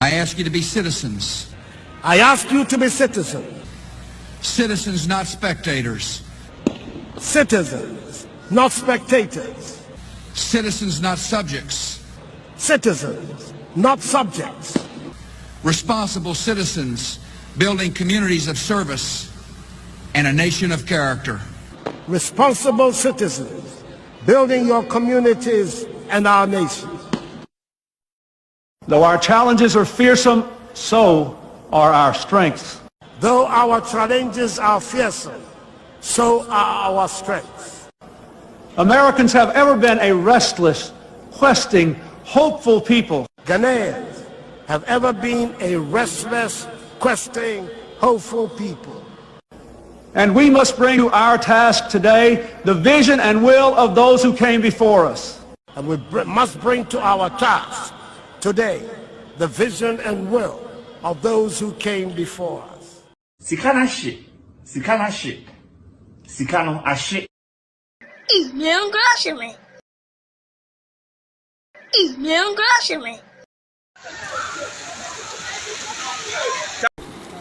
I ask you to be citizens. I ask you to be citizens. Citizens, not spectators. Citizens, not spectators. Citizens, not subjects. Citizens, not subjects. Responsible citizens building communities of service and a nation of character. Responsible citizens building your communities and our nation. Though our challenges are fearsome, so are our strengths. Though our challenges are fearsome, so are our strengths. Americans have ever been a restless, questing, hopeful people. Ghanaians have ever been a restless, questing, hopeful people. And we must bring to our task today the vision and will of those who came before us. And we must bring to our task today the vision and will of those who came before us. Sikana shi, sikana shi, sikano ashi.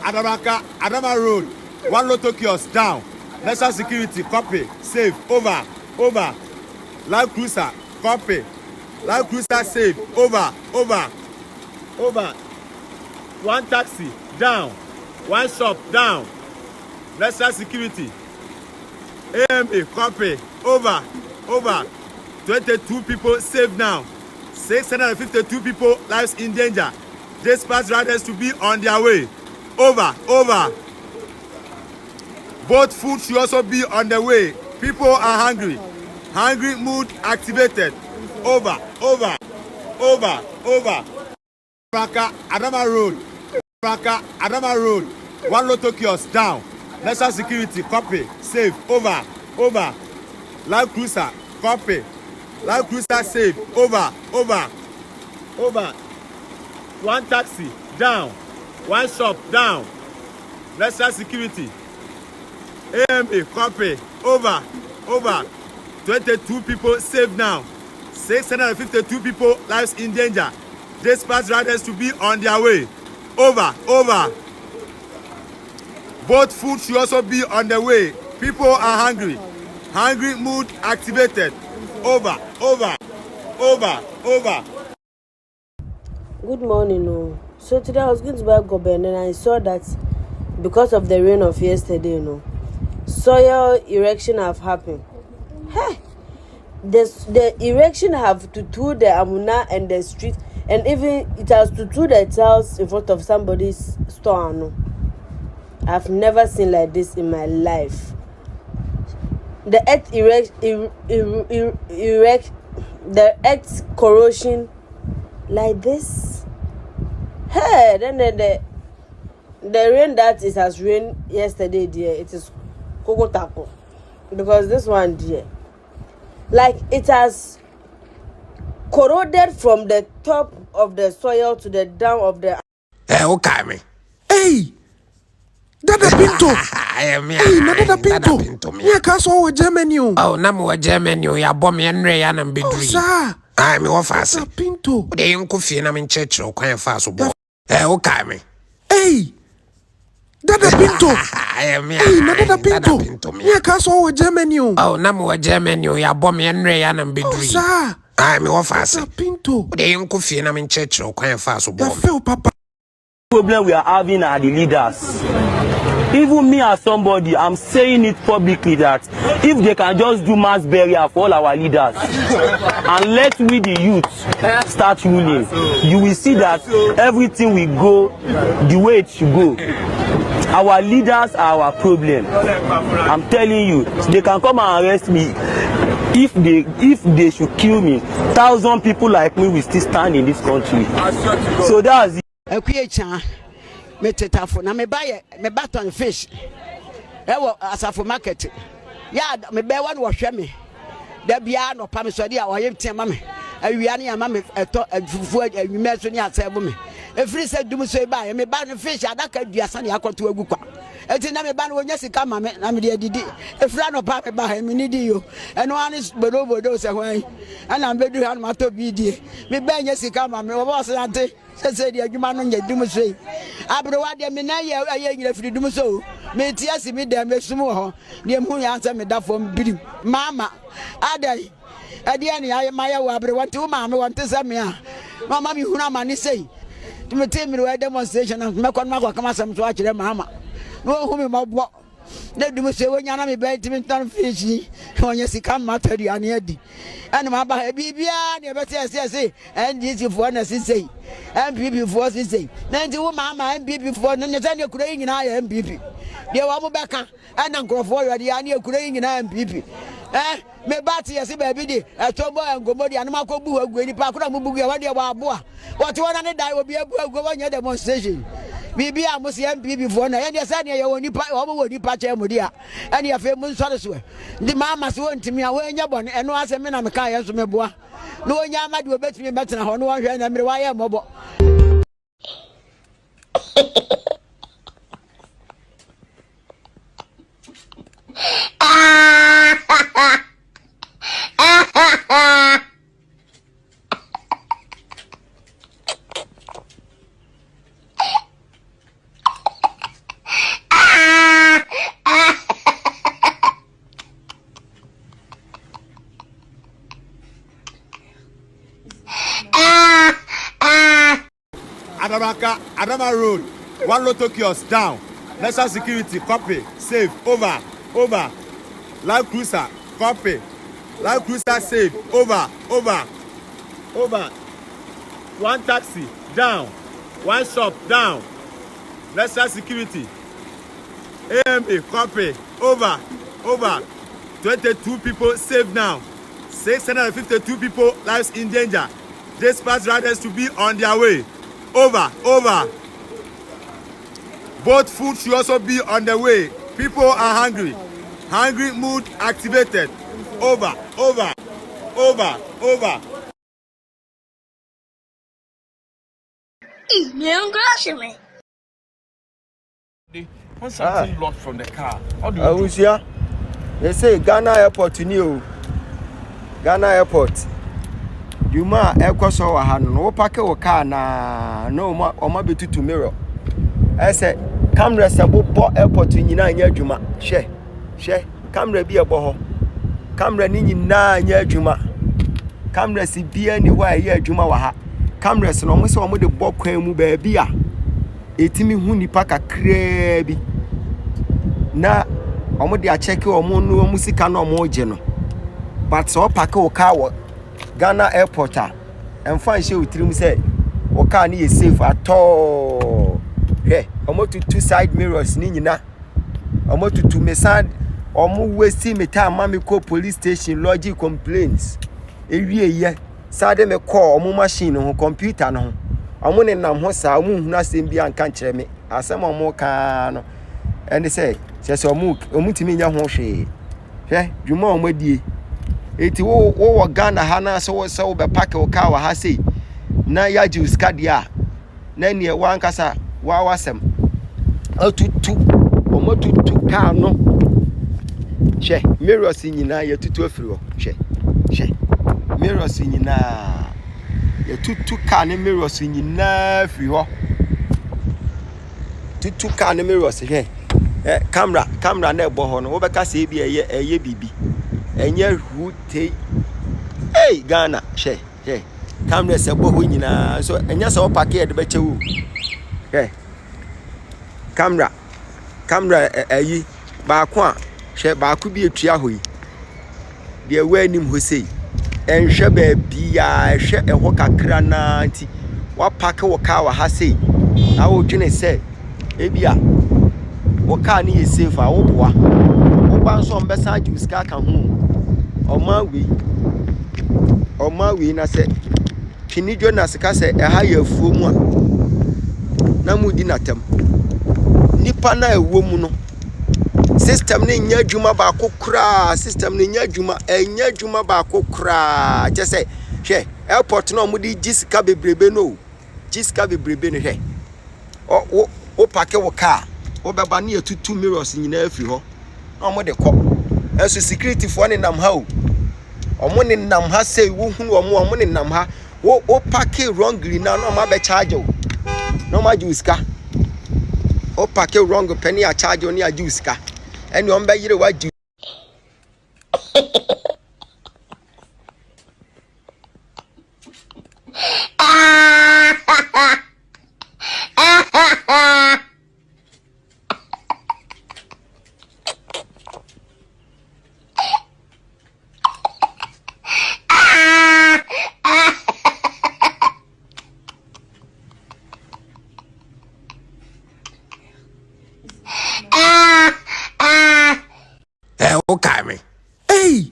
Adama Road, one Lotto kiosk down. National security, copy, safe, over. Live cruiser, copy. Live cruiser, safe, over. One taxi, down. One shop, down. National security. AMA, copy, over. 22 people saved now. 652 people lives in danger. Dispatch riders to be on their way. Over. Both food should also be on the way. People are hungry. Hungry mood activated. Over. Adama Road. One Lotto kiosk down. National security, copy. Safe, over. Live cruiser, copy. Live cruiser, safe, over. One taxi, down. One shop, down. National security. AMA, copy. Over. 22 people saved now. 652 people lives in danger. Dispatch riders to be on their way. Over. Both food should also be on the way. People are hungry. Hungry mood activated. Over. Good morning. So today I was going to buy gobe and I saw that because of the rain of yesterday, soil erection have happened. Hey, the erection have to do the amuna and the street, and even it has to do the tiles in front of somebody's store. I've never seen like this in my life. The earth corrosion like this. Hey, then the rain that it has rained yesterday, dear, it is kokotako. Because this one, dear, like it has corroded from the top of the soil to the down of the. Okay, me. Hey, Dada Pinto. Hey, Dada Pinto. Yeah, Castle with Germany. Oh, Namu Germany, ya bomb and Ray and Bidri. Sir, I'm your fast. Dada Pinto. They ain't coffee and I'm in church or quite fast. Okay, me. Hey, Dada Pinto. Hey, Dada Pinto. Yeah, Castle with Germany. Oh, Namu Germany, ya bomb and Ray and Bidri. Sir, I'm your fast. Dada Pinto. They ain't coffee and I'm in church or quite fast. Papa. Problem we are having are the leaders. Even me as somebody, I'm saying it publicly that if they can just do mass burial for all our leaders and let we the youth start ruling, you will see that everything will go the way it should go. Our leaders are our problem. I'm telling you, they can come and arrest me. If they should kill me, 1,000 people like me will still stand in this country. So that's it. Me tetafo na me buy me baton fish ewo asafo market ya me be one wo hwe me da bia no pa me so dia oye mtia ma me awia ne ma me eto afufu awime so ne asebo me efiri se dum so buy me buy fish adaka duasa ne akoto agu kwa eti na me ba no onya sika ma me na me de didi efira no pa me ba me ni di yo eno ani bodo se hwan ana me du han ma to bi die me ba nya sika ma me wo bo se ante Say the Jumano Dumusay. Abroad, the Minaya, I ain't free Dumuso. May tears me there, Miss Sumo. The moon answer me that from Bidim. Mamma, Adai. Adiani, I am my Wabra, what two mamma want to say me. Mamma, you know, money say. To me, tell me where demonstration of Macon come some to watch them, Mamma. No, whom my walk. Let them say when you're bed to turn fishy when you see come matter the anedi. And my baby, never say, and this if one as say, and people for say, then to mamma and people for none of your crying in I am people. They were back and uncle for the annual crying in I am people. Me bati yasi baby, a tombo and gomodi and Marco Boo, Gwenny Pakura Mubuga, what you are boa. What one and I will be able to go on your demonstration. Bibi a musi MP before na and yasa ne yo ni pa omo ni pa che mudia and ya fe mun sore so the mama so ntimi a wanya bon eno ase me na me ka yeso me boa no onya amade obetimi betena ho no hwe na mere wa ye mobo Adama Road, one Lotto kiosk down. National security, copy, safe, over. Live cruiser, copy. Live cruiser, safe, over. One taxi, down. One shop, down. National security, AMA, copy, over. 22 people saved now. 652 people lives in danger. Dispatch riders to be on their way. Over. Both food should also be on the way. People are hungry. Hungry mood activated. Over. When something lost from the car, how do you do? They say Ghana Airport new. Ghana Airport. You ma ekoso wa hanu no park o car na no ma o ma betu to mirror. I say camera sabo bo airport nyina anya adwuma. Hye camera bi ebo ho. Camera ni nyina anya adwuma. Camera si bia ni wa ya adwuma wa ha. Cameras no mo se o mo de bo kwan mu ba bia. Etimi hu nipa kakra bi. Na o mo de a check o mo no mo sika no mo je no. But so park o car wo Ghana Airport and find show trim say o car ni safe at all. Hey, almost two side mirrors ni nyina. Almost two me side omo waste me time mama call police station lodge complaints. Ewie ye sade me call omo machine ho computer no. Omo ne nam ho sa omo hunu asem bia nka nkere me. Asem omo ka no. And they say omo timi nya ho hwe. Hwe, dwuma omo die. Eti wo Ghana ha na so be park o car wa ha sei na ya juice card ya na ne wa nkasa wa wasem atutu o mo tutu car no che mirrors nyina ya tutu afiri ho che mirrors nyina ya tutu car ne mirrors nyina afiri ho tutu car ne mirrors che camera na ebo ho no wo be ka se bi eye bibi enye hute Ghana she camera se bo ho nyina so enya se o park e de be chewu camera ayi ba ko a she ba ko bi etua ho yi de we anim ho sei enhwe ba bia ehwe eho kakra na nti wa park wo car wa ha sei na wo dwene se ebia wo car ni ye safe a wo boa wo ba so mbesa juice car kan ho Oma we na se Pini Jonas ka se ha ya afuo mu a na mudi natam nipa na ewo mu no system ne nya adwuma ba kokura system ne nya adwuma enya adwuma ba kokura je se hwe airport no mudi gisika bebrebe no gisika bebrebe ne hwe o park wo car o beba na etutu mirrors nyina afi ho na mo de ko eso security fo ne nam ha o omo ne nam ha sei wo hunu omo ne nam ha wo park wrongly now no ma be charge o no ma juice ka o park wrong penny a charge on ya juice ka ene on be yire wa juice Okay, me. Hey,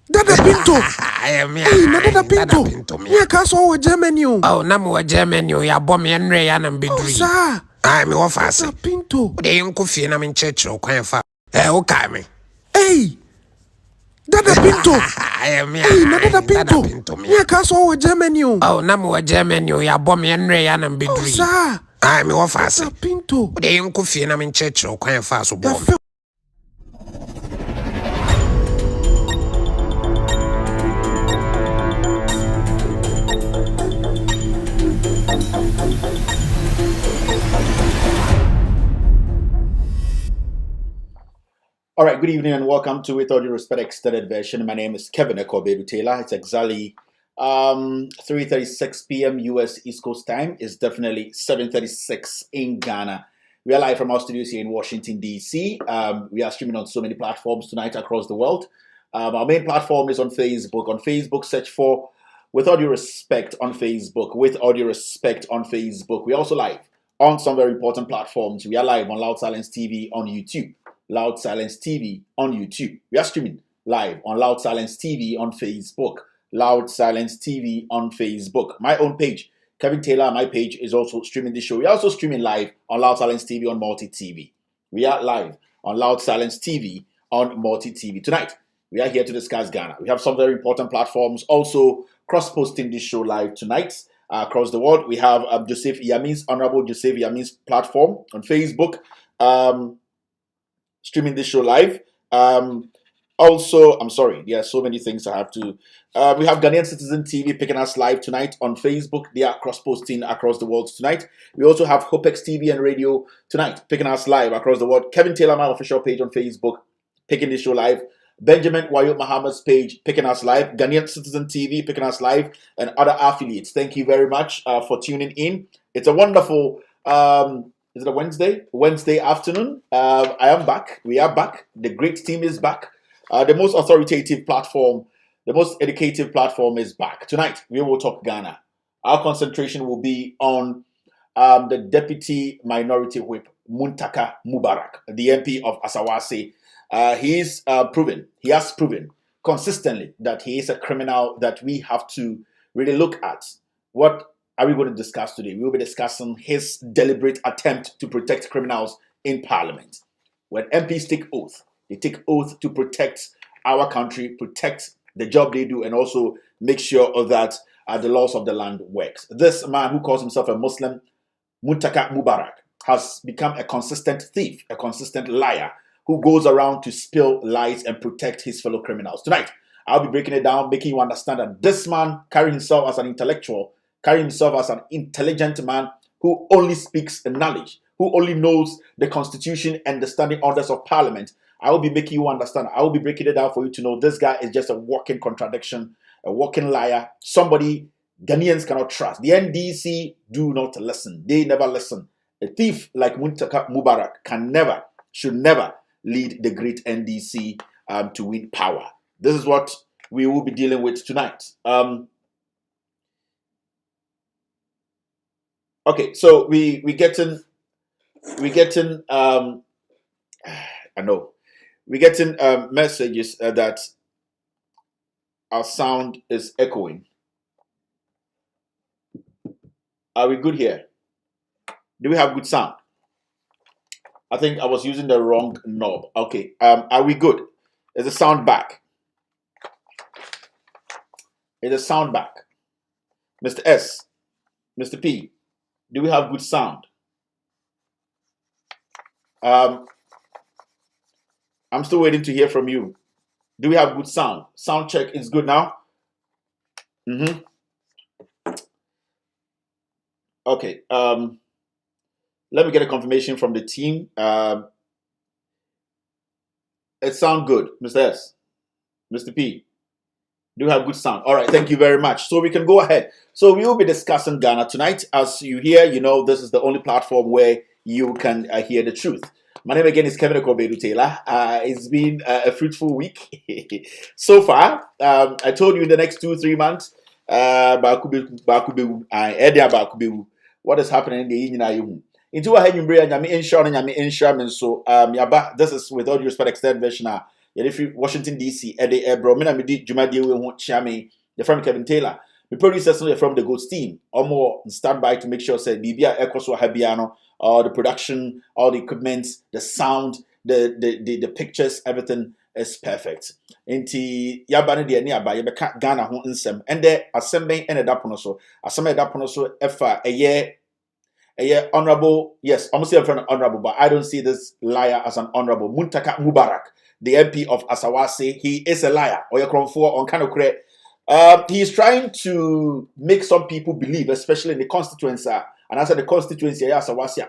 Dada Pinto. Hey, na Dada Pinto. Yeah, kaso we Germany. Oh, na mo Germany ya bom ye nre ya na mbeduri. Oh, sir. Ai me wo fa se. Dada Pinto. De yenko fie na me ncheche okwan fa. Okay, me. Hey, Dada Pinto. Hey, na Dada Pinto. Yeah, kaso we Germany. Oh, na mo Germany ya bom ye nre ya na mbeduri. Oh, sir. Ai me wo fa se. Dada Pinto. De yenko fie na me ncheche okwan fa so bom. All right, good evening and welcome to With All Due Respect Extended Version. My name is Kevin Ekobedu Taylor. It's exactly 3:36 p.m. US East Coast time. It's definitely 7:36 in Ghana. We are live from our studios here in Washington, D.C. We are streaming on so many platforms tonight across the world. Our main platform is on Facebook. On Facebook, search for With All Due Respect on Facebook. With All Due Respect on Facebook. We're also live on some very important platforms. We are live on Loud Silence TV on YouTube. Loud Silence TV on YouTube. We are streaming live on Loud Silence TV on Facebook. Loud Silence TV on Facebook. My own page, Kevin Taylor, my page is also streaming this show. We are also streaming live on Loud Silence TV on Multi TV. We are live on Loud Silence TV on Multi TV. Tonight, we are here to discuss Ghana. We have some very important platforms also cross-posting this show live tonight across the world. We have Joseph Yamin's Honorable Joseph Yamin's platform on Facebook. Streaming this show live. Also, I'm sorry, there are so many things I have to. We have Ghanaian Citizen TV picking us live tonight on Facebook. They are cross-posting across the world tonight. We also have Hopex TV and Radio tonight picking us live across the world. Kevin Taylor, my official page on Facebook, picking this show live. Benjamin Wayot Muhammad's page picking us live. Ghanaian Citizen TV picking us live, and other affiliates. Thank you very much for tuning in. It's a wonderful. Is it a Wednesday? Wednesday afternoon. I am back. We are back. The great team is back. The most authoritative platform, the most educative platform is back. Tonight, we will talk Ghana. Our concentration will be on the Deputy Minority Whip, Muntaka Mubarak, the MP of Asawasi. He has proven consistently that he is a criminal that we have to really look at. What are we going to discuss today? We will be discussing his deliberate attempt to protect criminals in Parliament. When MPs take oath, they take oath to protect our country, protect the job they do, and also make sure that the laws of the land works. This man who calls himself a Muslim, Muntaka Mubarak, has become a consistent thief, a consistent liar, who goes around to spill lies and protect his fellow criminals. Tonight, I'll be breaking it down, making you understand that this man carrying himself as an intellectual, carrying himself as an intelligent man who only speaks knowledge, who only knows the constitution and the standing orders of parliament. I will be making you understand. I will be breaking it down for you to know this guy is just a walking contradiction, a walking liar, somebody Ghanaians cannot trust. The NDC do not listen. They never listen. A thief like Muntaka Mubarak can never, should never lead the great NDC to win power. This is what we will be dealing with tonight. Okay, so we getting messages that our sound is echoing. Are we good here? Do we have good sound? I think I was using the wrong knob. Okay, are we good? Is the sound back? Is the sound back? Mr. S, Mr. P, do we have good sound? I'm still waiting to hear from you. Do we have good sound? Sound check is good now? Okay. Let me get a confirmation from the team. It sounds good, Mr. S. Mr. P. Do have good sound. All right, thank you very much. So we can go ahead. So we will be discussing Ghana tonight. As you hear, you know, this is the only platform where you can hear the truth. My name again is Kevin Okobedu Taylor. It's been a fruitful week so far. I told you in the next 2-3 months, what is happening in the Union. Into a heading brain, Yami insurance, so Yaba, this is with all due respect, extended version. Washington DC, Eddie Bromina Midi, Jumadi, we won't Chami, the from Kevin Taylor. The producers from the Ghost team, or more standby to make sure said Bibia Ecoso Habiano, or the production, all the equipment, the sound, the pictures, everything is perfect. Inti Yabani de nearby Yabaka Ghana home insem, and there assembling ended up on also. Assembling up on also a year honorable, yes, almost in front of honorable, but I don't see this liar as an honorable. Muntaka Mubarak, the MP of Asawasi, he is a liar. Or you're on kind of correct. He's trying to make some people believe, especially in the constituency, and as the constituency, Asawasi,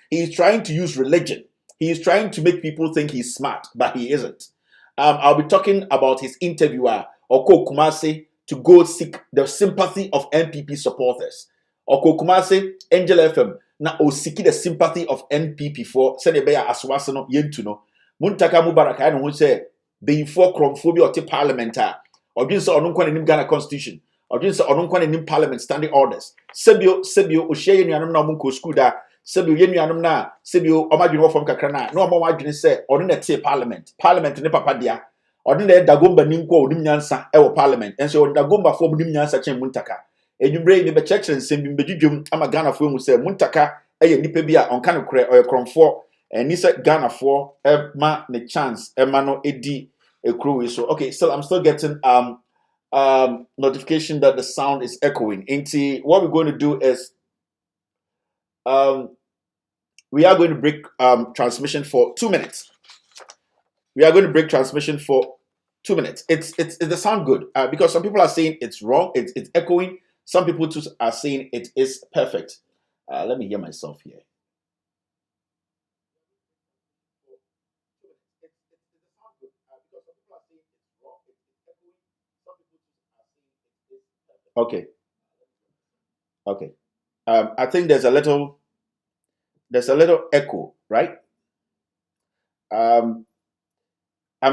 he's trying to use religion. He's trying to make people think he's smart, but he isn't. I'll be talking about his interviewer, Oko Kumase, to go seek the sympathy of NPP supporters. Oko Kumase, Angel FM, na osiki the sympathy of NPP for Senebeya Asawasi no yentuno. Muntaka Mubarak, I don't say, before Chromphobia or parliamentar, or just on one Ghana Constitution, or just on one Parliament standing orders. Sebio, Oshay, Yanam Namunko Skuda, Sebio Yanam na, Sebio, Omagino from Kakrana, no more margin say, or in a Parliament, Parliament in the Papadia, or in the Dagomba Nimko, Nimyansa, our Parliament, and so Dagomba form Nimyansa Chen Muntaka. And you bring the church and send him Bejum, Amagana film will say Muntaka, a Nipebia on Kano Cre or Chromphor. And he said Ghana for Emma the chance Emmanuel Edi a crew. So okay, so I'm still getting notification that the sound is echoing. Into what we're going to do is we are going to break transmission for 2 minutes. We are going to break transmission for 2 minutes. It's the sound good because some people are saying it's wrong, it's echoing. Some people too are saying it is perfect. Let me hear myself here. Okay. I think there's a little echo, right? I'm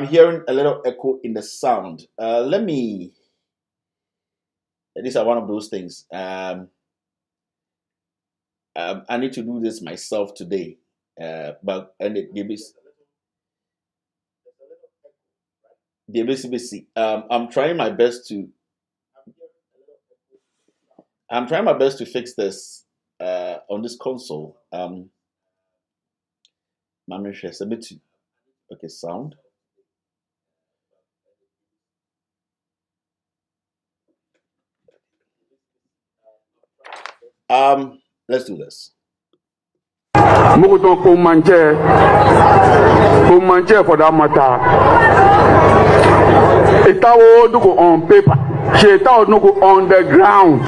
hearing a little echo in the sound. These are one of those things. I need to do this myself today. But I'm trying my best to fix this on this console. Okay, sound. Let's do this. Mokoton Komanje for that matter. Itawo do go on paper. Sheta no go on the ground.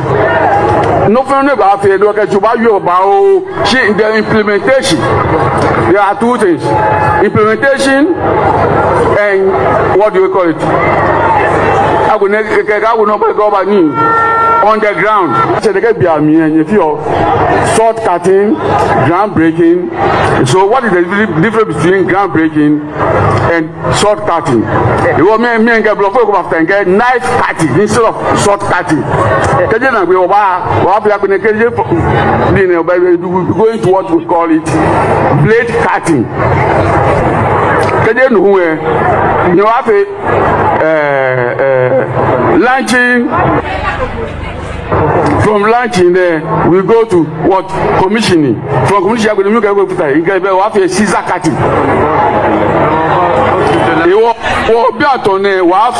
No friend about it. Look at you about the implementation. There are two things: implementation and what do we call it? I will not go back on the ground. So they can be a mean if you're short cutting, ground breaking. So what is the difference between ground breaking and short cutting? You want me and get block after and get knife cutting instead of short cutting. We're going to what we call it blade cutting. You have launching. From launching there, we go to what? Commissioning. From commissioning, we go to scissor cutting. You have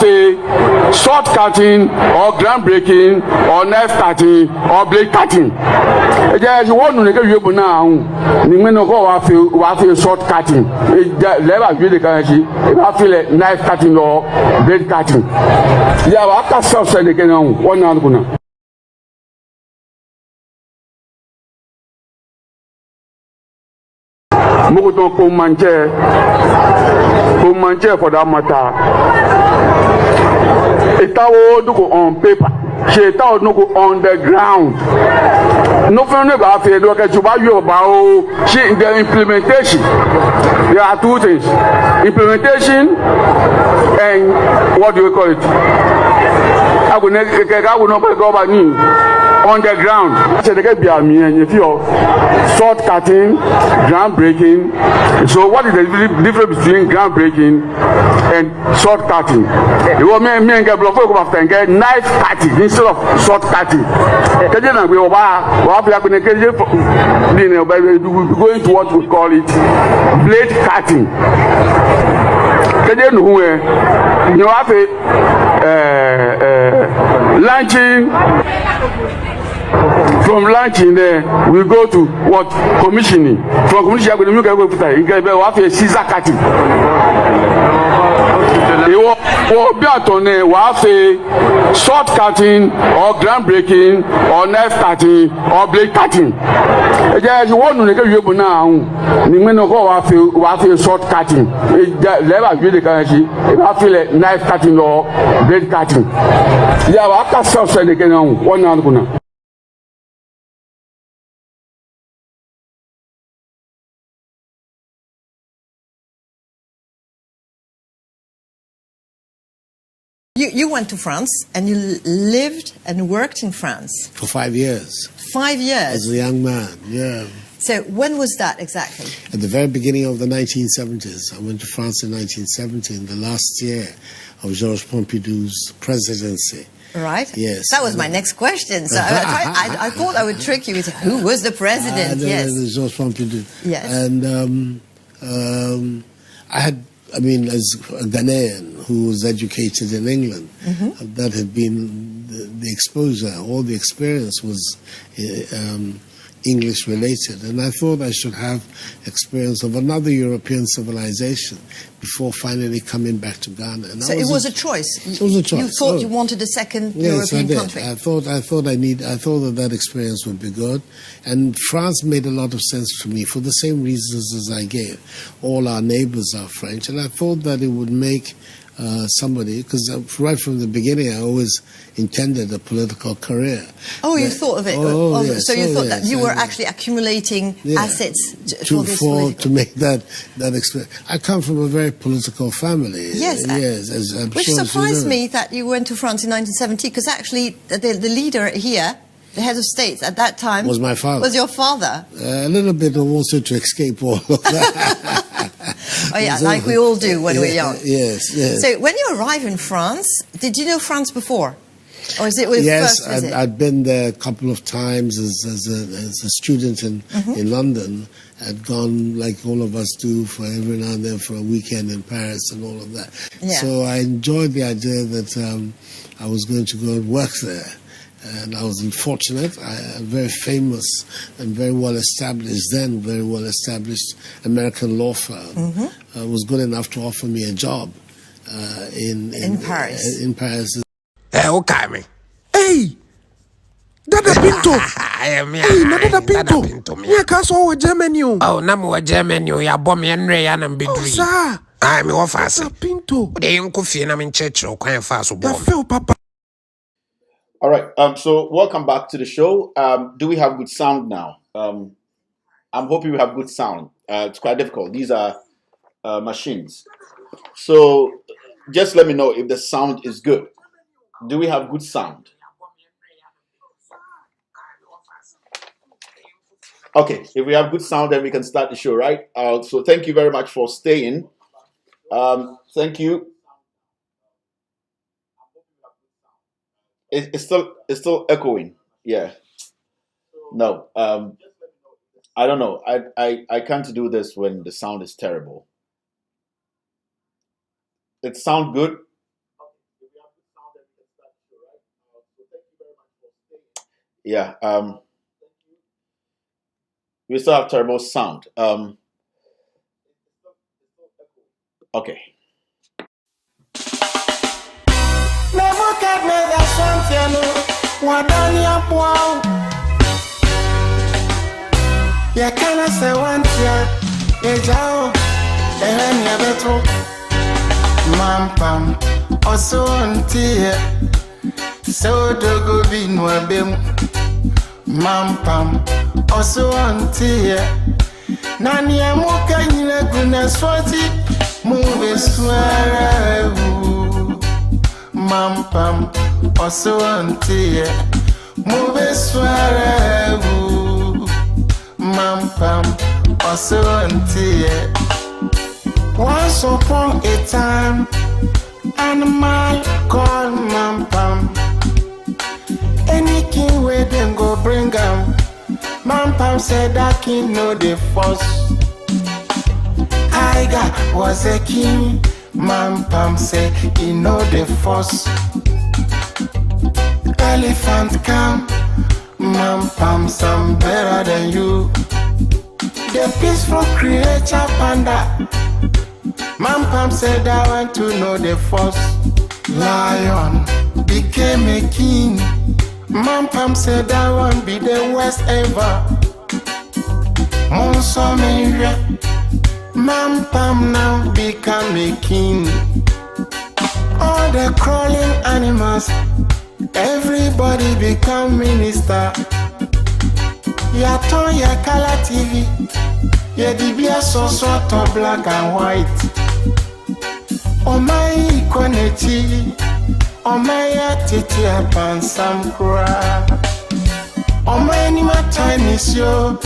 short cutting or ground breaking or knife cutting or blade cutting. You want to make a now. You may not go after short cutting. Never really can have knife cutting or blade cutting. Yeah, after self-said again, one Mokoton Komanje for that matter. Itawo do go on paper. Sheta no go on the ground. No for no ba fe do ka juba yo ba o. She the implementation. There are two things. Implementation and what do we call it? I will not go back on the ground. So they get me and if you're short cutting, ground breaking. So what is the difference between ground breaking and short cutting? You want me and get block after and get knife cutting instead of short cutting. We going to what we call it blade cutting. You have launching. From launching there, we go to what? Commissioning. From commissioning, we go to scissor cutting. You short cutting or ground breaking or knife cutting or blade cutting. You want to get you now. You short cutting. Never really can see. I feel knife cutting or blade cutting. Yeah, I can't stop saying again. One now. You went to France and you lived and worked in France for 5 years. 5 years as a young man. Yeah. So when was that exactly? At the very beginning of the 1970s. I went to France in 1970, in the last year of Georges Pompidou's presidency. Right. Yes. That was my next question. So I thought I would trick you with who was the president. Yes. Georges Pompidou. Yes. And as a Ghanaian who was educated in England, that had been the exposure, all the experience was English related. And I thought I should have experience of another European civilization before finally coming back to Ghana. And so it was a choice. It was a choice. You thought you wanted a second European country. I thought that experience would be good, and France made a lot of sense to me for the same reasons as I gave. All our neighbors are French, and I thought that it would make somebody, because right from the beginning I always intended a political career. Oh, you thought of it. Yes, so you thought that you were actually accumulating assets for this to make that experience. I come from a very political family. Yes, as I'm which sure surprised me that you went to France in 1970, because actually the leader here, the head of state at that time, was my father. Was your father? A little bit also to escape all of that. Oh yeah, like we all do when we're young. Yes. So when you arrived in France, did you know France before? Or is it your first visit? Yes, I'd been there a couple of times as a student in London. I'd gone, like all of us do, for every now and then for a weekend in Paris and all of that. Yeah. So I enjoyed the idea that I was going to go and work there. And I was unfortunate. A very famous and very well established American law firm was good enough to offer me a job in Paris. In Paris. Okay, me. Hey, Dada Pinto. Dada Pinto. Yeah, castle with Germany. Oh, namu Germany. Ya bomb yenre ya na mbidri. Sir. I me wa fast. Dada Pinto. De yunku fie na minchecho kwa fast bomb. Feel papa. All right. So welcome back to the show. Do we have good sound now? I'm hoping we have good sound. It's quite difficult. These are machines. So just let me know if the sound is good. Do we have good sound? Okay. If we have good sound, then we can start the show, right? So thank you very much for staying. Thank you. It's still echoing. Yeah. No. I don't know. I can't do this when the sound is terrible. It sounds good. Yeah. We still have terrible sound. Okay. Ejao, ehani abeto, mampam, oso antie, so dogo binwa bem, mampam, oso antie, nani amuka nyina guna swati, mube swara mampam, oso antie, mube swara mampam. Once upon a time, animal called Mampam. Any king where them go bring him. Mampam said that king know the force. Tiger was a king. Mampam said he know the force. Elephant come. Mampam some better than you. The peaceful creature panda. Mampam said I want to know the force. Lion became a king. Mampam said I want to be the worst ever. Monsomere. Mampam now become a king. All the crawling animals, everybody become minister. Ya ton ya color TV. Ya dibia so to black and white. Oh my equality. Oh my titi apan sam kra. Oh my anima time is yo.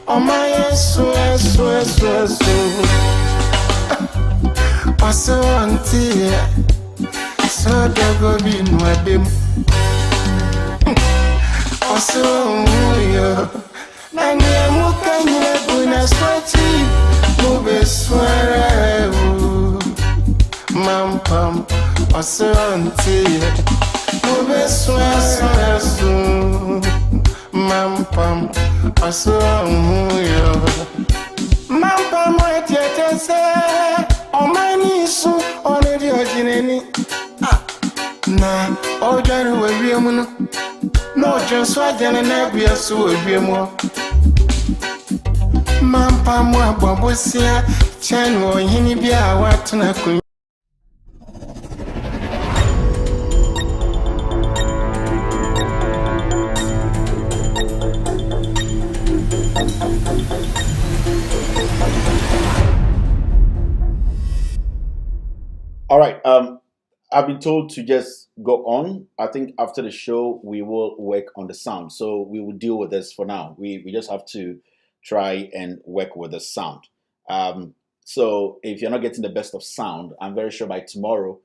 Oh my so. Paso auntie. So dogo binwa bim. Paso yo. Nani amuka nyina guna swati mube swara mampam asanti mube swara mampam asamuyo mampam wetete se omani su onedi ojineni na ojaru wewiemu no no just wajana na bia su wewiemu Mampa mwa babosia chano yini bia watu na ku. All right. I've been told to just go on. I think after the show we will work on the sound, so we will deal with this for now. We just have to try and work with the sound. So if you're not getting the best of sound, I'm very sure by tomorrow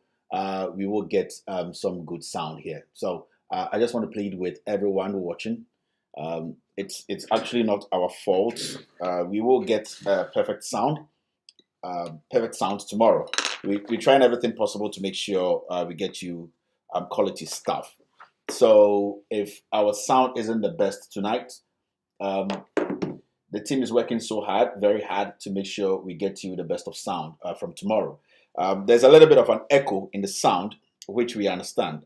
we will get some good sound here. So I just want to plead with everyone watching. It's actually not our fault. We will get perfect sound tomorrow. We're trying everything possible to make sure we get you quality stuff. So if our sound isn't the best tonight, the team is working so hard, very hard, to make sure we get you the best of sound from tomorrow. There's a little bit of an echo in the sound, which we understand.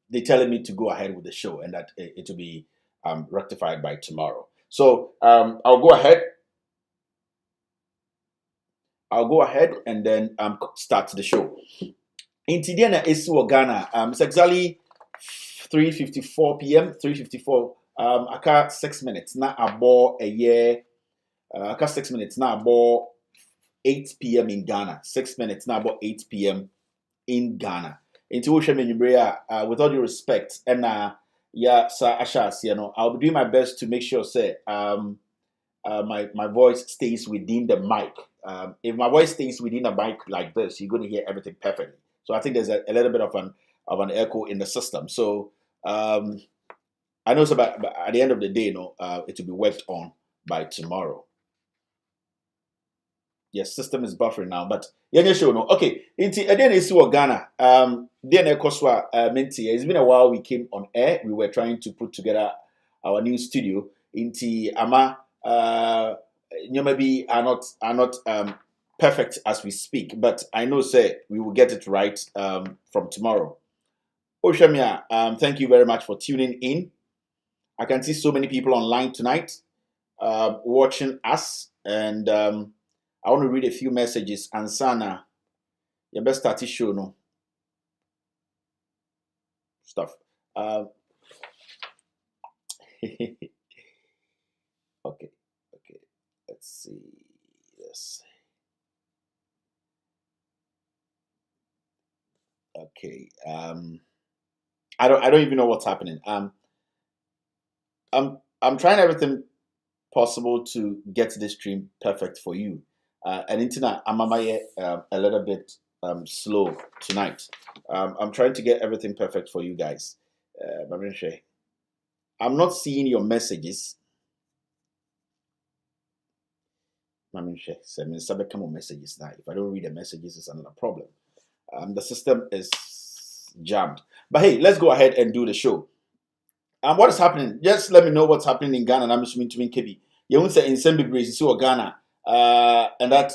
They're telling me to go ahead with the show and that it will be rectified by tomorrow. So I'll go ahead. And then start the show. In Tidiana Esu Ghana, it's exactly 3:54 p.m. 3:54. Aka 6 minutes. Na abo a year. Aka 6 minutes. Na abo 8 p.m. in Ghana. 6 minutes. Na abo 8 p.m. in Ghana. Into with all due respect, and yeah, Sir Ashas, I'll be doing my best to make sure, say, my voice stays within the mic. If my voice stays within the mic like this, you're going to hear everything perfectly. So I think there's a little bit of an echo in the system. So I know, so but at the end of the day, it will be worked on by tomorrow. Yes, system is buffering now, but yeah, sure, no. Okay, again, it's Ghana. It's been a while we came on air. We were trying to put together our new studio. Maybe are not perfect as we speak, but I know, say, we will get it right from tomorrow. Oshamia, thank you very much for tuning in. I can see so many people online tonight. watching us, and I want to read a few messages. Ansana, your best start to show no stuff. Okay, let's see. Yes. Okay. I don't even know what's happening. I'm trying everything possible to get this stream perfect for you. And internet, I'm a little bit slow tonight. I'm trying to get everything perfect for you guys. I'm not seeing your messages. Send me some messages now. If I don't read the messages, it's another problem. The system is jammed. But hey, let's go ahead and do the show. What is happening? Just let me know what's happening in Ghana. I'm assuming to KB. You won't say in Sembibri, so Ghana, and that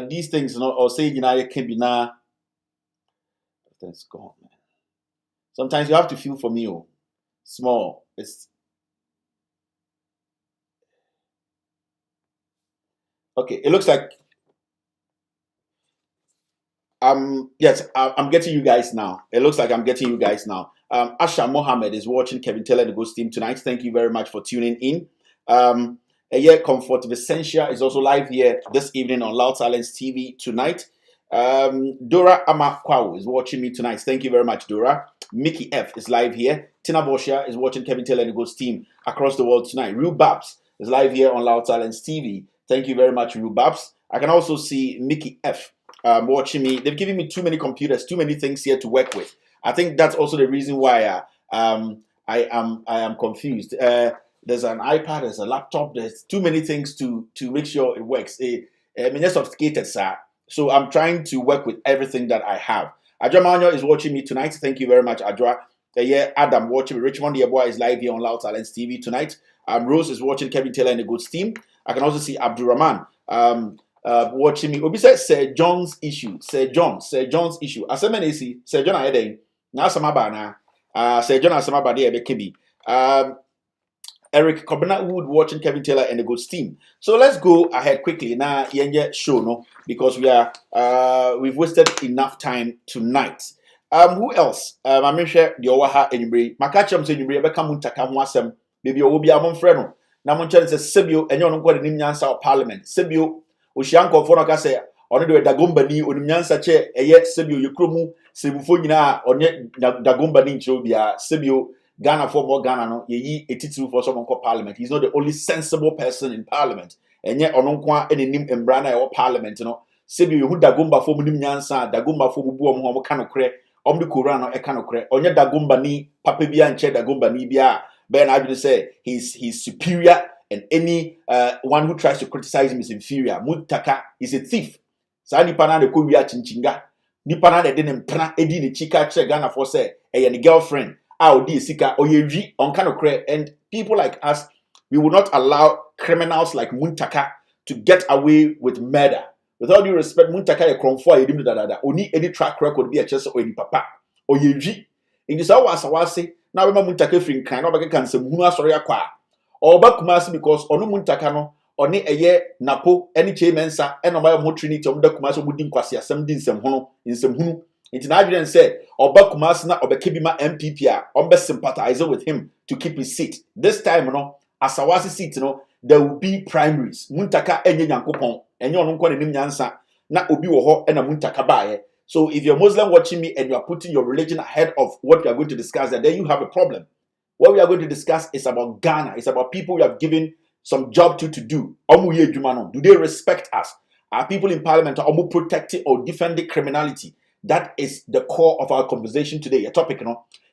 these things, or say can be now. Everything's gone, man. Sometimes you have to feel for me, small. It's okay. It looks like yes, I'm getting you guys now. It looks like I'm getting you guys now. Asha Mohammed is watching Kevin Taylor and the Ghost Team tonight. Thank you very much for tuning in. Comfort Vicentia is also live here this evening on Loud Silence TV tonight. Dora Amakwao is watching me tonight. Thank you very much, Dora. Mickey F is live here. Tina Boshia is watching Kevin Taylor and the Ghost Team across the world tonight. Rue Babs is live here on Loud Silence TV. Thank you very much, Rue Babs. I can also see Mickey F watching me. They've given me too many computers, too many things here to work with. I think that's also the reason why I am confused. There's an iPad, there's a laptop, there's too many things to make sure it works. Sophisticated, sir. So I'm trying to work with everything that I have. Adra Manyo is watching me tonight. Thank you very much, Adra. Adam watching me. Richmond Yeboah is live here on Loud Silence TV tonight. Rose is watching Kevin Taylor and the Good Team. I can also see Abdurrahman watching me. Obi said Sir John's issue. Sir John's issue. Asemenesi, Sir John Ayede. Na Samabana. Sir John Asamabade Ebekebi. Eric Kobina Wood watching Kevin Taylor and the Good Team. So let's go ahead quickly. Now, show no, because we've wasted enough time tonight. Who else? I'm sure the Owaha anybody. Makacham say anybody ever come Muntaka Mwasem. Baby Obi Amon Freno. Na Munchan says Sebio and you're not going to Nimyansa of Parliament. Sebio, Oshianko Fonoka say, on the Dagomba ni Unimyansa che, a yet Sebio Yukrumu, Sebufunina, or yet Dagomba ni Chobia, Sebio. Ghana for more Ghana no ye etitu for someone called Parliament. He's not the only sensible person in Parliament. And yet ononkwa any nim embrana or Parliament, you know. Sebi you dagumba for munim nyansa, dagumba for bubu omo kanokre, omdi kurano e kanokre. Onye dagumba ni papebia nche dagumba ni bia. Ben I would say he's superior, and any one who tries to criticize him is inferior. Muntaka is a thief. Sa ni pana de ko wi a Chinchinga. Ni pana de dem pra edi ni chika che Ghana for say e ye girlfriend. And people like us, we will not allow criminals like Muntaka to get away with murder. With all due respect, Muntaka is only any track record be a chess or any papa or ye. In this Asawasi, now remember Muntaka free kind of can say Muna sorry or Bakumasi because onu Muntakano or ne a year Napo, any chamensa, and no matter Trinity of the Kumaso Woodin Quasia, some din some hono in some hunu. International said, Oba Kumasna or Bekibima MPP, Ombe sympathizer with him to keep his seat. This time, Asawasi seat, there will be primaries. Muntaka enye yankopon, and you're not going to na obi woho and a Muntaka baye. So if you're Muslim watching me and you are putting your religion ahead of what we are going to discuss, then you have a problem. What we are going to discuss is about Ghana. It's about people we have given some job to do. Do they respect us? Are people in parliament protecting or defending criminality? That is the core of our conversation today. A topic,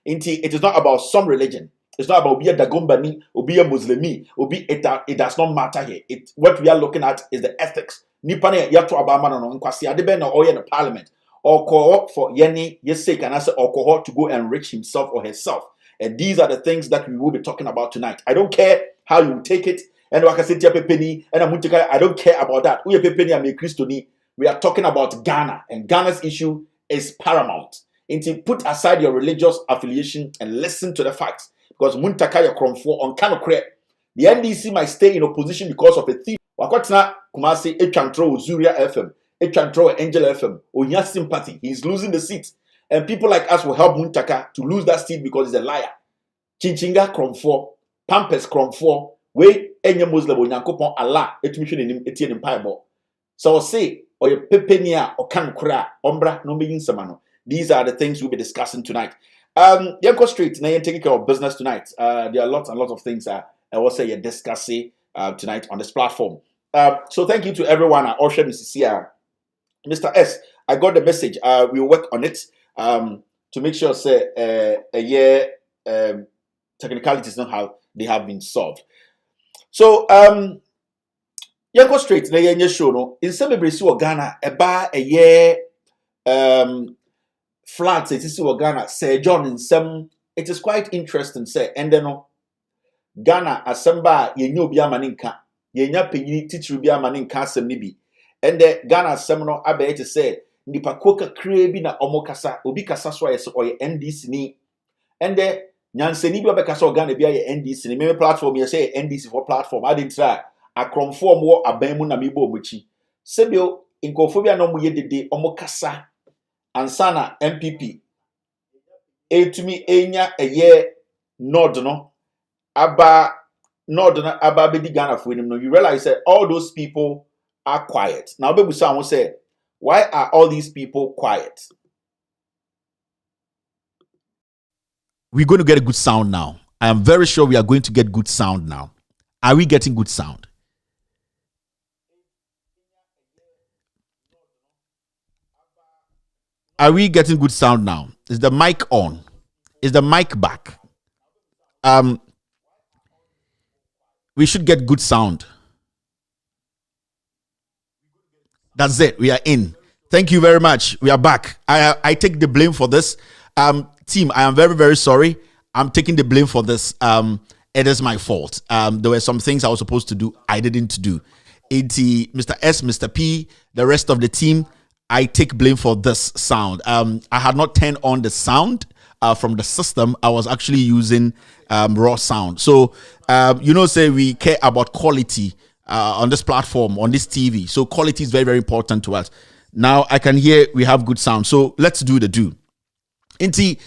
it is not about some religion. It's not about be a Dagombani or be a Muslimi or be it does not matter here. What we are looking at is the ethics. Nipane yato abama no nkwasi adebe na oye in the parliament or call for yeni yesake and answer or cohort to go enrich himself or herself. And these are the things that we will be talking about tonight. I don't care how you take it. And like I said, I don't care about that. We are talking about Ghana, and Ghana's issue is paramount. Until put aside your religious affiliation and listen to the facts. Because Muntaka Yakromfo on Kanokre, The NDC might stay in opposition because of a thief. Wakotna Kumasi Echantro Zuria FM, Echantro Angel FM, Onya sympathy. He's losing the seat. And people like us will help Muntaka to lose that seat because he's a liar. Chinchinga Kromfo, Pampers Kromfo, we Enya Muslim Onyankopon Allah, Etumission in Etienne Piebo. So say, or your pepenia or can kra, ombra, no being samano. These are the things we'll be discussing tonight. Go straight, now you're taking care of business tonight. There are lots and lots of things I will say you're discussing tonight on this platform. So thank you to everyone at Ocean Mrs. Mr. S, I got the message. We'll work on it to make sure say technicalities not how they have been solved. So go straight na yenye show no in some bebresi wo Ghana eba flats it is wo Ghana Sir John in some it is quite interesting say and then no Ghana asamba yenye obi amaninka yenya penyini titiri bi amaninka asem ni bi and the Ghana asem no abe it say nipa koka kre bi na omokasa obi kasa so aye oye NDC ni and the nyanseni bi obekasa Ghana bi aye NDC ni me platform you say NDC for platform I didn't try akromfo mo aban mu na me bo mochi sebio inkofobia no mo yedede omokasa ansana MPP etumi enya eye nod no aba bedi Ghana for him no you realize that all those people are quiet. Now bebu say won say why are all these people quiet? We're going to get a good sound now. I am very sure we are going to get good sound now. Are we getting good sound? Are we getting good sound now? Is the mic on? Is the mic back? We should get good sound. That's it. We are in. Thank you very much. We are back. I take the blame for this. Team, I am very, very sorry. I'm taking the blame for this. It is my fault. There were some things I was supposed to do. I didn't do. Mr. S, Mr. P, the rest of the team, I take blame for this sound. I had not turned on the sound from the system. I was actually using raw sound. So, say we care about quality on this platform, on this TV. So quality is very, very important to us. Now I can hear we have good sound. So let's do the do. The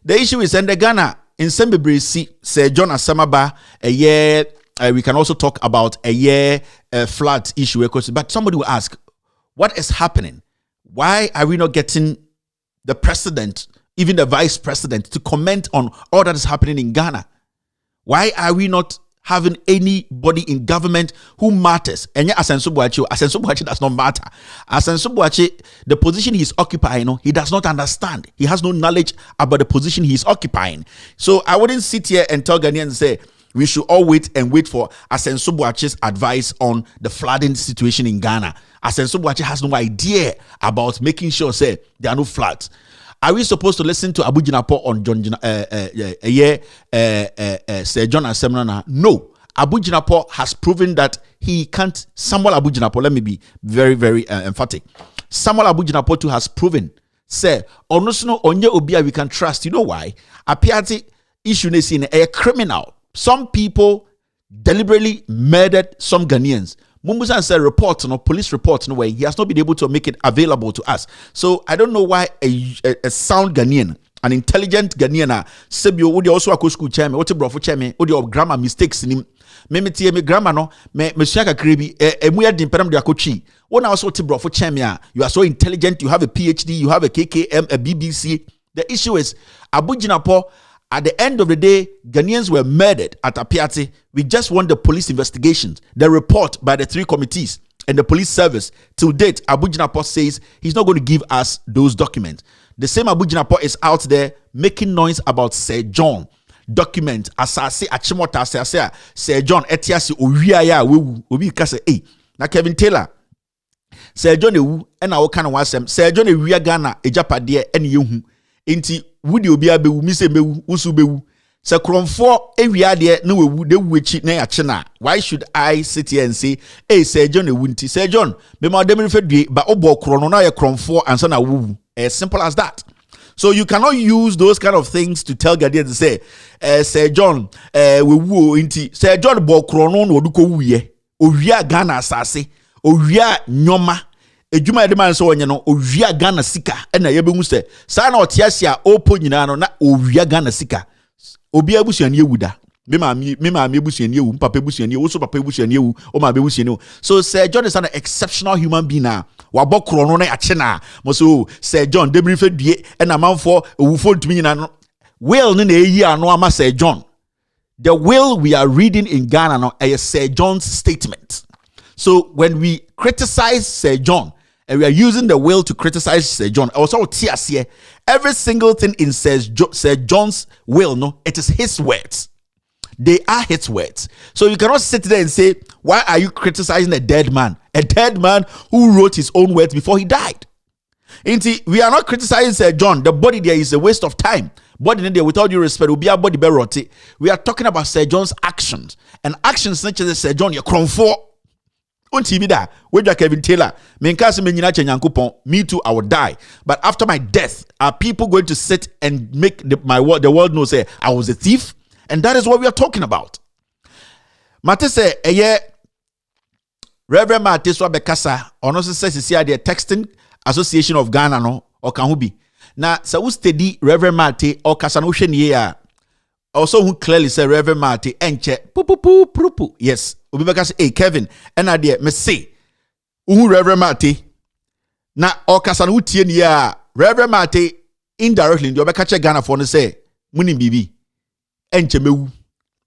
issue is in the Ghana, in Sembebri, Sir John Asamaba, a year, we can also talk about a year flood issue. But somebody will ask, what is happening? Why are we not getting the president, even the vice president, to comment on all that is happening in Ghana? Why are we not having anybody in government who matters? And Asenso Boachi does not matter. Asenso Boachi, the position he is occupying, he does not understand. He has no knowledge about the position he is occupying. So I wouldn't sit here and tell Ghanaians and say, we should all wait for Asenso Boachi's advice on the flooding situation in Ghana. Asenso Boachi has no idea about making sure, say, there are no floods. Are we supposed to listen to Abu Jinapo on Sir John Asemnana? No. Abu Jinapo has proven that he can't. Samuel Abu Jinapo, let me be very, very emphatic. Samuel Abu Jinapo too has proven, say, Onosuno Onye Obia we can trust. You know why? Apiati issue in a criminal. Some people deliberately murdered some Ghanaians. Mumusan said police report, no way. He has not been able to make it available to us. So I don't know why a sound Ghanaian, an intelligent Ghanaian, Sebio, would also a school chairman, what a brofo chairman, would your grammar mistakes in him. Me grammar no, me shaka kribi, muya dimperam de akochi. One also to brofo chairman, you are so intelligent, you have a PhD, you have a KKM, a BBC. The issue is, Abu Jinapo, at the end of the day, Ghanaians were murdered at Apiati. We just want the police investigations, the report by the 3 committees and the police service. To date, Abu Jinapo says he's not going to give us those documents. The same Abu Jinapo is out there making noise about Sir John. Document Asasi Achimota Sir John Etiasi Uriaya Ubi Kase na Kevin Taylor. Sir John Ewu and our kind of wasem. Sir John Uriya Ghana Ejapade and Yuhu. Inti wudi obi abewu mise mewu usu bewu se kromfo ewia de na wewu de wuchi na ya chena. Why should I sit here and say hey Sir John ewu nti Sir John be ma dem refedue ba obo kro no na ye kromfo ansa na wu as simple as that. So you cannot use those kind of things to tell Ghanaians to say, Sir John, we woo inti. Sir John Bokronon woduko wuye. Owia Ghana asase. Owia nyoma. Ejuma ya dema nso onye no. Owia Ghana sika. Ena yebengu se. Sa na otiasi a opo nyina no na owia Ghana sika. Obi abusuani ewuda. Me ma ebusuani ewu. Papa ebusuani ewu. So papa ebusuani ewu. O ma ebusuani ewu. So Sir John is an exceptional human being now. Wabokrono na yachena. Moso Sir John debri fe due ena manfo owufo ntumi nyina no. Will ne na eyi ano ama Sir John. The will we are reading in Ghana now is Sir John's statement. So when we criticize Sir John and we are using the will to criticize Sir John, also every single thing in Sir John's will, no, it is his words. They are his words. So you cannot sit there and say, why are you criticizing a dead man? A dead man who wrote his own words before he died. We are not criticizing Sir John. The body there is a waste of time. Body there, with all due respect, will be a body berote. We are talking about Sir John's actions. And actions such as Sir John, you're cron for. Kevin Taylor, me too, I will die. But after my death, are people going to sit and make the world know, say, I was a thief? And that is what we are talking about. Mate say, Reverend Mate Swabekasa, ono says, the Texting Association of Ghana, no, or Kahubi. Now, so who steady Reverend Mate or Kasanoshen ye also who clearly say Reverend Mate enche pupu. Yes. Ubibaka say, hey Kevin, and idea me say who Reverend Mate na or Kasanu tien ye Reverend Mate indirectly the Obeka Ghana for no say muni bibi enche mewu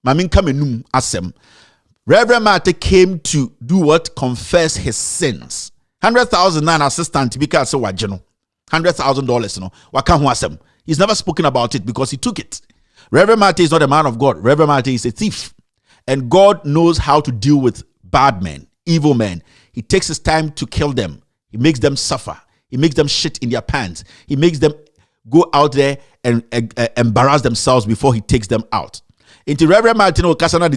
mamin kamenum asem. Reverend Mate came to do what? Confess his sins. 100,000 nan assistant because so wajeno. $100,000, no. Wakahuasem. He's never spoken about it because he took it. Reverend Mate is not a man of God. Reverend Mate is a thief. And God knows how to deal with bad men, evil men. He takes his time to kill them. He makes them suffer. He makes them shit in their pants. He makes them go out there and embarrass themselves before he takes them out. Into Reverend Martin Okasana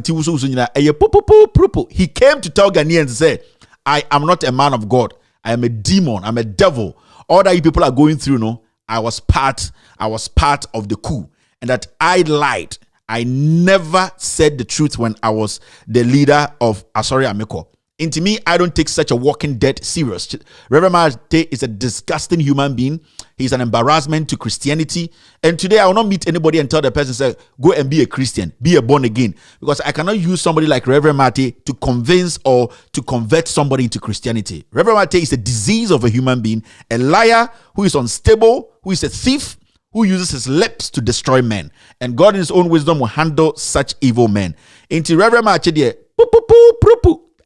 he came to tell Ghanaians and say, I am not a man of God. I am a demon. I'm a devil. All that you people are going through, no, I was part of the coup, and that I lied. I never said the truth when I was the leader of Asori Ameko. Into me, I don't take such a walking dead serious. Reverend Mate is a disgusting human being. He's an embarrassment to Christianity. And today I will not meet anybody and tell the person, say, go and be a Christian, be a born again. Because I cannot use somebody like Reverend Mate to convince or to convert somebody into Christianity. Reverend Mate is a disease of a human being, a liar who is unstable, who is a thief, who uses his lips to destroy men. And God in his own wisdom will handle such evil men. Into Reverend Mate there,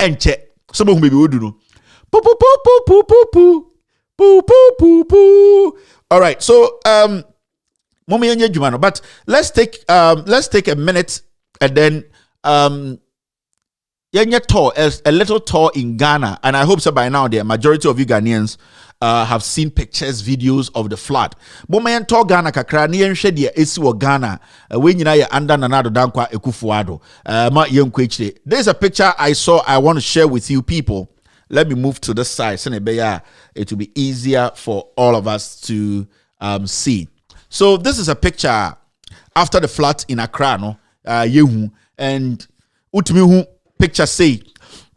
enche. Some of maybe would do. All right, so but let's take a minute and then a little tour in Ghana, and I hope so by now the majority of you Ghanaians have seen pictures, videos of the flood. Moment tour Ghana kakra ni enhwe de esi wo Ghana we nyina ye under nanado dankwa ekufuado ma yenkwechi. There's a picture I saw I want to share with you people. Let me move to this side so it will be easier for all of us to see. So this is a picture after the flood in Accra, no, yehu, and utimi picture say,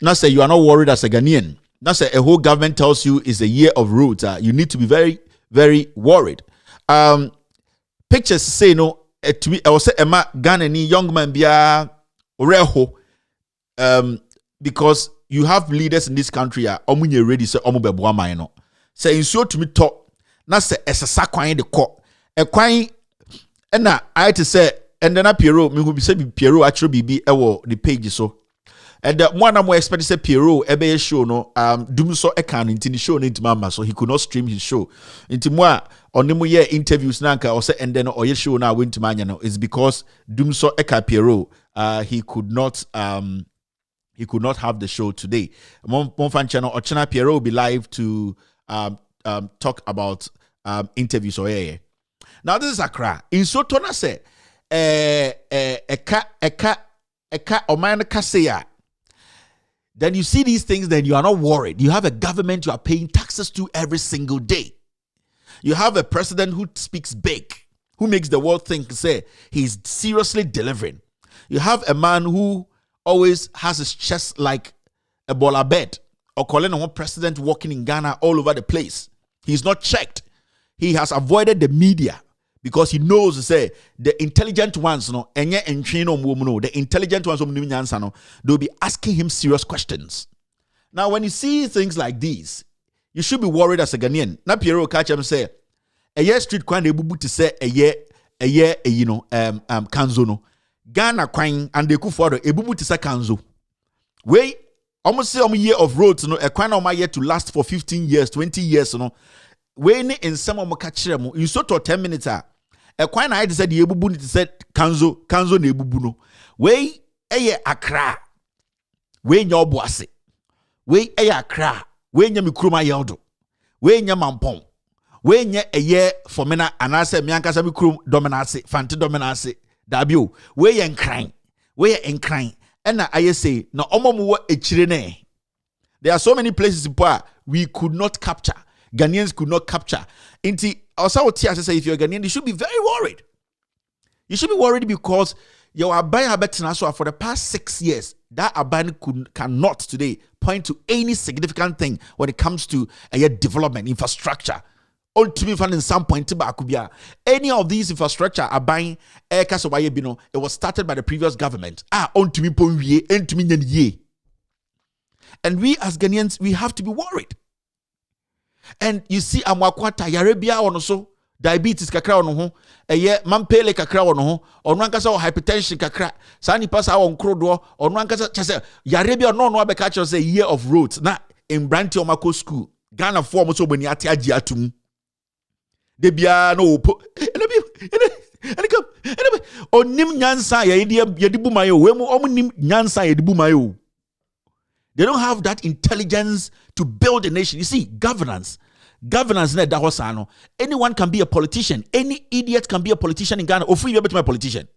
now say you are not worried as a Ghanaian. Now say a whole government tells you it's a year of roads. You need to be very, very worried. Pictures say no. To me, I will say Emma Ghanaian young man biya oreho. Because you have leaders in this country omunye ready say omu beboa man no. Say insuo to me talk. Na say esesa kwan de ko. E kwan na I to say and then Piero me who be say Piero actually be ewo the page so. And one more expect say Piero ebe show no dum so e kan into the show into mama so he could not stream his show. Into moi onimo ye interviews nanka or say and then or show now went to manya no is because dum so e ka Piero he could not have the show today. Mon fan channel Ochana Piero will be live to talk about interviews or Now this is Accra. In Sotona say eka oman kaseya. Then you see these things, then you are not worried. You have a government you are paying taxes to every single day. You have a president who speaks big, who makes the world think, say, he's seriously delivering. You have a man who always has his chest like a bola bed, or calling one president walking in Ghana all over the place. He's not checked. He has avoided the media because he knows, say, the intelligent ones, the intelligent ones, they'll be asking him serious questions. Now, when you see things like these, you should be worried as a Ghanaian. Na Piero catch him say, a year street kwan de bubu to say a year, kanzo no. Ghana kwan and they could for a bubu to say kanzo. We almost say year of roads, no, a kwan of year to last for 15 years, 20 years, no. When in some of catch you so to 10 minutes a kwan I said the bubu to say kanzo ne bubu no. We a Accra. We nyo boase. We a Accra. We nya mikroma yeldo. We nya mampong. We nya a year for mena anase miankasa mikrom dominance, fanti dominance. Dabio. We yen crying. We yen crying. And I say, no omomu a chirene. There are so many places where we could not capture. Ghanaians could not capture. Inti also say if you're Ghanaian, you should be very worried. You should be worried because your Abai Habetina for the past 6 years, that Abai cannot today point to any significant thing when it comes to development, infrastructure. Ultimately, in some point, any of these infrastructure are buying it was started by the previous government. And we as Ghanaians, we have to be worried. And you see, Amwakwata, Yarabia on so diabetes kakra on ho, mampele kakra on ho, on rankasa hypertension kakra, sani pasa on krodo, on rankasa chase, Yarabia no abekacho say year of roads. Na in Branty Omako school, Ghana form so when yati ajiatum. Debia no po. Onim nyansa yedibu mayo, wemu omunim nyansa yedibu mayo. They don't have that intelligence to build a nation. You see, governance. Anyone can be a politician. Any idiot can be a politician in Ghana. Ofu be my politician.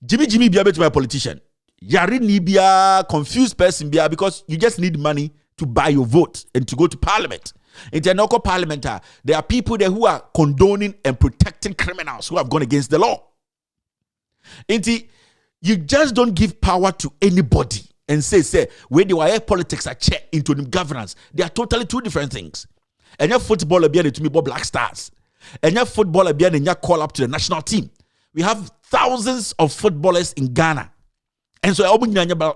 Jimmy be my politician. Yari ni be a confused person be because you just need money to buy your vote and to go to parliament. In the local parliament, there are people there who are condoning and protecting criminals who have gone against the law. You just don't give power to anybody and say, when you are politics are checked into the governance. They are totally two different things. And your football are to me Black Stars. And your football are and your call up to the national team. We have thousands of footballers in Ghana. And so I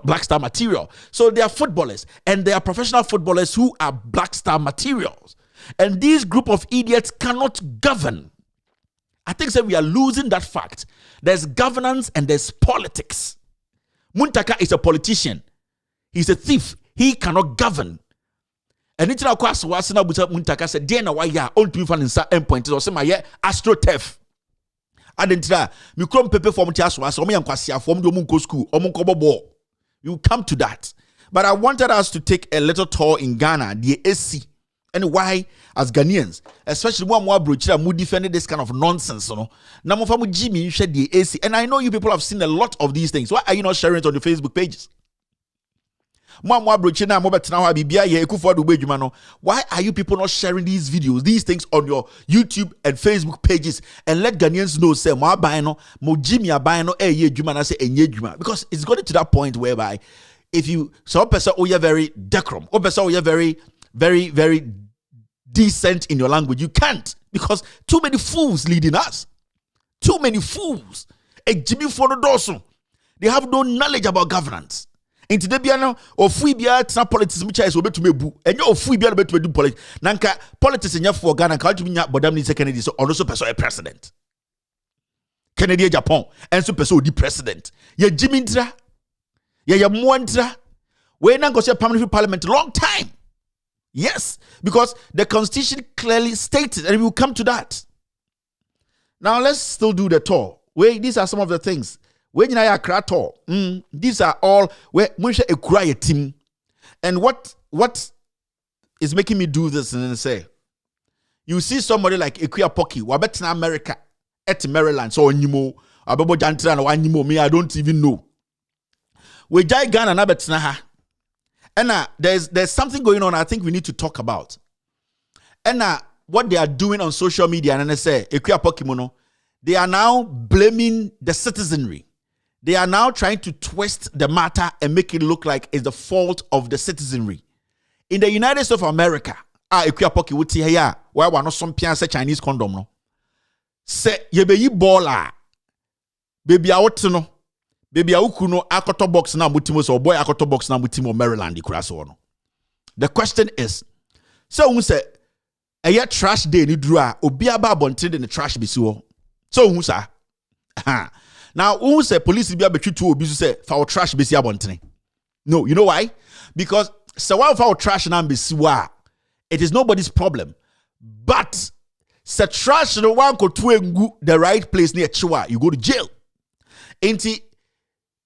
Black Star material. So they are footballers and they are professional footballers who are Black Star materials. And this group of idiots cannot govern. I think that we are losing that fact. There's governance and there's politics. Muntaka is a politician. He's a thief. He cannot govern. And it's now quite Muntaka said, Diana, why ya old people in sa endpoint or some astro theft. Adentra, mi krom pepe form ti aso aso me yankwasia form do munko school omunko bobo. You come to that. But I wanted us to take a little tour in Ghana, the AC. And why, as Ghanaians, especially one more brochira, mu defend this kind of nonsense, you know. Na mo famu Jimmy share the AC. And I know you people have seen a lot of these things. Why are you not sharing it on your Facebook pages? Why are you people not sharing these videos, these things on your YouTube and Facebook pages and let Ghanaians know, say, because it's gotten to that point whereby if you so person you're very decorum, or person you're very, very, very decent in your language, you can't because too many fools leading us. Too many fools. They have no knowledge about governance. Into the piano or free beer politics which is to me boo and your free beer to do politics. Nanka politics in your for Ghana can't be but damn Kennedy so also person a president. Kennedy Japan and so person the president. Ya Jimmy Dra ya Muantra. We now go see a permanent parliament long time. Yes, because the constitution clearly stated, and we will come to that. Now let's still do the tour. Wait, these are some of the things. When I Accra tour, these are all where Munsha a team. And what is making me do this and then say, you see somebody like Ekuya Poki, Wabetina America, at Maryland, so Nimo, Ababo Jantran or Nimo, me, I don't even know. We Jai Ghana and Abetina. And there's something going on I think we need to talk about. And what they are doing on social media, and I say, they are now blaming the citizenry. They are now trying to twist the matter and make it look like it's the fault of the citizenry. In the United States of America, why one of some pians Chinese condom no. Say ye be baller. Baby out no. Baby aukuno akoto box na mutimo so boy akoto box na mutimo Maryland ikuraso no. The question is, so who say a trash day ni dru a obi aba abontre the trash bi si wo. So who say now who say police bi abetwi to obi say for trash bi si abontre. No, you know why? Because so one for trash na bi si wa, it is nobody's problem. But se trash no one go to the right place near chiwa, you go to jail. Enti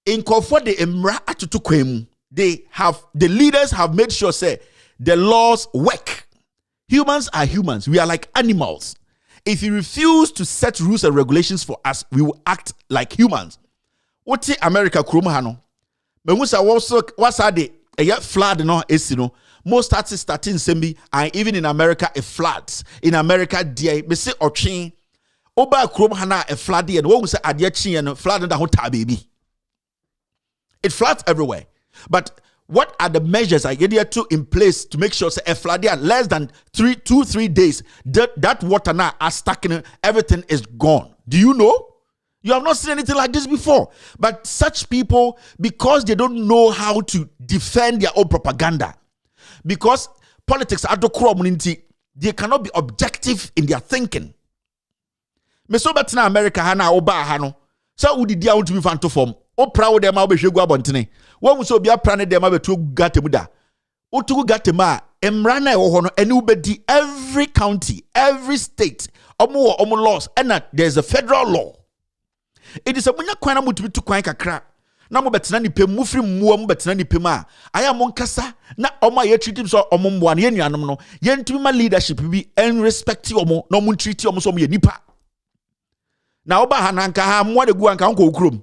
in comfort the emra atutu kwemu, the leaders have made sure say the laws work. Humans are humans. We are like animals. If you refuse to set rules and regulations for us, we will act like humans. What America krumahano? Memusa what's the flood no esino. Most starting sembi and even in America a floods. In America dia me say ochin oba krumahana a flood and what we say adia chin and flood the whole baby. It floods everywhere. But what are the measures I get here to in place to make sure say a flood less than 3 days that water now are stuck in everything is gone? Do you know? You have not seen anything like this before. But such people, because they don't know how to defend their own propaganda, because politics are the community, they cannot be objective in their thinking. Me so betina America hana oba hano. So udi dia want to be fanto form. O proud dem a be hwegu abontene. Wo so bia prane dem a be to gatemu da. O to gatemu a emra na e wo ho no ene ubedi every county, every state, omo laws, and there's a federal law. It is a munya kwan na mutubi to kwan kakra. Na mo betena ni pem mufri muo mo betena ni pem a aya mo nkasa na omo ye treat him so omo mboa na ye nuanom no ye ntumi ma leadership bi en respect omo na omo treat omo so omo ye nipa. Na oba hananka ha mo de gu anka nko okrom.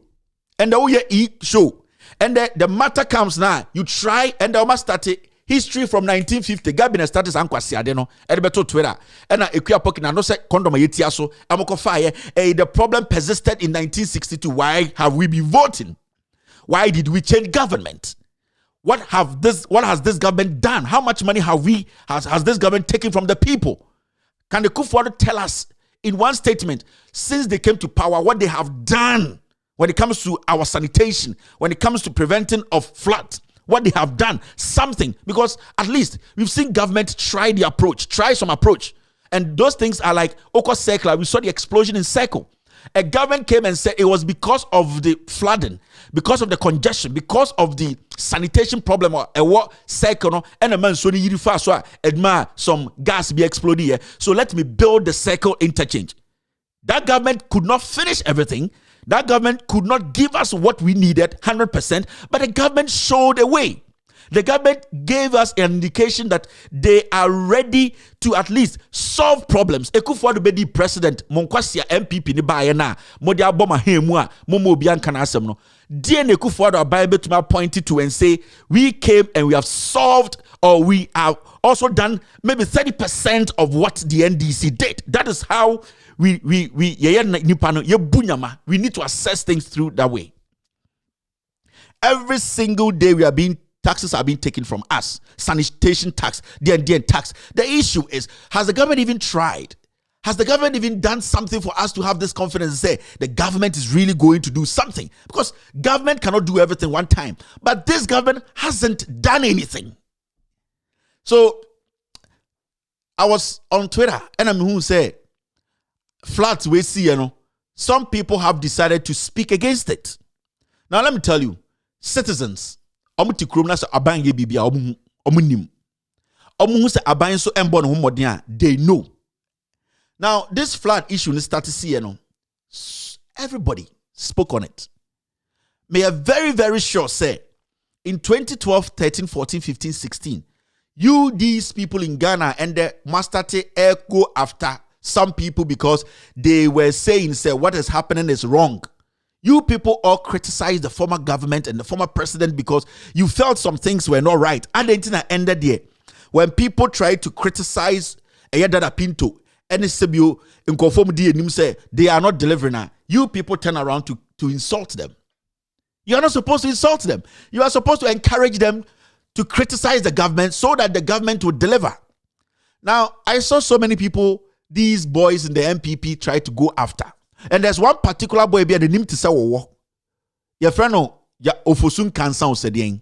And the way show. And the matter comes now. You try and the almost started history from 1950. Gabina started ankwasi adeno. Edbeto Twitter. And equia pocket and no say condom yetiaso. Amoko fire. The problem persisted in 1962. Why have we been voting? Why did we change government? What has this government done? How much money has this government taken from the people? Can the Kufuor tell us in one statement since they came to power what they have done? When it comes to our sanitation, when it comes to preventing of floods, what they have done, something, because at least we've seen government try some approach. And those things are like Oko Circle. We saw the explosion in Circle. A government came and said it was because of the flooding, because of the congestion, because of the sanitation problem or a war Circle, and a man so admire some gas be exploding here. So let me build the Circle interchange. That government could not finish everything. That government could not give us what we needed 100%, but the government showed a way. The government gave us an indication that they are ready to at least solve problems. Ekufuor be the president, Monkwasia MPP ni baye na, modi aboma hemua, momo obi anka na asem no. Dear Ekufuor abaye to my pointed to and say, we came and we have solved, or we have also done maybe 30% of what the NDC did. That is how we need to assess things through that way. Every single day taxes are being taken from us. Sanitation tax, DND tax. The issue is, has the government even tried? Has the government even done something for us to have this confidence and say the government is really going to do something? Because government cannot do everything one time. But this government hasn't done anything. So I was on Twitter and I'm who said, floods we see, some people have decided to speak against it. Now let me tell you, citizens, they know. Now this flood issue started to see, everybody spoke on it. May I very, very sure say, in 2012, 13, 14, 15, 16, these people in Ghana and the master go after some people because they were saying, what is happening is wrong. You people all criticize the former government and the former president because you felt some things were not right. And the internet ended there. When people tried to criticize Dada Pinto, any Sebio in conform D say they are not delivering. You people turn around to insult them. You are not supposed to insult them. You are supposed to encourage them to criticize the government so that the government will deliver. Now, I saw so many people, these boys in the MPP try to go after. And there's one particular boy be the name to say your friend ya ofosun kansa osedian.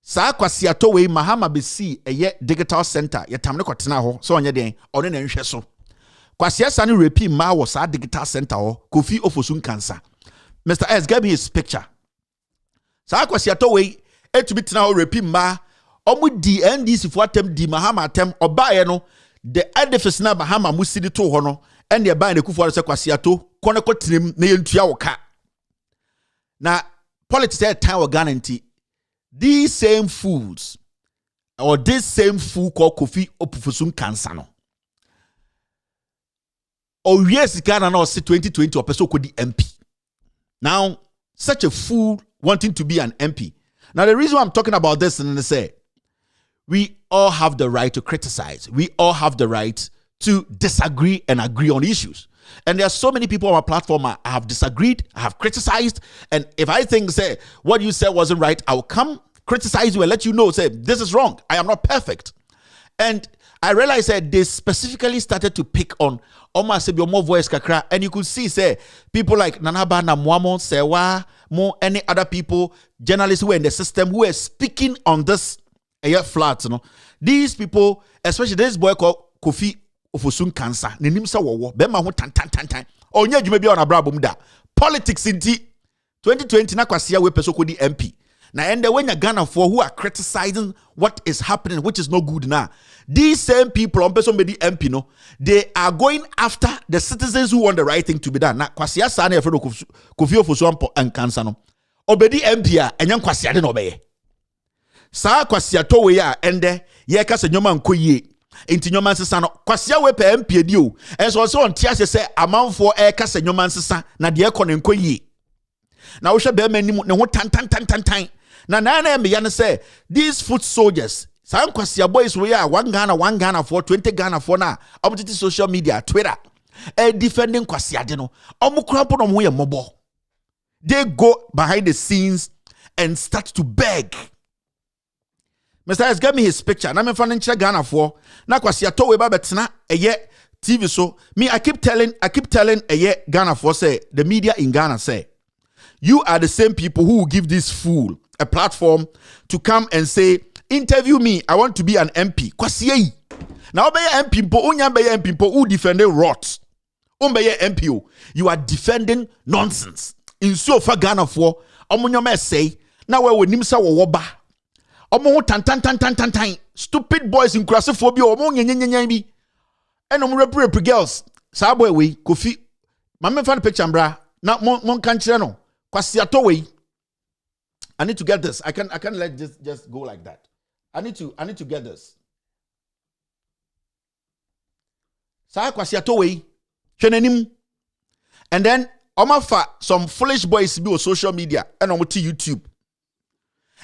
Sa kwasiato we Mahama besi eye digital center ya tamne kwatena ho so onye den one na nhwe so. Kwasia sane repi ma wo sa digital center ho Kofi ofosun kansa. Mr. S, give me his picture. Sa kwasiato we etubi tena ho repi ma omu di NDC fo atem di Mahama atem obaye no the edifice na Mahama musidi to ho no and the buy na kufu se kwasiato kone kotinim na yentua wo ka. Na politics at time of guarantee these same fools or this same fool called Kofi Opufosum Kansano. Oh yes, Ghana now say 2020 or person could the MP. Now, such a fool wanting to be an MP. Now, the reason why I'm talking about this and I say we all have the right to criticize. We all have the right to disagree and agree on issues. And there are so many people on my platform I have disagreed, I have criticized, and if I think, say, what you said wasn't right, I will come criticize you and let you know, say, this is wrong. I am not perfect. And I realized that they specifically started to pick on almost more voice kakra, and you could see, say, people like Nanaba Namwamo, Sewa, Mo, any other people, journalists who are in the system who are speaking on this flat, you know. These people, especially this boy called Kofi Ofosun Kansa, ne nimsa wo bema ho tan onye adwuma bia ona brabom da politics inti 2020 na kwasia we peso kodi MP na ende when Ghana for who are criticizing what is happening which is no good now. These same people on person be the MP no, they are going after the citizens who want the right thing to be done. Na kwasia sa na e fredo Kofi Ofosun Kansa no obedi MP a enyan kwasia de no obeye sa kwasia to we a ende ye ka se nyoma nkoyie inti nyoman sesa no kwasia we pe MP edi o enso so on tia se amanfo e ka se nyoman sesa na de ekọ ne nkoyie na wo hwe be manim ne ho tan na me ya ne say these foot soldiers san kwasia boys we are one Ghana for 20 Ghana for na obtiti social media Twitter defending kwasia de no omukrampo no ho ye mobo. They go behind the scenes and start to beg. Mr. S, give me his picture. Na me fan nche Ghana for. Na kwasia to we ba betena eye TV so. Me I keep telling eye Ghana for say the media in Ghana say you are the same people who will give this fool a platform to come and say interview me. I want to be an MP. Kwasia. Now be MP mpo unya be MP mpo who defending rot. Be MP. You are defending nonsense. In so far Ghana for omunyo me say na we nimsa wo ba. Omo tan stupid boys in classrophobia omo nyenyenyen bi enom rep girls sa boy we Kofi mama fan picture mbra na mon kan kire no kwasi ato we. I need to get this. I can't let this just go like that. I need to get this. Sa kwasi ato we hwenanim. And then omo fa some foolish boys be on social media and omo to YouTube.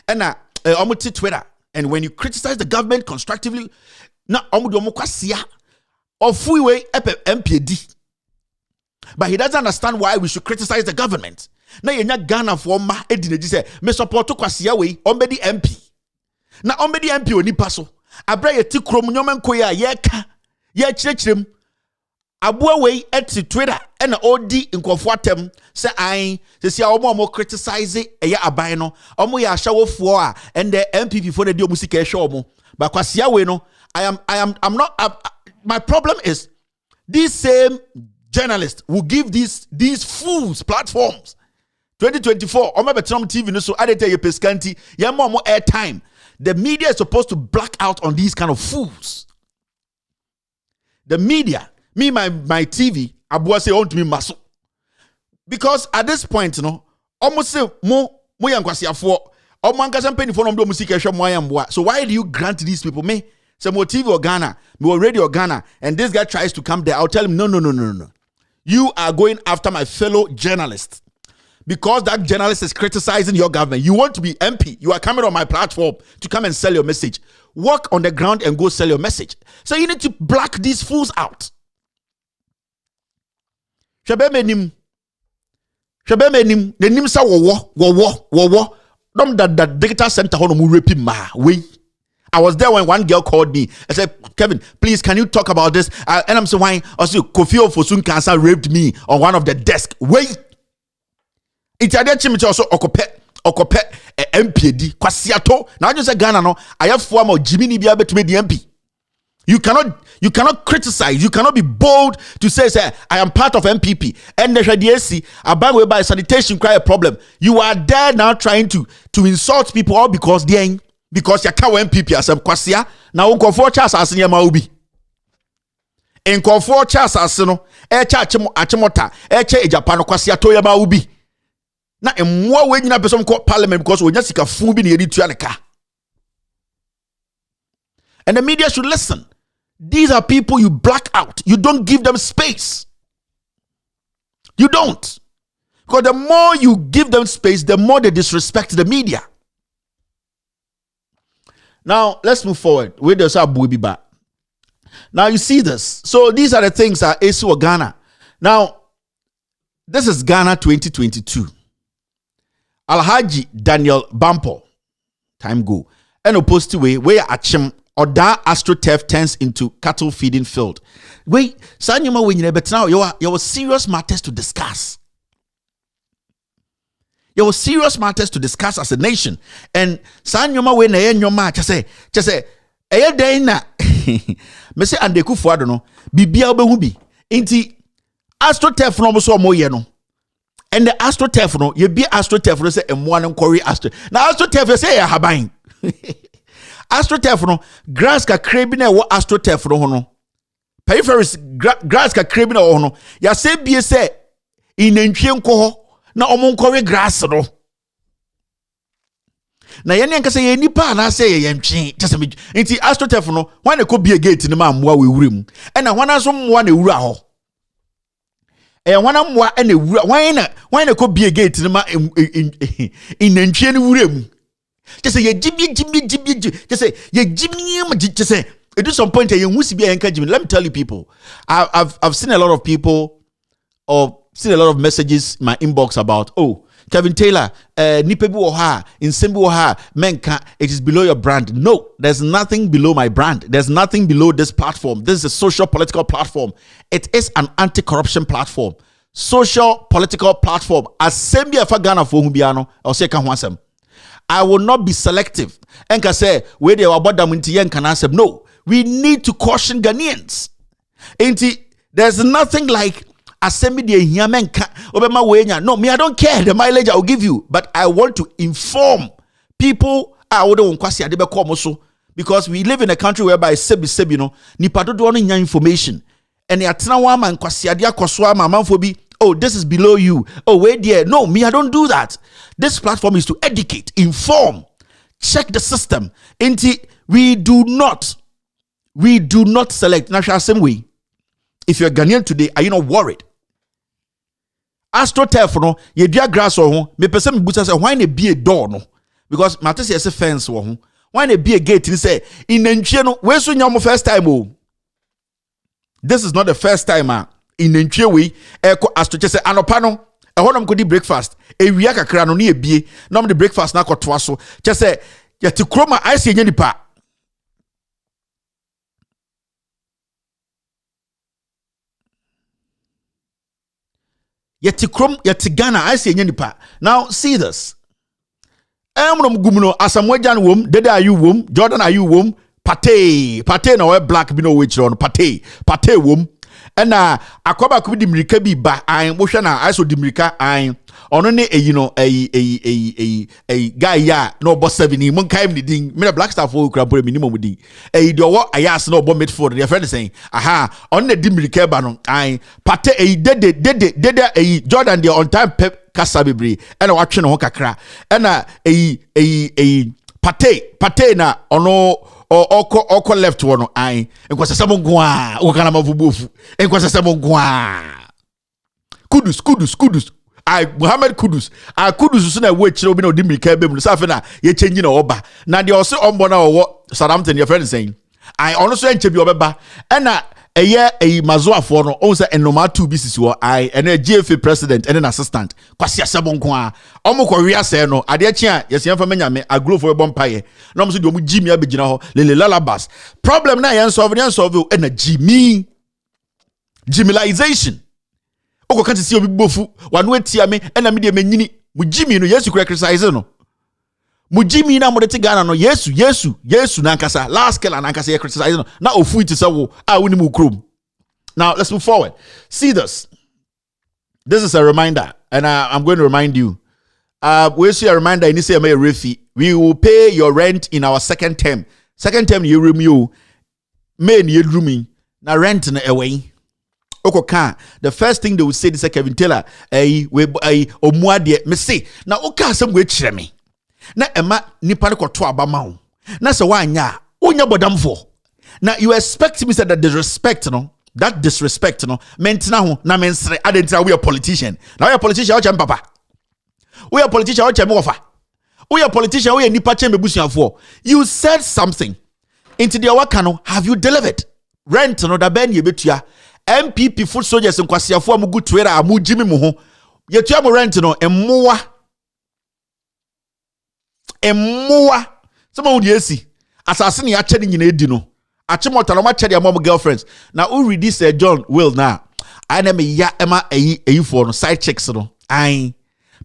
And omuti Twitter, and when you criticize the government constructively, na omudu omukwasia ofuwe MPD. But he doesn't understand why we should criticize the government. Na yenya Ghana for ma edineji say me support kwasia we ombedi MP. Na ombedi MP oni paso. Abra ye ti krom nyoma nkoya ye ka ye kirekirem. Abua we eti Twitter and odi nkofo atem say ai se omo criticize eye aban no omo ya hwawofo a and the MPP for the music e hwe omo but kwasia we no I'm not my problem is these same journalists will give these fools platforms. 2024 omo betom TV no so adete ye peskanti ye mo airtime. The media is supposed to black out on these kind of fools. The media, me, my TV, Abua say on to me muscle. Because at this point, you know, almost say mo yankwasi for omankasa penny for no music show. So why do you grant these people me? Say mo TV or Ghana, mo radio Ghana, and this guy tries to come there. I'll tell him no. You are going after my fellow journalists. because that journalist is criticizing your government. You want to be MP. You are coming on my platform to come and sell your message. Walk on the ground and go sell your message. So you need to black these fools out. Shabemenim. The nim sa wo. Dom that digital center hono mu raping ma. I was there when one girl called me. I said, Kevin, please, can you talk about this? And I'm saying, why? Also, Kofi Ofosun Cancer raped me on one of the desks. Wait. It's a chimich also okope MPD. Kwasiato. Now I just say Ghana no. I have form of Jimmy Biabe to be the MP. You cannot criticize. You cannot be bold to say I am part of MPP. And the DSC, a bang whereby sanitation cry a problem. You are there now trying to insult people all because you can't MPP as a kwasia. Now unko for chas as near maubi. Enko for chas as no. Echa achimota. Echa ejapano kwasia to ya maubi. Na emwa we nyina person called parliament because we just sika fubi ni editorial ka. And the media should listen. These are people you black out. You don't give them space. You don't. Because the more you give them space, the more they disrespect the media. Now, let's move forward. Where does our boy be back? Now, you see this. So, these are the things that ASU or Ghana. Now, this is Ghana 2022. Alhaji Daniel Bampo. Time go. And opposed to where Achim or that AstroTurf turns into cattle feeding field. Wait, Sanyama when you but now you were serious matters to discuss. There were serious matters to discuss as a nation. And Sanyama when your match just say day na me say and deku for no bibia obehubi. Inti AstroTurf no so mo ye no. And the AstroTurf no ye be AstroTurf no say emwa nkori Astro. Na AstroTurf say ya haban. AstroTurf no grass ka krebi na wo AstroTurf no ho no peripheries grass ka krebi na wo no ya se bie se inantwie nko ho na omo nkore grass no na ye ne nka se ye nipa na se ye ntwe tese me nti AstroTurf no wan na ko bie gate ni ma mmoa we wurem na wana so mmoa na wura ho wana mmoa na wura wan na ko bie gate ni ma inantwie ni wurem. Just say ye Jimmy. Just say ye Jimmy. Just say it is some point you must be encouragement. Let me tell you, people. I've seen a lot of people or seen a lot of messages in my inbox about Kevin Taylor, Nipebu Oha, Insembu Oha, Menka. It is below your brand. No, there's nothing below my brand. There's nothing below this platform. This is a social political platform. It is an anti-corruption platform. Social political platform. As Sembia Fagana for Humbiano or say Kanwasem. I will not be selective. And can say, where they are about them can answer. No, we need to caution Ghanaians. There's nothing like assembly the Obama. No, me, I don't care the mileage I will give you, but I want to inform people. Because we live in a country whereby sebi no nipa do no information. And yatna man kwasiadia koswa mamanfobi. Oh, this is below you. Oh, wait there. No, me, I don't do that. This platform is to educate, inform, check the system. We do not select. Now, same way. If you're Ghanaian today, are you not worried? AstroTurf no, ye dia grass or me person me busa say why na be a door no? Because matter say fence wo. Why na be a gate? He say in nantwie no, we so nyam first time oh. This is not the first time in nantwie we eko AstroTurf say anopa no e honam ko di breakfast e wia kakra no na ebie na mo di breakfast na kotoa so che say ye ti kroma I say nya nipa yeti krom yeti Ghana I say nya nipa. Now see this. Emrom gumno asamwajan wom dede ayu wom Jordan ayu wom pate na we black bi no which on pate wom. And akoba could be Mirika be ba I motion I so Dimirika I on a guy ya no boss 7 mon kaim the ding me black staff for crab minimum ding do what I asked no bomb for their friend saying aha on the Dimirika banon I pate dede Jordan the on time pep kasabibre and watching on kakra and pate na ono oko left one I enkwasa samongwa okana mavubofu enkwasa samongwa kudus I Muhammad Kudus so na we chire obi na odi mirika bem no safe na ye change na oba na de ose ombo na wo Southampton your friend saying I honestly enche bi obeba na eye mazoafo no o say enoma 2 BCC wo I ene GFA president ene assistant kwasi asebo nko a omukọ wi ase no ade chi a yesi emfa manyame agrofo e bompaye na omso de omu jimi abegina ho lele lalabas problem na yen solve ena Jimilization. Oko kanti si obi bofu wanu etia me ena me de manyini mu Jimmy no Yesu kura criticize no mu Jimmy na mo de Ghana no Yesu na nkasa last killer na nkasa ye criticize no na ofu it say wo a woni mu krom. Now let's move forward. See this. This is a reminder and I'm going to remind you. We see a reminder in say my refi. We will pay your rent in our second term. Second term you room you may need rooming na rent na away. The first thing they will say is Kevin Taylor, omuade me say na oka some we kyerɛ me na ema nipa ne kɔto aba ma wo na sɛ wanya onya bodamfo na you expect me say that disrespect no mentena ho na mensere adentra we a politician na we a politician o papa we a politician o me wofa we a politician we nipa kyem bebusuafo you said something into the waka no have you delivered rent no da ben ye betua MPP foot soldiers in kwasiafo amugu Twitter amu Jimmy mu ho yetua mo rent no emmoa some of esi asase ne ache ne nyina edi no ache motalo ma che dia mom girlfriends na who read this John Will na I na me ya ema eyi for no side chicks no ai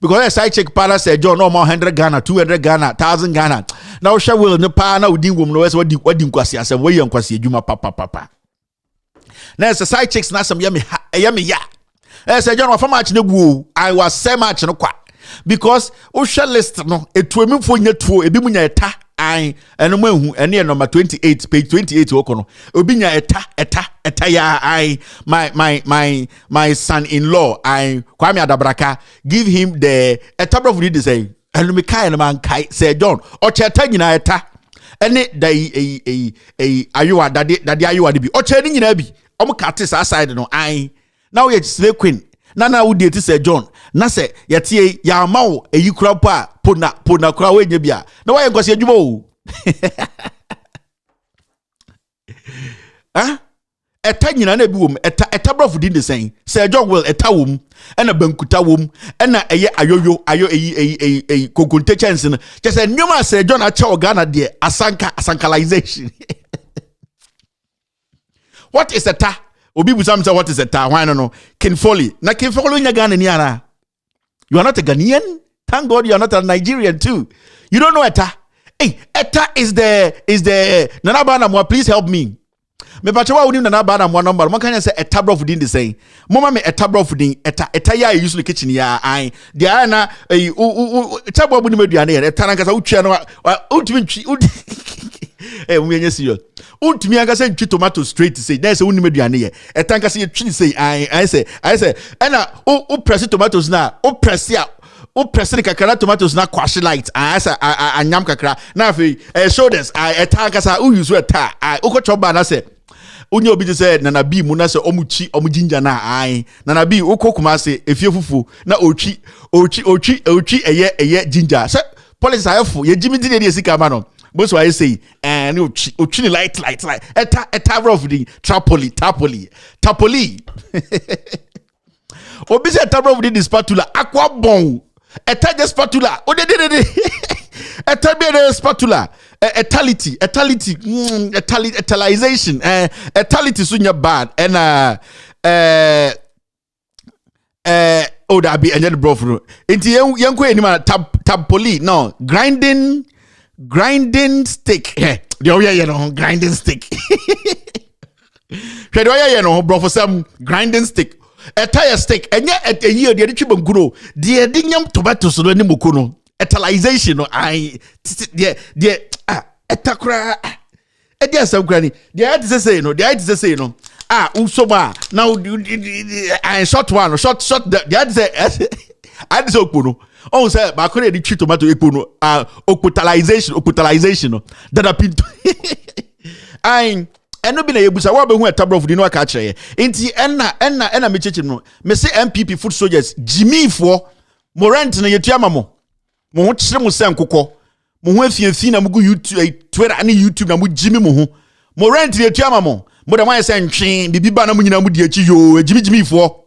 because a side chick para say John no more 100 Ghana 200 Ghana 1000 Ghana na wo hwe Will ne pa na odi wom no wadi nkwasi asem we yankwasi adwuma papa na say side chicks na some yami ya say John wa match ne gu I was say match no kwa because o hwe list no etuemifo nya tuo ebi munya eta ai eno mahu ene number 28 page 28 okono obi nya eta ya ai my son-in-law I Kwame Adabraka give him the eta bro for say eno me kai no man kai say John o cheta nyina eta ene dai ayuwa dade ayuwa de bi o che ni nyina bi o mo kate sa side no ai now we slay queen na wo date say John na say yetie ya mawo eyi kura pa pona kura we nya bia na wa yenkwase adwuma o eta nyina na bi wom eta brofu din de sen say John Will eta wom ena bankuta wom ena eye ayo eyi kokonte chance no je say nyoma say John acha Ghana de asankalization what is eta obi busam say what is eta why no Kin Foley na Kin Foley nya Ghana ni ara you are not a Ghanaian. Thank God you are not a Nigerian too. You don't know eta. Hey, eta is the Nana Banamwa, please help me. Me pachawa uni Nana Banamwa number. One can say eta bro foodin the same. Mama me eta bro foodin eta ya usually kitchen ya ai. The ana chabo buni meduane eta nankasa uchi no ultimate eh we nya serious. Untimi ankasa ntwi tomato straight say. Na say uni meduane ye. Eta ankasa ye twi say I say ena o press tomatoes na o press ya o press the kakra tomatoes na kwashi light anyam kakra na afi shoulders attackasa who use eta ukochoba na say onye obi say nana bi mu na say omuchi omujinja na nana bi ukokuma say efie fufu na ochi eye ginger say police ayefu ye jimi di dey sika ma no both why say and ochi light eta rough the tapoli obi say eta rough the spatula aqua bon eta just spatula o de eta be the spatula etalization etality sunya bad and oh that be any bro for inti yanko anima tapoli no grinding stick the oya you know grinding stick the oya you know bro for some grinding stick a tire stick and yet a year the chicken guru the dinyam tomatoes no ni mukuno etalization no the etakra edia some granny the had to say no usoma now short one short the had to say I just okuno oh say ba ko dey treat tomato okuno occultalization no that pinto eno bi na yebusa wa be hu etabro fudi no aka kire enti enna me cheche no me say MPP foot soldiers Jimmy fo mo rent na yetu amamo mo ho kire mo sen kokko mo ho afiafi na mo go YouTube Twitter and YouTube na mo Jimmy mo ho mo rent na yetu amamo mo da wan say ntwen bibi ba na mo nyina mo di achi yo Jimmy fo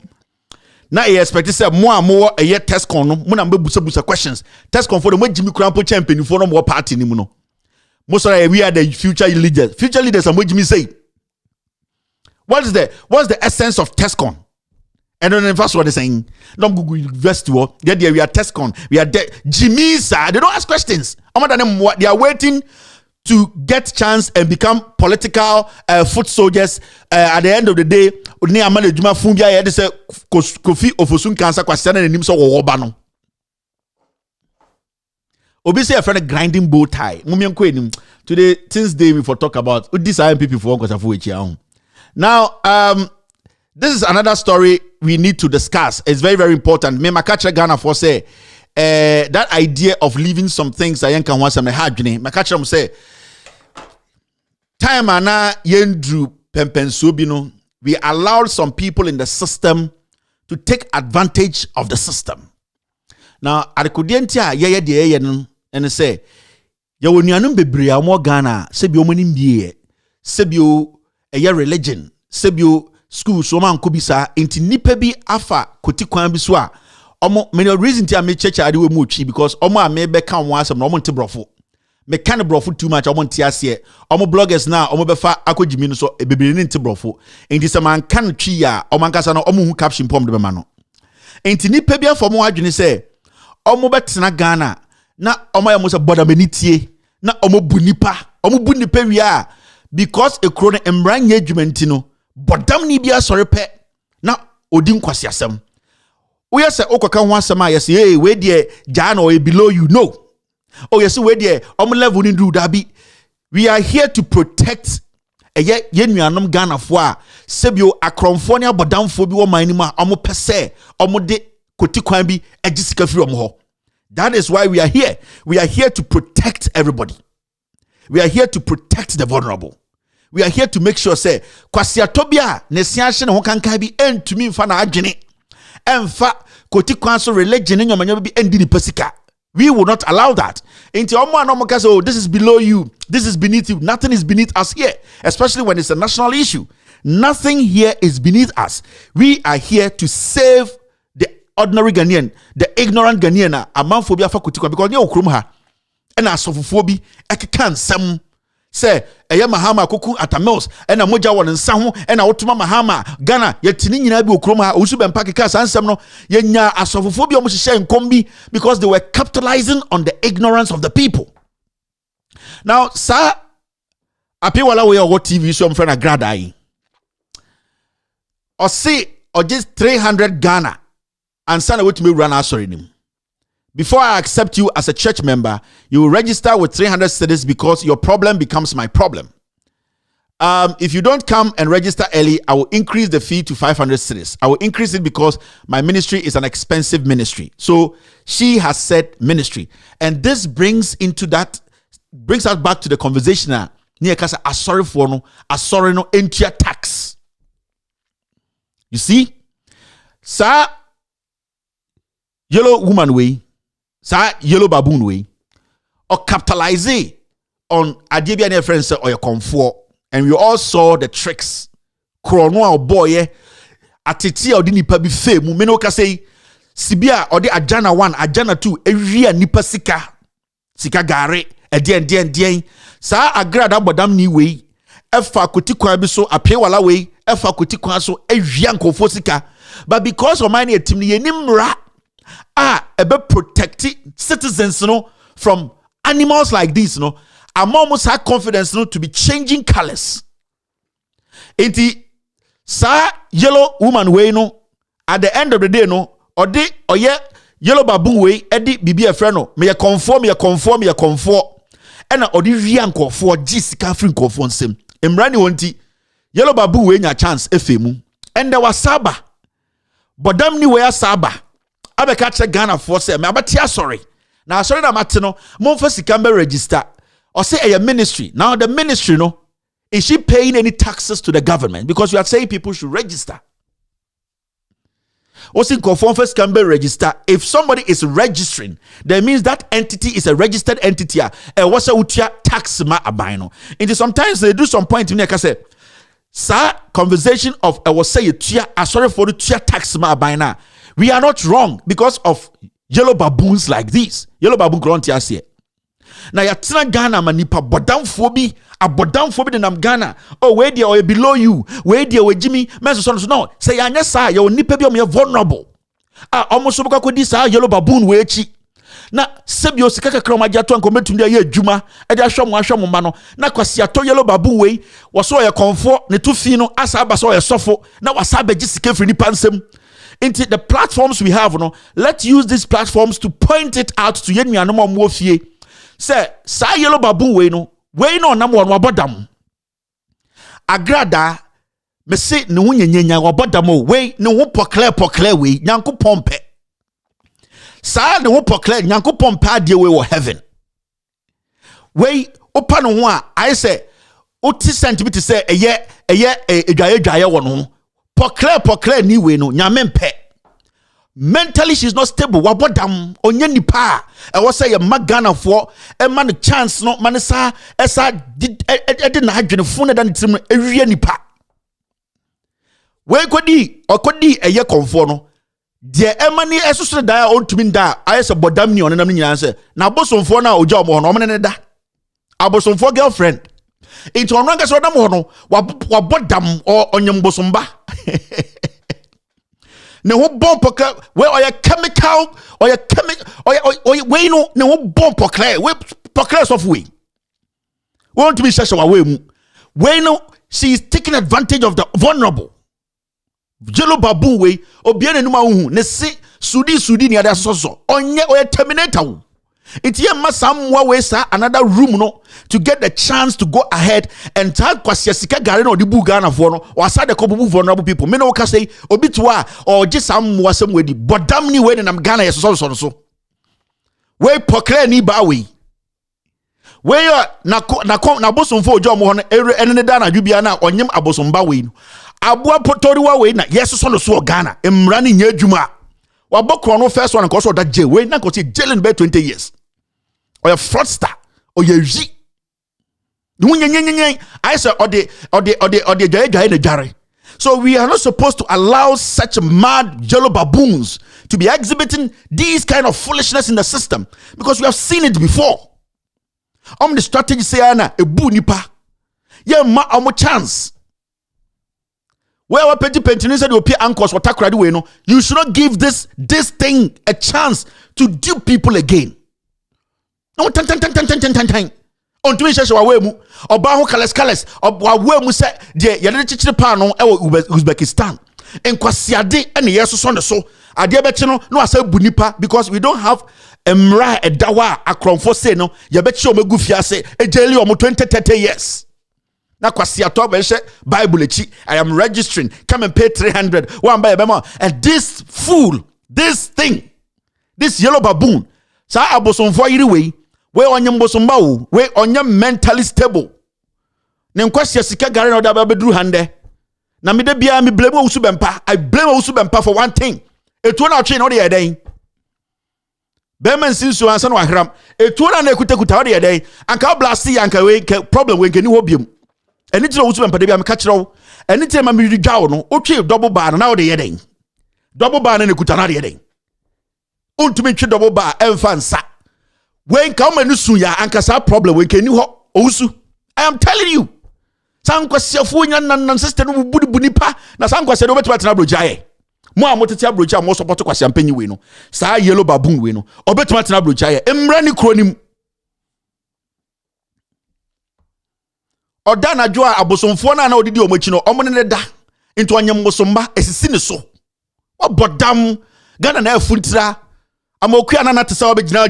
na e expect say mo eye test con no mo na mbebusa questions test con for the mo Jimmy Krampo champion for no mo party ni mu no. Most of we are the future leaders. Future leaders are what Jimmy say. What's the essence of TESCON? And then first what they're saying. Don't Google University. We are TESCON. We are Jimmy sir. They don't ask questions. They are waiting to get chance and become political foot soldiers. At the end of the day, they say Kofi Ofosun cancer question and him so Obano. Obviously, a friend grinding bow tie. Today, since day we for talk about this IMPP for one. Now, this is another story we need to discuss. It's very, very important. Me makacha Ghana for say that idea of leaving some things I can want some hajine. Makacha say time ana yendru pempensobino. We allowed some people in the system to take advantage of the system. Now, adekudientia ye de no and say ya wonuanum bebre amo Ghana sebio monim bie sebio eye religion sebio school so man ko bisa enti nipa bi afa koti kwan bi so a omo many reason ti am church ade we mu twi because omo a me be kan won asem no omo nte brofo me kan brofo too much omo nte ase omo bloggers na omo be fa akogimi no so bebre ni nte brofo enti se man kan twi a omo ankasa no omo hu caption pom de be ma no enti nipa bi afo mo adwene se omo betena Ghana na omo ya mo se boda manitie na omo bu nipa wi a because ekro no embranye adwumenti no bodam ni bia sori pe na odi nkwasi asem wo yese okoka ho asem a yese hey we de ja na o below you no oh yese we de omo level ni do da bi we are here to protect ye nuanom Ghana fo a sebio akronfo ne abodamfo bi wo man ni ma omo pese omo de koti kwan bi agisika firi omo ho. That is why we are here. We are here to protect everybody. We are here to protect the vulnerable. We are here to make sure say kwasiatobia ne sianhye ne ho kankan bi entumi mfa na adwene emfa koti kwan so religion nyomanyo bi endi ni pasika. We will not allow that. Into omo anomo ka say oh this is below you, this is beneath you. Nothing is beneath us here, especially when it's a national issue. Nothing here is beneath us. We are here to save ordinary Ghanaian, the ignorant Ghanaian, a man phobia for kutikwa because you okrum ha and a sofophobia can some say a Mahama kuku at a mouse and a moja one and sahu and a Otuma Mahama Ghana yet tinina bi okrum ha usu ben pakikas and some no yenya a sofophobia almost share in combi because they were capitalizing on the ignorance of the people. Now, sir, apiwala we what TV so I'm friend a gradai or say or just 300 Ghana. And son with me run our sorry name. Before I accept you as a church member, you will register with 300 cedis because your problem becomes my problem. If you don't come and register early, I will increase the fee to 500 cedis. I will increase it because my ministry is an expensive ministry. So she has said ministry. And this brings us back to the conversation. Sorry for no entry tax. You see? Sir, yellow woman way, yellow baboon way, or capitalize on Adibia and friends or your comfort. And we all saw the tricks. Chrono boy, atiti or dini pabi fe, mumeno ka say, Sibia or the Ajana 1, Ajana 2, area nipa sika gare, dien. Sa agrada bodam ni way, efa kuti kwa biso, ape wala way, efa kuti kwa so, kofo sika. But because of my team, yenimra, ebe protect citizens from animals like this I'm almost have confidence to be changing colors. Enti sa yellow woman way at the end of the day or yellow baboon way edi bibi e friend me conform and odi rianko for jisika free conform nsem emrani wonti yellow baboon way nya chance efemu and there was saba bodam ni way saba abe catch Ghana for say me abatia sorry now sorry na matino mo fa sika be register or say a ministry now the ministry Is she paying any taxes to the government? Because you are saying people should register. Also, first can be register. If somebody is registering, that means that entity is a registered entity. What's a tax ma abino? And sometimes they do some point in there. Say, sir, conversation of I was say sorry for the tax ma abina. We are not wrong because of yellow baboons like this. Yellow baboon gruntias here. Now ya tina Ghana manipa bodam phobi de nam Ghana. Oh, where there or below you, where there we Jimmy Meso no. Say ya nyesa ya nipa bi o vulnerable. Almost so ko this yellow baboon we chi. Na sebio sikaka kromaja to anko metum de ye adwuma e de ahwemo ma no. Na kwasi ato yellow baboon we wo so ye comfort ne to fi no asa aba so ye sofo na wasa beji sika fri ni pansem. Into the platforms we have no, let's use these platforms to point it out to yen nuanom mo fie. Say, sa yellow baboon we no nam won wabodam. Agrada me say ne wo nyanya wabodam we ne wo pokle we nyanko pompe. Sa ne wo pokle nyanko pompe ade we wo heaven. We opa no ho a I say oti sentiment say eye edwaye won ho. Pokle ni we no nyame mpe. Mentally she's not stable. Wabodam onye nipa e wo say magana for e man chance no man sa esa e na adwene fune da ntim ewie nipa. We okodi eye konfo no de e mani esoso da ontumi da ayese bodam ni onenam ni nyina se na bosomfo na oja omo no omne ne da abosomfo girlfriend into onwanga so dam ho no wabodam o onyem bosomba. Ne ho bomb poker where or your chemical or your chemical or we no ne ho bomb poker we poker of we want to be such a way we no she is taking advantage of the vulnerable. Jello babu we obiane numa hu ne se sudi ni ada so onye or terminator. It's here somewhere we sa another room no to get the chance to go ahead and tag kwasiasika gare no di bu Ghana for no or sa the couple vulnerable people. Me no ka say obi to or just some way di bodam ni we nam Ghana yes so. We pokre ni ba we. We na bosom for ojo mo ho no ene da na dwubia na onyem abosom ba we no. Abua potoriwa we na yes so Ghana. Emra ni nya adwuma. Wabokro no first one cause that jail we na ko say jail in 20 years. Or a fraudster or your G. I say or the jare. So we are not supposed to allow such mad yellow baboons to be exhibiting these kind of foolishness in the system because we have seen it before. The strategy say ana ebu nipa. Yeah, ma omo chance. Where our petty pensioners said will pay anchors or takradi we no. You should not give this thing a chance to dupe people again. No tan. On to share wa mu oba ho kales oba mu se de yede chichire pa no e Uzbekistan enkwasiade ene yeso so ne so ade bechi no asa bu nipa because we don't have emra edawa akronfo say no ye bechi o megu fiase ejeli o 20-30 years na kwasiato be hye Bible echi I am registering come and pay 300 one by bema and this fool this thing this yellow baboon sa abosomfo yiri we onyem bosomba wo we onyem mentally stable ne nkwasi sika gare na oda ba bedru hande na me de bia me blame wo subempa I blame wo subempa for one thing etu na atwe na ode yeden be man sinso ansa no ahram etu na ekutakuta ode yeden anka blast anka we problem we nkeni ho biem eni tire wo subempa de bia me ka kire wo eni tire ma me ridwa wo no otwe double bar na ode yeden double bar na ekuta na ode yeden untumi twe double bar emfa nsa when come and suya ankasa problem when can you osu I am telling you sankwasiafo nya nan sister no budi bunipa na sankwase do betwa tena brojae mo amotete abroja mo support kwase ampanyi we no sa yellow baboon we no obetwa tena brojae emra ni kronim oda na jo abosomfo na odidi omachi no omne ne da into anyam bosomba esisi ne so obodam Ghana na afuntira amokuya na natesa obegina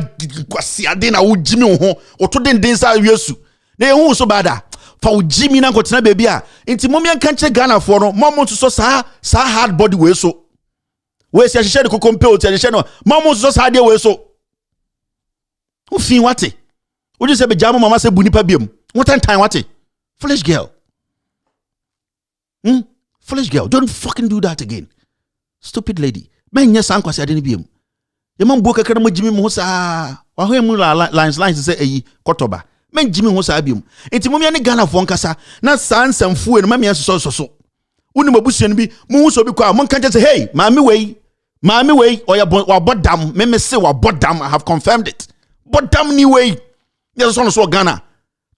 kwasi ade na wujimi ho oto denden sa wiesu na ehu so bada fa wujimi na nkotena bebi a nti momia nkanche Ghana for no momo so sa hard body we so we si ahye de kokompe o ti ahye no momo so sa de we so ufin wate woju se be jamo mama se bunipa biem wotan tan wate foolish girl Foolish girl, don't fucking do that again. Stupid lady. Men yes anko say adeni biem. Ye man bo kakra mo jimi mo sa. Wa ho emu lines say eyi kotoba. Men jimi ho sa biem. Enti mo me ne Ghana fo nkasa na sansamfu e no mame so. Uni mabusu no bi mo so bi kwa mo kan say hey, maami wei oya wa bodam me say wa bodam. I have confirmed it. Bodam ni wei. Yes so Ghana.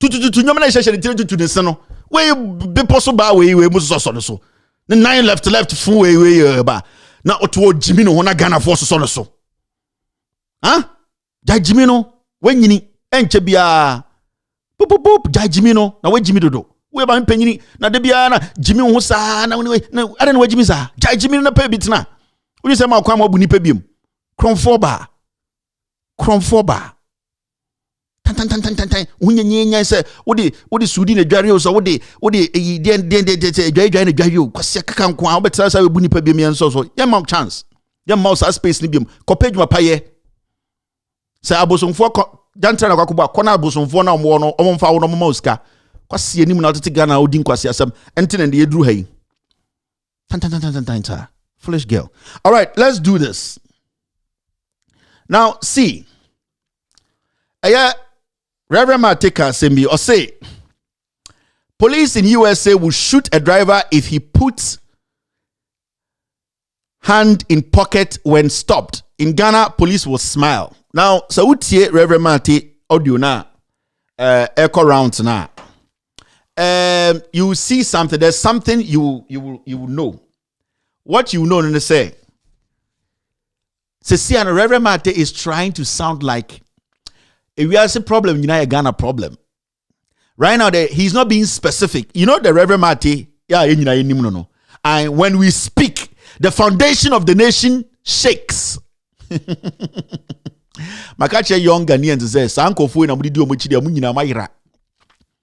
Tu nyoma na sheshe tire tu ne se no. Wei be possible wei mo so. The 9 left full way ba. Na oto Jimmy no na Ghana force so. Huh? Jai Jimmy no when yini enche bia. Boop Jai Jimmy no na we Jimmy dodo. We ba mpanyini na de bia na Jimmy ho sa na we na ade na we Jimmy sa. Jai Jimmy na pa bitina. Woni se ma kwa ma bu ni pa biem. Kromfo ba. Tan unyenya se wodi sudi na dware o so wodi den dware na dware o kwase kaka nko a obetra sa we bu nipa biem yen so ye ma chance ye ma sa space ni biem kopedwuma paye se abosomfo jantra na kwakuba kona abosomfo na omwo no omfa wo no mama osika kwase enim na otete Ghana odin kwase asem ente na de eduru hayi tan foolish girl. All right, let's do this now. See Reverend Muntaka Sembi or say police in USA will shoot a driver if he puts hand in pocket when stopped. In Ghana, police will smile. Now, so utie Reverend Muntaka audio na echo rounds na. You will see something. There's something you will know. What you know and say. Cecilia Reverend Muntaka is trying to sound like if we have a problem, you know, a Ghana problem. Right now, he's not being specific. You know, the Reverend Muntaka, no. And when we speak, the foundation of the nation shakes. Makache young Ghanaians say, "Sanko fu na mudi omo chidi amunyina mayira."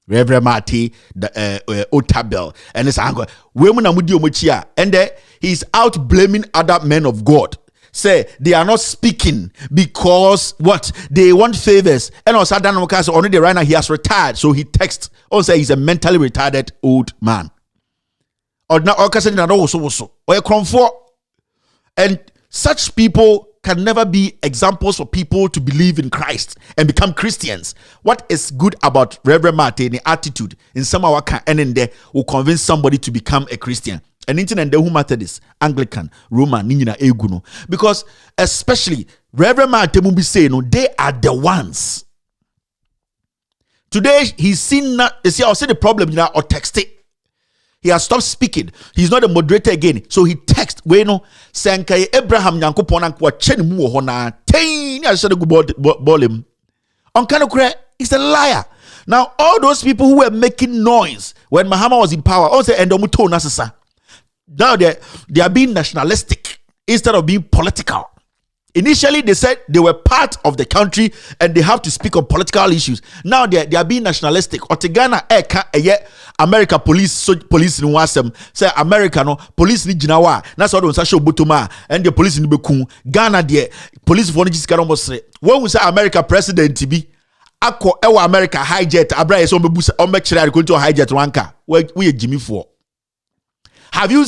Reverend Muntaka, the Otabel, and it's Sanko. We mu na mudi omo chia, and he's out blaming other men of God. Say they are not speaking because what they want favors. And also Dan Mokas already right now he has retired, so he texts. Also he's a mentally retarded old man. Or now and such people can never be examples for people to believe in Christ and become Christians. What is good about Reverend Muntaka, the attitude in some of our and in there will convince somebody to become a Christian. And internet who Methodist, Anglican, Roman, Nina Eguno. Because especially Reverend Muntaka will be saying, they are the ones. Today he's seen I'll say the problem or text it. He has stopped speaking. He's not a moderator again. So he texts Weno Sankai Abraham Yankupon and Quachen Muhona. Tain I said him. On Kanokre, he's a liar. Now all those people who were making noise when Mahama was in power, also Endomuto Nasasa. Now they are being nationalistic instead of being political. Initially, they said they were part of the country and they have to speak on political issues. Now they are being nationalistic. Otegana America police in wasem say America no police ni jinawa. That's what we show Butuma and the police in Beku Ghana there police for say when we say America president to be Ako ewa America hijet abra so bebusa on make sure going to hijet wanka we Jimmy for. Have you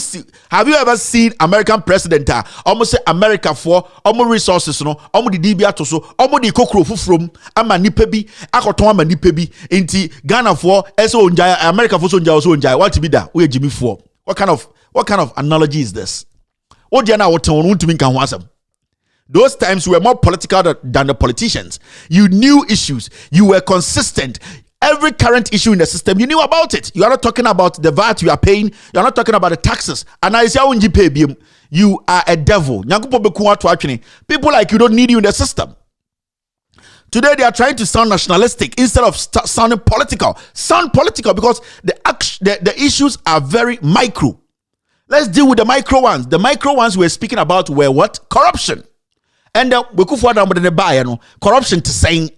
ever seen American president almost say America for almost resources no almost the DB to so almost the kokro from ama nipebi akoton ama nipebi inti Ghana for eso onjaya America for so onjaya what to be that we Jimmy for what kind of analogy is this? What do you know what to mean can wasem? Those times you were more political than the politicians. You knew issues. You were consistent. Every current issue in the system, you knew about it. You are not talking about the VAT you are paying. You are not talking about the taxes. And I say, you are a devil. People like you don't need you in the system. Today, they are trying to sound nationalistic instead of sounding political. Sound political because the issues are very micro. Let's deal with the micro ones. The micro ones we're speaking about were what? Corruption. And corruption to saying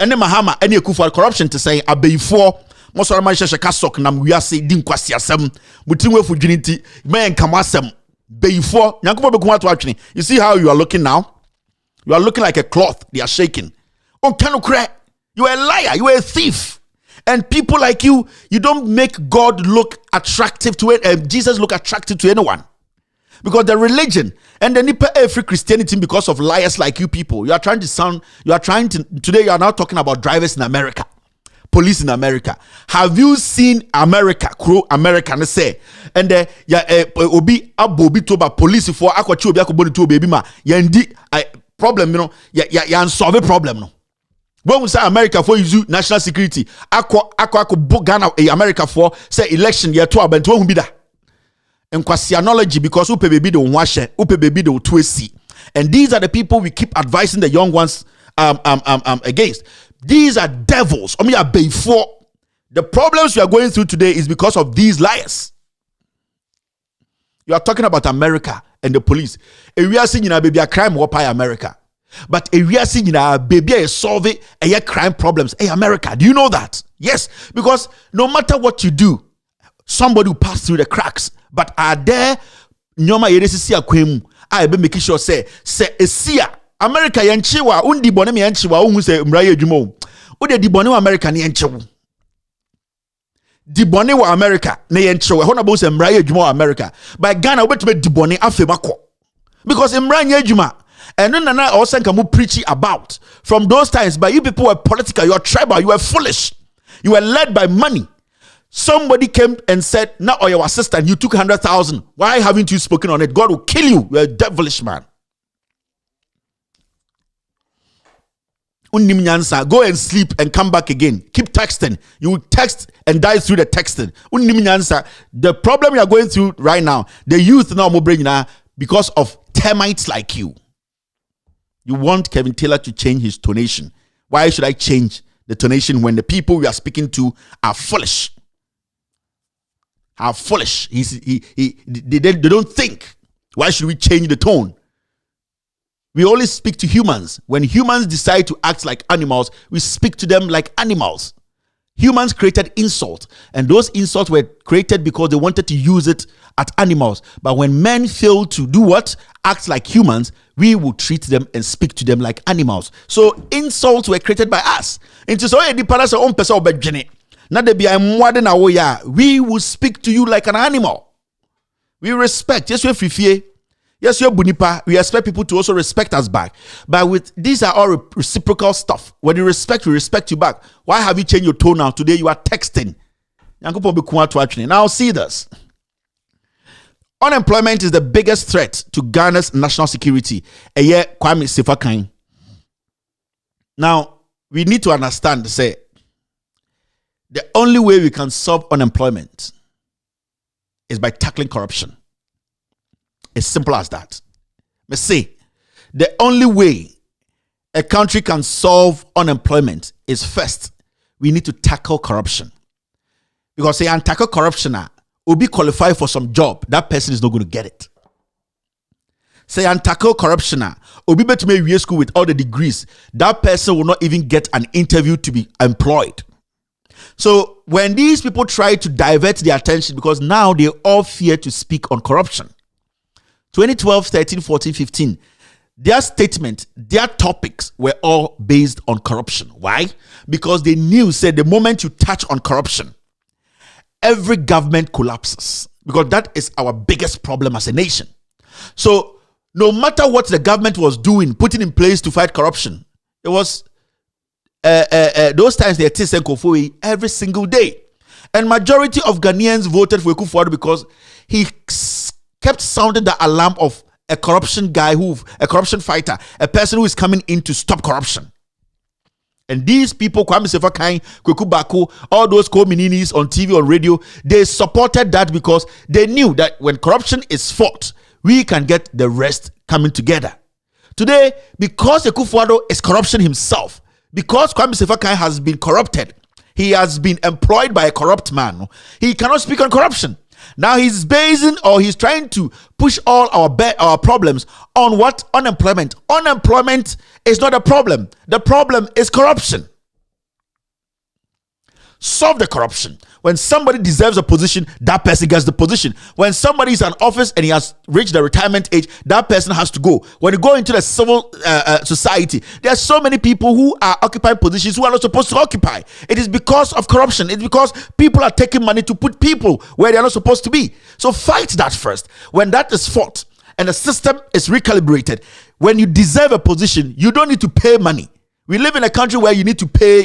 ene Mahama ene Akufo corruption to say abeyfo mosoro man hye kasok nam wiase di nkwasi asem mutinwe fudwiniti men kamasem beyfo nyankopɔ beku ato atwene. You see how you are looking now? You are looking like a cloth. They are shaking. On kanokre, you are a liar, you are a thief. And people like you don't make God look attractive to it, Jesus look attractive to anyone. Because the religion and the nipa every Christianity, because of liars like you people, today you are now talking about drivers in America, police in America. Have you seen America, crow America, and say, and obi abobi toba police for akwachi obi akoboni to baby ma yendi problem, you know, ya solve a problem no. When we say America for use national security, ako Ghana America for say election year 12 and who be that. And kwasianology because upe baby the washe, upe baby the twisi. And these are the people we keep advising the young ones against. These are devils. Before the problems we are going through today is because of these liars. You are talking about America and the police. And we are seeing baby a crime wapai America. But we are seeing baby is solving a crime problems. Hey, America, do you know that? Yes, because no matter what you do, somebody will pass through the cracks. But are there nyoma yeresisi akwemu? I be making sure say esia America yanchiwa undi bone me yanchiwa unhu say mraye adwuma o de bone wa America ne yanchiwo. Di bone wa America ne yanchiwo. Ho na bo say mraye adwuma wa America. By Ghana obetime di bone afebako. Because mraye adwuma and then I also can preach about from those times. But you people were political, you are tribal, you were foolish, you were led by money. Somebody came and said, now or your assistant, you took 100,000. Why haven't you spoken on it? God will kill you. You're a devilish man. Go and sleep and come back again. Keep texting. You will text and die through the texting. The problem you are going through right now, the youth now because of termites like you. You want Kevin Taylor to change his tonation. Why should I change the tonation when the people we are speaking to are foolish? Are foolish. They don't think. Why should we change the tone? We only speak to humans. When humans decide to act like animals, we speak to them like animals. Humans created insult, and those insults were created because they wanted to use it at animals. But when men fail to do what? Act like humans, we will treat them and speak to them like animals. So insults were created by us. We will speak to you like an animal. We respect. Yes, we're free. Yes, you're bunipa. We expect people to also respect us back. But with these are all reciprocal stuff. When you respect, we respect you back. Why have you changed your tone now? Today you are texting. Now see this. Unemployment is the biggest threat to Ghana's national security. Now, we need to understand, say, the only way we can solve unemployment is by tackling corruption. As simple as that. But say, the only way a country can solve unemployment is first, we need to tackle corruption. Because say, and tackle corruption, will be qualified for some job, that person is not going to get it. Say, and tackle corruption, will be better to make school with all the degrees, that person will not even get an interview to be employed. So when these people try to divert their attention, because now they all fear to speak on corruption. 2012, 13, 14, 15, their statement, their topics were all based on corruption. Why? Because they knew, said the moment you touch on corruption, every government collapses. Because that is our biggest problem as a nation. So no matter what the government was doing, putting in place to fight corruption, it was those times they tested Kofoe every single day. And majority of Ghanaians voted for Kufuor because he kept sounding the alarm of a corruption guy, a corruption fighter, a person who is coming in to stop corruption. And these people, Kwame Sefakai, Kweku Bako, all those co-mininis on TV, on radio, they supported that because they knew that when corruption is fought, we can get the rest coming together. Today, because Kufuor is corruption himself, because Kwame Sefakai has been corrupted, he has been employed by a corrupt man, he cannot speak on corruption. Now he's basing, or he's trying to push all our problems on what? Unemployment. Unemployment is not a problem. The problem is corruption. Solve the corruption. When somebody deserves a position, that person gets the position. When somebody is in office and he has reached the retirement age, that person has to go. When you go into the civil society, there are so many people who are occupying positions who are not supposed to occupy. It is because of corruption. It's because people are taking money to put people where they are not supposed to be. So fight that first. When that is fought and the system is recalibrated, when you deserve a position, you don't need to pay money. We live in a country where you need to pay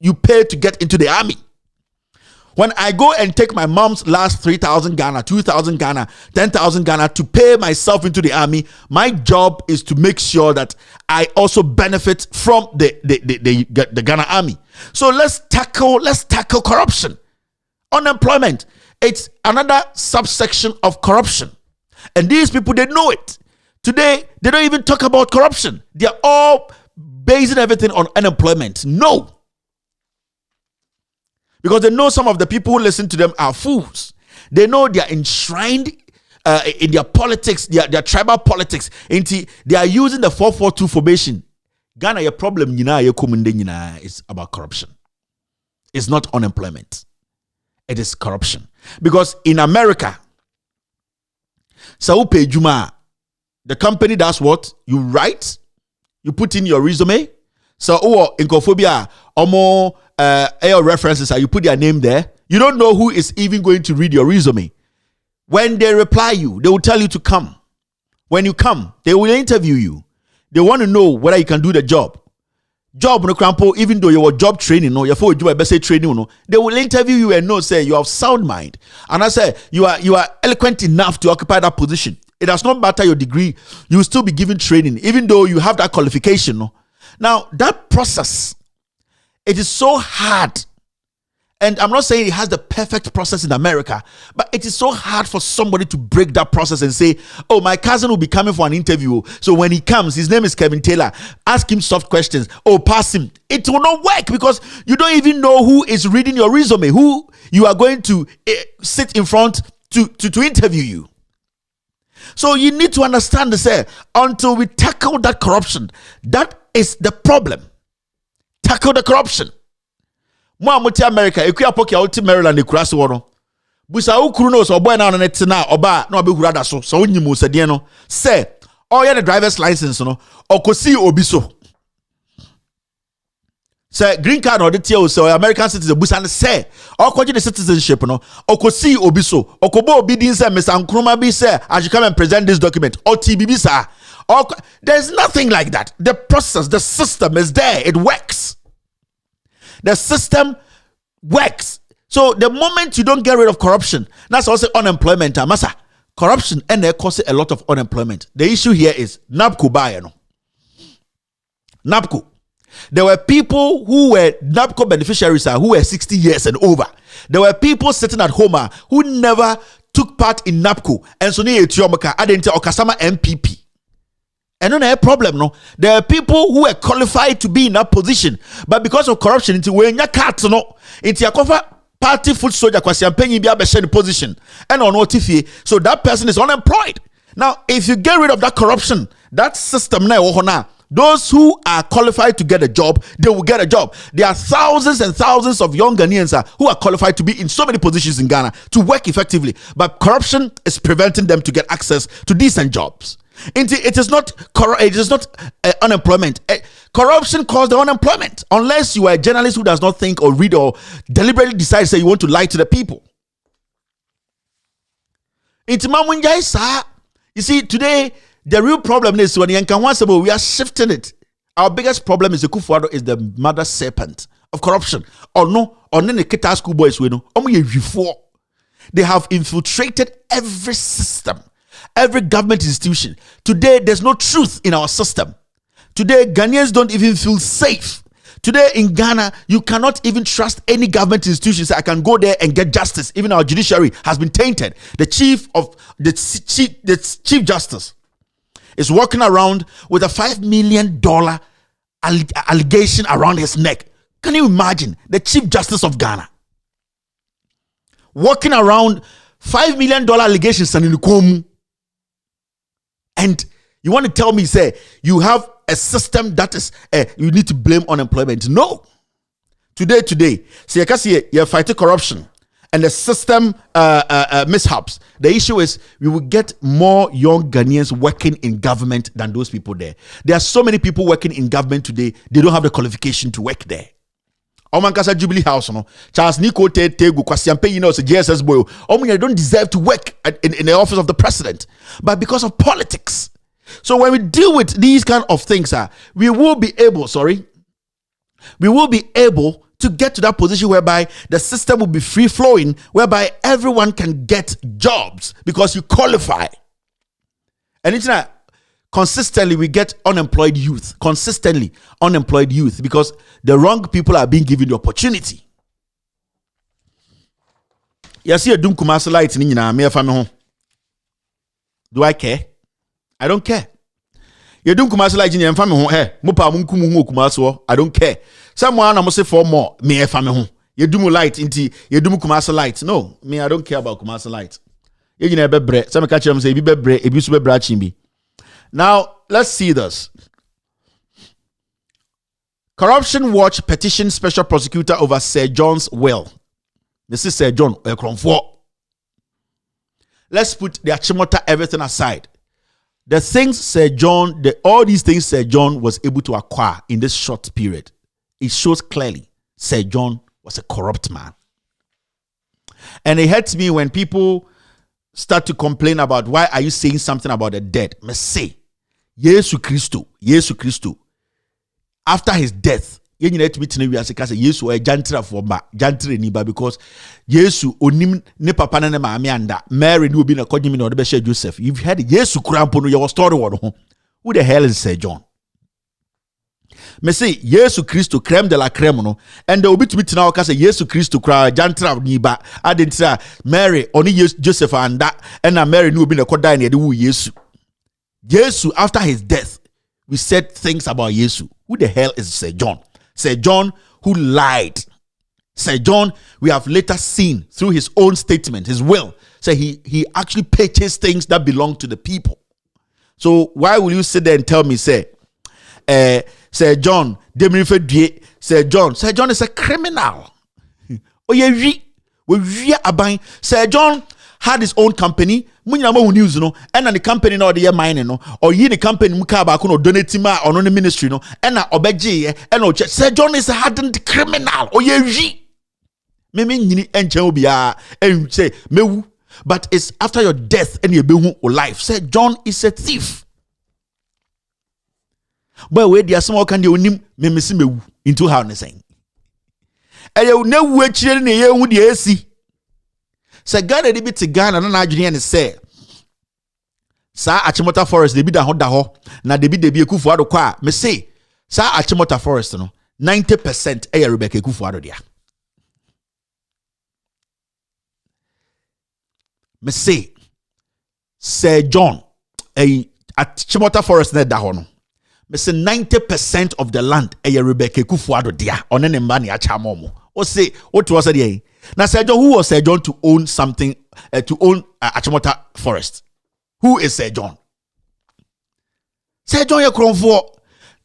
you pay to get into the army. When I go and take my mom's last 3,000 Ghana, 2,000 Ghana, 10,000 Ghana to pay myself into the army, my job is to make sure that I also benefit from the Ghana army. So let's tackle corruption. Unemployment, it's another subsection of corruption. And these people, they know it. Today, they don't even talk about corruption. They are all basing everything on unemployment. No. Because they know some of the people who listen to them are fools. They know they are enshrined in their politics, their tribal politics. They are using the 442 formation. Ghana, your problem is about corruption. It's not unemployment. It is corruption. Because in America, Saupe Juma, the company does what? You write, you put in your resume. So, in Kophobia, references, you put their name there. You don't know who is even going to read your resume. When they reply you, they will tell you to come. When you come, they will interview you. They want to know whether you can do the job. Even though your job training, no, your job best training, no, they will interview you and know, say you have sound mind. And I say you are eloquent enough to occupy that position. It does not matter your degree, you will still be given training, even though you have that qualification. No? Now, that process, it is so hard. And I'm not saying it has the perfect process in America, but it is so hard for somebody to break that process and say, oh, my cousin will be coming for an interview. So when he comes, his name is Kevin Taylor. Ask him soft questions. Oh, pass him. It will not work because you don't even know who is reading your resume, who you are going to sit in front to interview you. So you need to understand this. Until we tackle that corruption, that is the problem. Tackle the corruption. Mo amuti America, ekuya poki auti Maryland ekurase wono. Busa ukuru no so boy na no net na oba na obehura da so onyimu sadie no. Say, all the driver's license no, okosi obi so. Say green card or the tie so American citizen busa ne say, okoje the citizenship no, okosi obi so. Okobo obi din say Mr. Nkrumah bi say I should come and present this document. Or TBB sir. There's nothing like that. The process, the system is there. It works. The system works. So the moment you don't get rid of corruption, that's also unemployment. Masa, corruption and they cause a lot of unemployment. The issue here is NABCO bayano. NABCO. There were people who were NABCO beneficiaries who were 60 years and over. There were people sitting at home who never took part in NABCO. And so ni Etiomoka adente Okasama MPP. And no problem, no. There are people who are qualified to be in that position, but because of corruption, into when you cut no, into your party foot soldier kwasiampenyi bi abeshe position, and on OTF, so that person is unemployed. Now, if you get rid of that corruption, that system now, those who are qualified to get a job, they will get a job. There are thousands and thousands of young Ghanaians who are qualified to be in so many positions in Ghana to work effectively, but corruption is preventing them to get access to decent jobs. It is not unemployment. Corruption caused the unemployment. Unless you are a journalist who does not think or read or deliberately decides that you want to lie to the people. You see, today the real problem is when we are shifting it. Our biggest problem is the Kufuado is the mother serpent of corruption. Or no, or then the Kita school boys we know. They have infiltrated every system. Every government institution. Today, there's no truth in our system. Today, Ghanaians don't even feel safe. Today, in Ghana, you cannot even trust any government institution. Say, I can go there and get justice. Even our judiciary has been tainted. The chief justice is walking around with a $5 million allegation around his neck. Can you imagine? The chief justice of Ghana walking around $5 million allegations and in the and you want to tell me, say, you have a system that is, you need to blame unemployment. No. Today, so you can see you fight corruption and the system mishaps. The issue is we will get more young Ghanaians working in government than those people there. There are so many people working in government today, they don't have the qualification to work there. Omankasa Jubilee House, no. Charles Nico Tego Kwasiampe, you know, it's a JSS boy. They don't deserve to work in the office of the president, but because of politics. So when we deal with these kind of things, we will be able to get to that position whereby the system will be free flowing, whereby everyone can get jobs because you qualify. And it's not consistently we get unemployed youth, because the wrong people are being given the opportunity. You see a Doom Kumasi light in me family. Do I care? I don't care. You Doom Kumasi light in your family. Hey, Mupa Munkumu Kumaso. I don't care. Someone I must say for more me family. You do light into you do Kumasi light. No, me I don't care about Kumasi light. You never bre. Some catch them say be bre. Ebisu be bre chimbi. Now, let's see this. Corruption Watch petition special prosecutor over Sir John's will. This is Sir John Ekronfo. Let's put the Achimota everything aside. The things Sir John, all these things Sir John was able to acquire in this short period, it shows clearly Sir John was a corrupt man. And it hurts me when people start to complain about why are you saying something about the dead. Me say, Yesu Christo, after his death, you need to be telling you as a case Yesu a jantra for jantre niba because Yesu onim ne papa na maame anda Mary no be na kodimi na odebe Joseph. You've heard Yesu krampo no your story word ho. Who the hell is Sir John? Me say Yesu Christo creme de la creme no and the obi to be now case Yesu Christo kra jantra niba adentra Mary oni Joseph anda and na Mary no be na kodai na de wu Yesu. Yesu after his death we said things about Yesu. Who the hell is Sir John? Sir John who lied. Sir John, we have later seen through his own statement, his will, say he actually purchased things that belong to the people. So why will you sit there and tell me, Sir John, Sir John is a criminal. Oh yeah, Sir John had his own company. News no, and the company no the mine no, or ye the company mukaba kuno donate ma or no ministry no, and na obeje and Sir John is a hardened criminal. Oh ye me nyini enche obia and say mewu, but it's after your death and your behu or life. Sir John is a thief. But where there small can you nim me missing mewu into how ne saying. And you know which ye hu the AC. Sir Ghana de bit to Ghana na adwene ne say sa Achimota Forest de bi da ho na de bi Ekufuado kwa me say sa Achimota Forest no 90% e Rebecca Ekufuado dia. Me say Sir John Achimota Forest na da ho no me say 90% of the land e Rebecca Ekufuado dia one ne mba ne acha momo o say what was there. Now, Sir John, who was Sir John to own something, to own Achimota Forest? Who is Sir John? Sir John Yekronfo.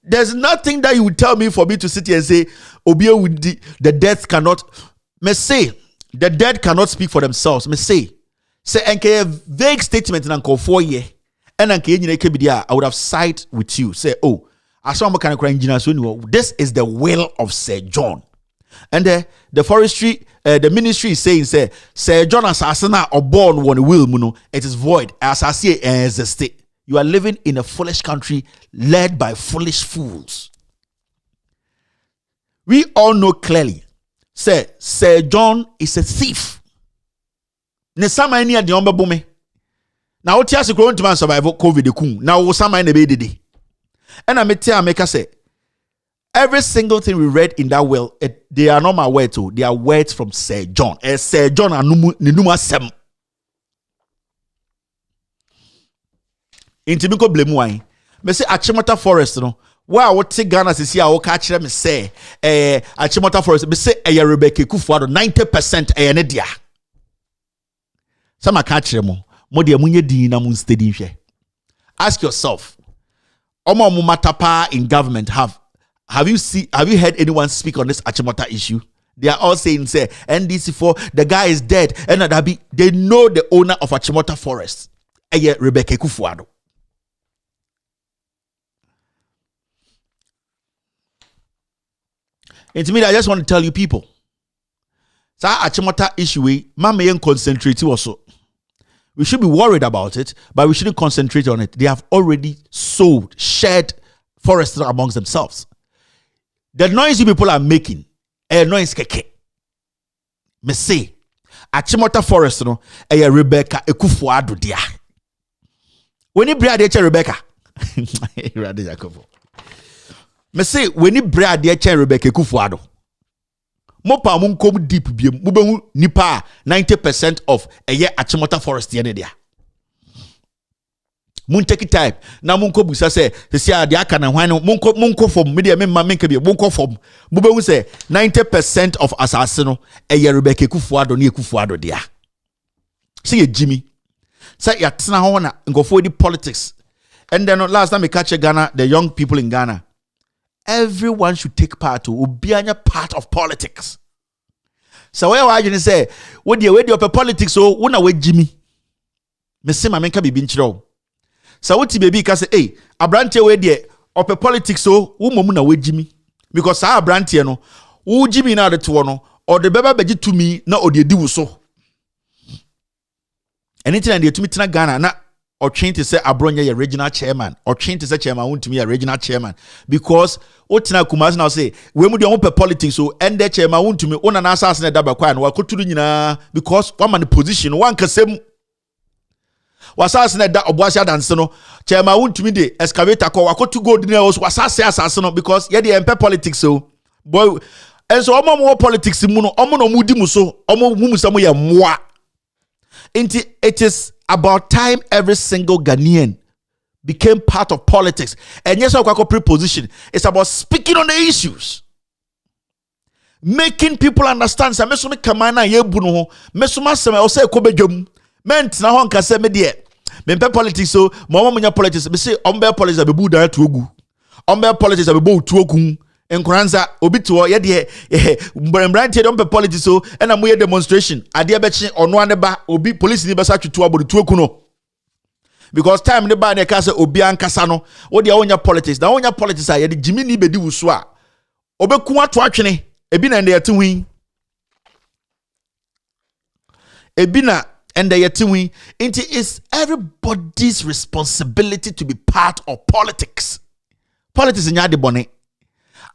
There's nothing that you would tell me for me to sit here and say, Obio with the dead cannot. Me say, the dead cannot speak for themselves. Me say enke vague statement in Uncle 4 year, and Uncle I would have sided with you. Say, oh, this is the will of Sir John. And the forestry, the ministry is saying, say, Sir John Asasana or born one will muno, it is void. Asasi as a state. You are living in a foolish country led by foolish fools. We all know clearly, say, Sir John is a thief. Nesama any the omba bume. Now what you going to man survive COVID now sama in the and I may tell make say. Every single thing we read in that will, they are not my words, they are words from Sir John. Sir John Ninuma Sem. Intimiko blame wine. Me say Achimota Forest, no. Wow, what take Ghana to see our catch them say Achimota Forest. Me say Rebecca Ekufuado 90% nedia. Some catch them more dear munye di na mun steady. Ask yourself, Omo Mumatapa in government have Have you heard anyone speak on this Achimota issue? They are all saying, say, NDC4, the guy is dead. And they know the owner of Achimota Forest. Rebecca Kufuado. And to me, I just want to tell you people. That Achimota issue, mama concentrate also. We should be worried about it, but we shouldn't concentrate on it. They have already shared forests amongst themselves. The noise you people are making, a noise keke. Me say, Achimota Forest, no, a Rebecca Ekufuado dia. When you bring the Rebecca, me say when you bring the Rebecca Ekufuado, mopa mun kom deep biem, mubehu nipa 90% of a year Achimota Forest yene dia. Mun take it time. Na mun ko busa say the aka na hwan mun ko form media me ma menka bi mun ko form. Mubehu say 90% of asase no a year Rebecca Ekufuado na Ekufuado dia. Say Jimmy. Say yatena ho na ngofo di politics. And then last time we catch Ghana, the young people in Ghana. Everyone should take part to be a part of politics. So where you say, what do you politics? So una we Jimmy. Me say my menka bi binchiro. So what baby ka say, hey, abrante we there of politics so wo momu na we Jimmy. Because our abrante no, wo Jimmy na de to no, or the beba beji to me na o de di wo so. Anything and to me tina Ghana na or train to say Abronya your regional chairman or train to say chairman want to me a regional chairman because otina Kumasi now say when we don't open politics so and the chairman want to me on an assassin at Dabakwan or could to because one man position one kasem was assassin at Obwasha Dansano chairman want to me the excavator call I to go dinner was assassin because yeah the MP politics so boy and so more politics muno omo mudi muso omo mumusamu ya mwa. It is about time every single Ghanaian became part of politics. And yes, our preposition. It's about speaking on the issues. Making people understand. Sa mesome kamana yebuno ho. Mesoma sema ose kobedwom. Ment na ho nka se me de. Me pe politics so, mo munya politics. Me say ombe politics abebu da to ogu. Ombe politics abebu to ogu. Nkranza obi to ye de mbrantie don pe politics so na mo ye demonstration ade bechi ono ane ba obi police ni besa twetwo abodu tuoku no because time ne ba na ka say obi ankasa no wo de wonya politics na wonya politics a ye de jimi ni bedi wuso a obeku ato atwene ebi na ende yete hui ebi na ende yete hui it is everybody's responsibility to be part of politics. Politics in yade bone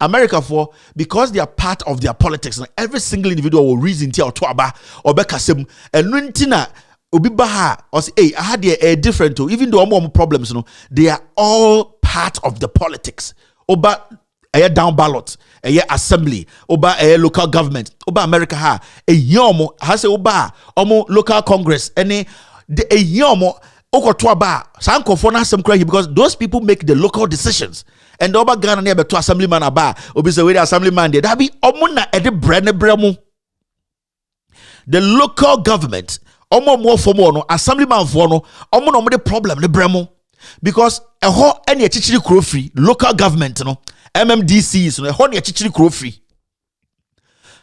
America for because they are part of their politics. Every single individual will reason to aba or bekasem and nuntina obi baha or say hey I had a different too even though I'm problems they are all part of the politics. Oba a down ballot a assembly oba a local government oba America ha a yomo has a oba omo local congress any a yomo okotoaba sanko for na some crazy because those people make the local decisions. And the over Ghana near to assemblyman aba obi say we assemblyman there that be omuna ede brene bremu. The local government omo more for more no assemblyman for no omo no the problem the bremu because a ho any chichiri kro free local government no MMDCs no a ho any chichiri kro free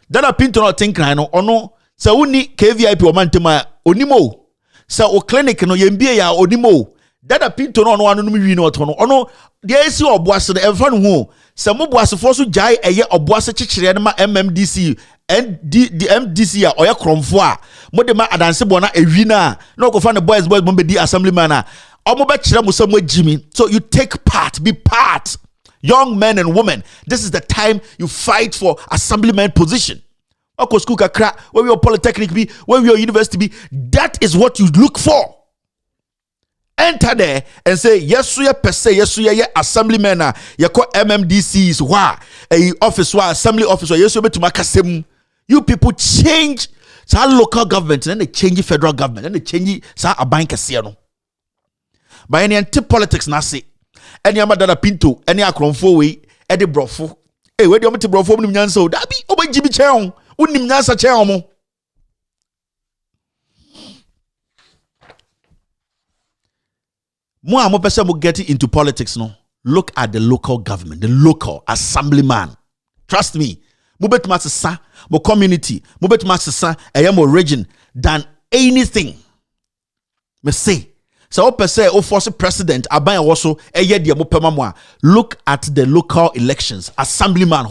that a pinto no think no ono say uni KVIP o mantema onimo say o clinic no yembie ya onimo that a pinto no anu wi no to no ono there is your boss the everyone who some boss for so jai a year of boss chichire ma MMDC and the MDC or ya kromfo a mo de ma adanse bona ewi na no go find the boys mo be di assemblyman a omo be kire mo samo Jimmy. So you take part, be part. Young men and women, this is the time you fight for assemblyman position. Oko school kakra, where your polytechnic be, where your university be, that is what you look for. Enter there and say yes we per se yes we assemblyman you call MMDCs wa a office wa assembly officer yes we to makasem. You people change sa local government and then they change federal government and they change sa aban kase no by any anti politics na say any amadada pinto any akromfo we e de brofo eh we de omti brofo nim nyansa o da bi obaji bi chen unim nyansa chen omo. Mo pese mo get into politics no look at the local government, the local assemblyman. Trust me, mubet masasa, mo community, mubet masasa, mo region than anything. Me say, so per se, force president, aban also, look at the local elections, assemblyman,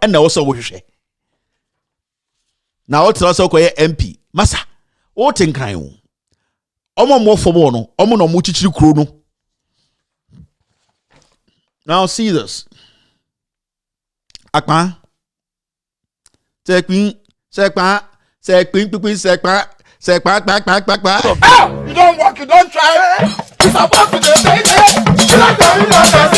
and also wishe. Now, it's also MP, Massa, what in crime? Omo more for one, omo no muchichi krono. Now see this. Akma. Sekpin. Oh, you don't work, you don't try. You supposed to do it. You like to be like a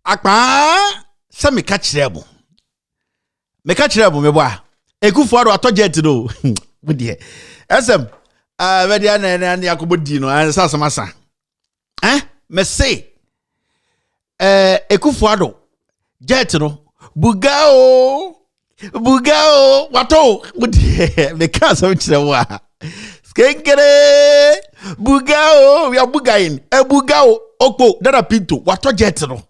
Akpa, some me catch them. Me catch them, me boy. Ekufuado atojet no. With the SM. Ready and Yakubudino and Sasamasa. Me say. Ekufuado. Jet no. Bugao. Wato. With the me cast of Chihuahua. Skenkere. Bugao. We are bugain. Bugao. Oko. Dada pinto. Wato jet no.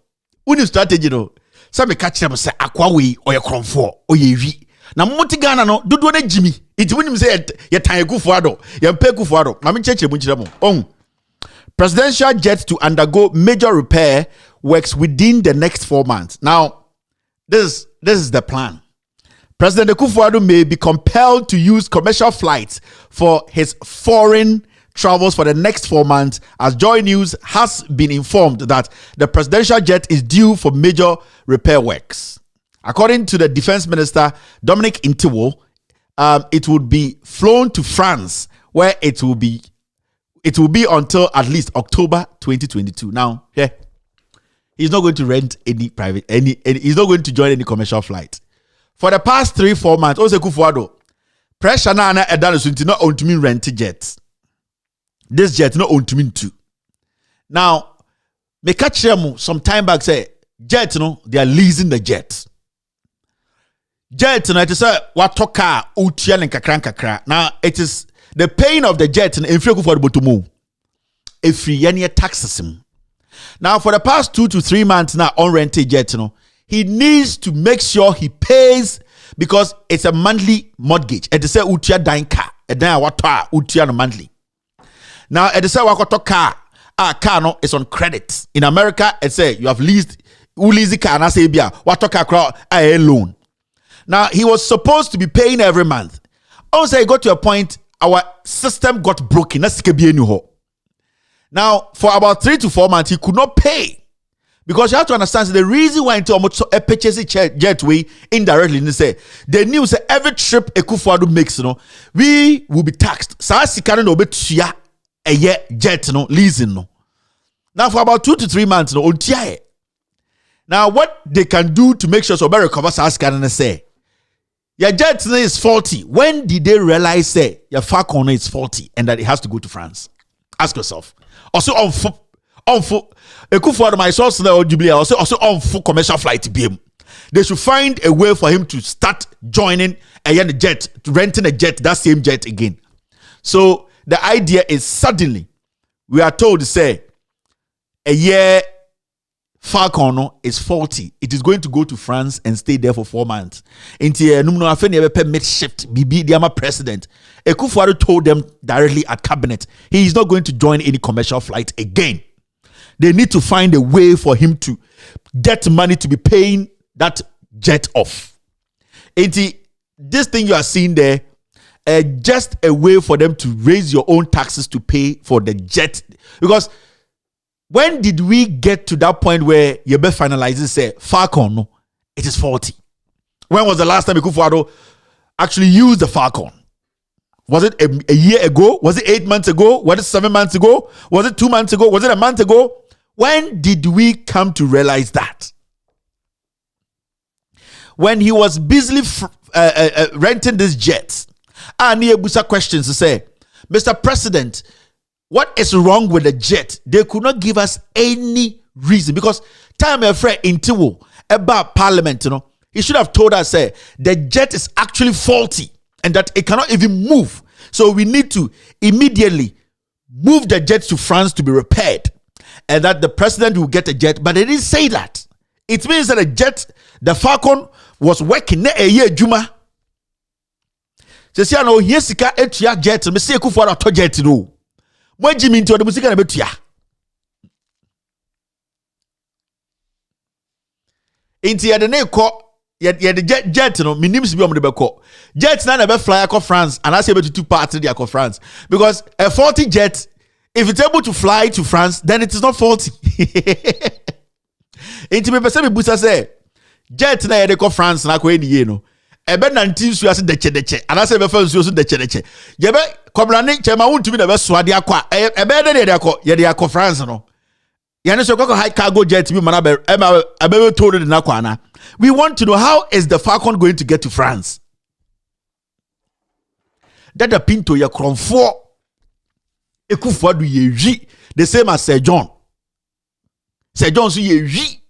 Uni strategy no. Some catch them say Aqua way or your cromfo or ye vi. Na Motigana no do ne Jimmy. It when him say ye tan Kufuado, ye pay Kufuado. Mami cheche bunchiramo. Presidential jet to undergo major repair works within the next 4 months. Now, this is the plan. President Kufuado may be compelled to use commercial flights for his foreign travels for the next 4 months, as Joy News has been informed that the presidential jet is due for major repair works. According to the defense minister, Dominic Intiwo, it would be flown to France, where it will be until at least October 2022. Now, he's not going to rent he's not going to join any commercial flight. For the past 3-4 months, Ose Kufuado, pressure na edana sunti not on to me rent jets. This jet not own to me too. Now, me catch them some time back say jet they are leasing the jet. Jet it is what car utian and kakra. Now it is the pain of the jet and if you go for the botumu. If you taxes him. Now for the past 2 to 3 months now on rented jet he needs to make sure he pays because it's a monthly mortgage. It is a utia dine car. And then what utia monthly. Now, at the same wakoto car, car no is on credit. In America, it say you have leased the car and I say wato car a loan. Now, he was supposed to be paying every month. Also, it got to a point our system got broken. Now, for about 3 to 4 months, he could not pay. Because you have to understand the reason why into a purchase jetway indirectly, they knew say every trip a Kufuado makes, we will be taxed. So no bet a year jet leasing Now for about 2 to 3 months now what they can do to make sure so recover SARS can say Your jet is faulty. When did they realize say your Falcon is faulty and that it has to go to France? Ask yourself. Also on my source now also on full commercial flight BM. They should find a way for him to start joining a jet, renting a jet, that same jet again. So the idea is suddenly we are told to say a year Falcon is faulty. It is going to go to France and stay there for 4 months. Until mid-shift, BB, the president. Ekufuado told them directly at cabinet, he is not going to join any commercial flight again. They need to find a way for him to get money to be paying that jet off. This thing you are seeing there, just a way for them to raise your own taxes to pay for the jet. Because when did we get to that point where you best finalizes say Falcon? No, it is faulty. When was the last time Ekufuado actually used the Falcon? Was it a year ago? Was it 8 months ago? Was it 7 months ago? Was it 2 months ago? Was it a month ago? When did we come to realize that? When he was busily renting this jet, Busa questions to say, Mr. President, what is wrong with the jet? They could not give us any reason because time my friend Intiwo about parliament, he should have told us say the jet is actually faulty and that it cannot even move. So we need to immediately move the jet to France to be repaired and that the president will get a jet. But they didn't say that. It means that the Falcon was working a year Juma. So see, I know here's the jet. Me say Ekufuado to jet no. When Jimmy into the music na betua. Inti ya de ne ko ya de jet no minim si bi om de be ko. Jet na be fly across France and I say be to two parts de across France because a faulty jet if it's able to fly to France then it is not faulty. Inti me pese me busa say jet na ya de ko France na ko eniye no. Ebe 19 su ase deche and I say be fa su deche. Je be kobrane chema wuntumi na be soade akwa ebe de akọ ye de akọ France no ye ne so koko high cargo jet bi mana be ebe told de na kwa na. We want to know how is the Falcon going to get to France? That the Pinto ye kronfo Ekufuado ye wi the same as Sir John so ye wi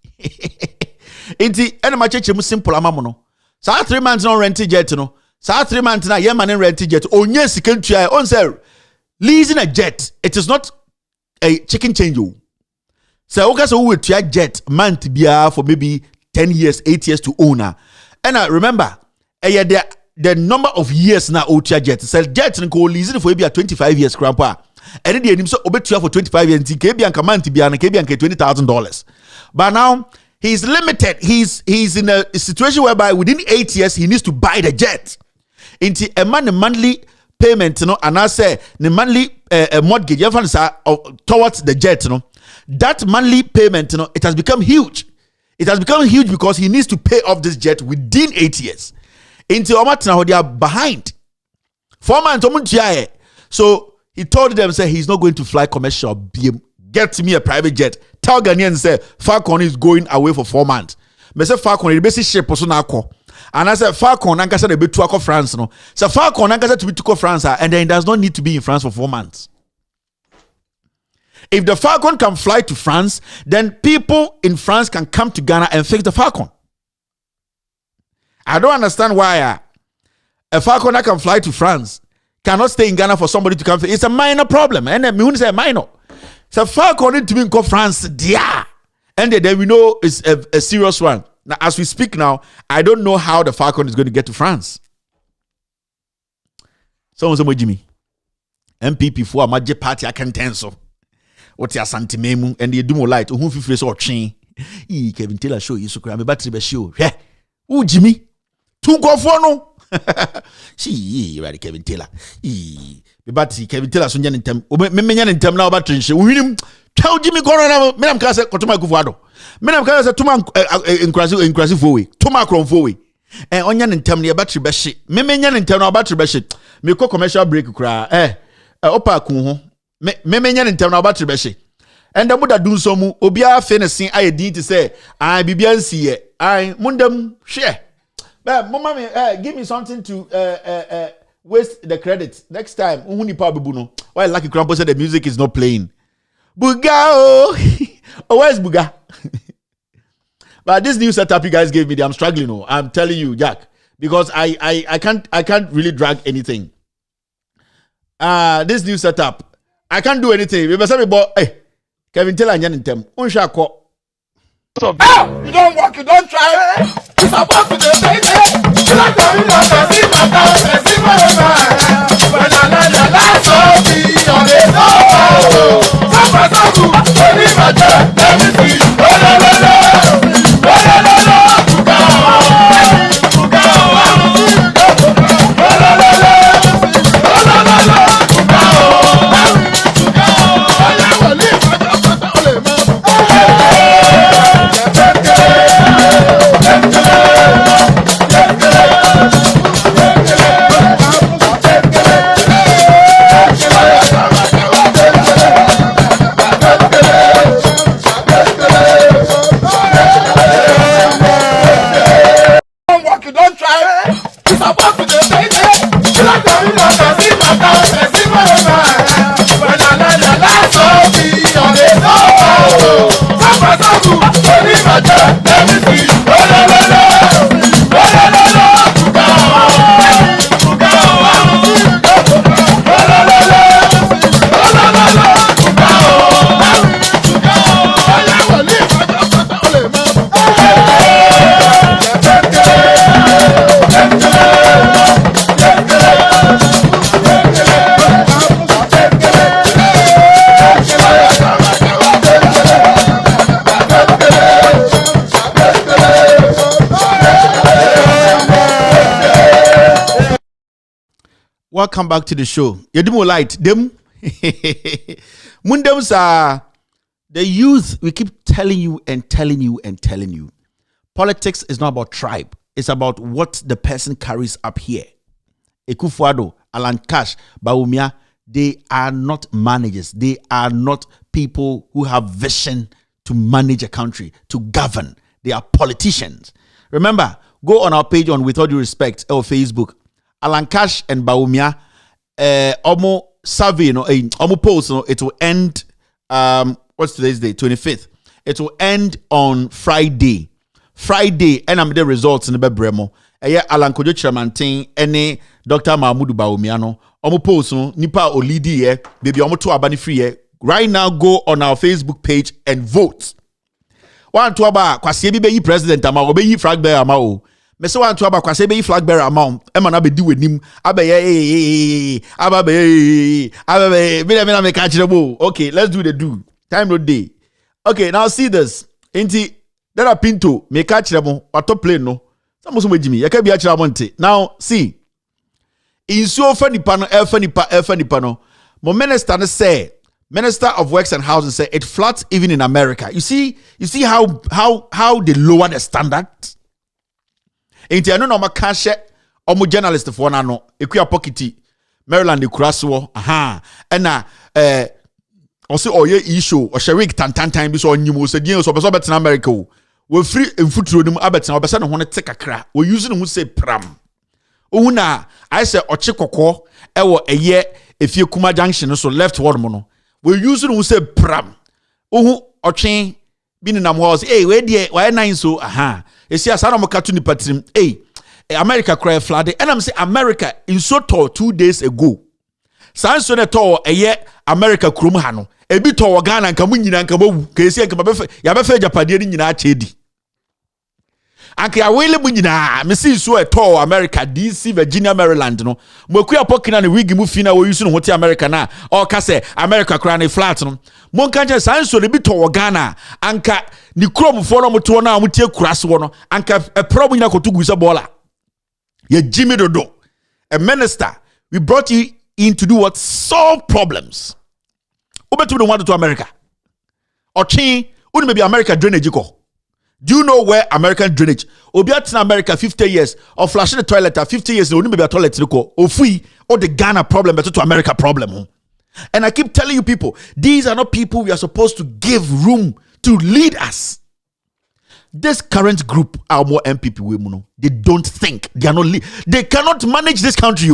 enti ene ma cheche mu simple amamo no sa 3 months no rent jet no. So 3 months now, yeah, man, rent jet. Onye sikentua on say leasing a jet. It is not a chicken change. So okay, so we will jet month bia for maybe 10 years, 8 years to owner. And I remember, the number of years now otia jet. So jet and go leasing for maybe 25 years, grandpa. And then so obetua for 25 years. Kebi anka month bia na kebi anka $20,000. But now he's limited. He's in a situation whereby within 8 years he needs to buy the jet. Into a monthly payment, and I say the monthly mortgage towards the jet, that monthly payment, it has become huge. It has become huge because he needs to pay off this jet within 8 years. Into Omatna, they are behind 4 months. So he told them, say he's not going to fly commercial. Get me a private jet. Tell Ghanaians, say Falcon is going away for 4 months. Me say Falcon, he basically ship person ako. And I said Falcon nankasa de be to akọ France no. So Falcon nankasa to be to France and then it does not need to be in France for 4 months. If the Falcon can fly to France, then people in France can come to Ghana and fix the Falcon. I don't understand why a Falcon that can fly to France cannot stay in Ghana for somebody to come. It's a minor problem. And me say minor. So Falcon need to be in France, dia. And then we know it's a serious one. Now, as we speak now, I don't know how the Falcon is going to get to France. Someone say, Jimmy, MPP for a major party, I can tell so. What's your santimemu and the dumo light? Who feel so chain? Kevin Taylor show you so cram battery be show. Yeah. Oh, Jimmy. 2 go for no. See, right, Kevin Taylor. Battery Kevin Taylor so nyan ntem. Me nyan ntem na battery she. We him tell Jimmy go na me nam ka say kotoma Ekufuado. Me nam ka say tuma enkrasi for we. Tuma kron for we. And onyan ntem na battery be she. Me nyan ntem na battery be she. Me ko commercial break kra. Opa kun ho. Me nyan ntem na battery be she. And the muda dun so mu obia fe ne sin aye din ti say bibia nsi ye. Mundam hwe. But mama, give me something to waste the credit. Next time, why Lucky Crumpo said the music is not playing. Buga oh, where's Buga? But this new setup you guys gave me, I'm struggling. Oh, I'm telling you, Jack, because I can't really drag anything. This new setup, I can't do anything. Hey, Kevin tell and Jan them. You don't work, you don't try. It's about to the baby. You like to be like a zip, a zip, but la so be on the top. Some only my job, let me see. Welcome back to the show. Yedimo light them. Mundems are the youth. We keep telling you and telling you and telling you. Politics is not about tribe. It's about what the person carries up here. Ekufuado, Alan Cash, Bawumia, they are not managers. They are not people who have vision to manage a country, to govern. They are politicians. Remember, go on our page on With All Due Respect or Facebook. Alan Cash and Bawumia, Omo survey, Omo post, it will end. What's today's day? 25th. It will end on Friday. And I'm the results in the Bebremo. Alan Kojo Chiramantin, any Dr. Mahmoud Bawumia no. Omo post nipa olidi baby omo to abani free Right now, go on our Facebook page and vote. One to aba kwasi bi be president ama obeyi flag bearer ama o. Me say one to aba kwase be flag bearer amount e ma na be di wenim abaye ababe me catch the. Okay, let's do the do. Time no day. Okay, now see this. Inti there are Pinto me catch the wato plane no. Some so mejimi ye ka bi achira monte. Now see. Insuo fa nipa no elfa nipa no. Mo minister no say Minister of Works and Housing said it floods even in America. You see how they lower the standard. Inti ano no makashe omo journalist for na no ekuya pocketi Maryland ekuraso aha na also oye issue o shewik tantantan bi so onyimo so din so beso betina America o we free mfuturo nim abetina obesa ne ho ne tekakra we use ne ho say pram ohuna I say oche kokko ewo eye efie kuma junction so left ward mo no we use no say pram ohu otwen bi ni nam ho say we dey why nine so aha esi asa na mo ka to ni patrim America cry flooding and I'm say America in so tall 2 days ago san so ne to America krum ha no e bi to Ghana nka munyina nka bawu ka esi nka ba ya ba fa Japan ni nyina chedi anka ya wele munyina me see so to America DC Virginia Maryland no mo kuya pokina ne wigi mu fina wo use no hote America na o ka say America cry ne flat no mo nka je san so ne bi to Ghana anka ni krom fo no mo to na mo tie kurase wo no anka e pro munyina kotugu se bola ye Jimmy Dodo a minister we brought you in to do what? Solve problems. Obetu the one to America. Ochi, uni maybe America drainage ko. Do you know where American drainage? Obiat in America 50 years of flashing the toilet 50 years uni maybe a toilet ko. Ofui or the Ghana problem better to America problem. And I keep telling you people, these are not people we are supposed to give room to lead us. this current group are more MPP women. They don't think. They are not. They cannot manage this country.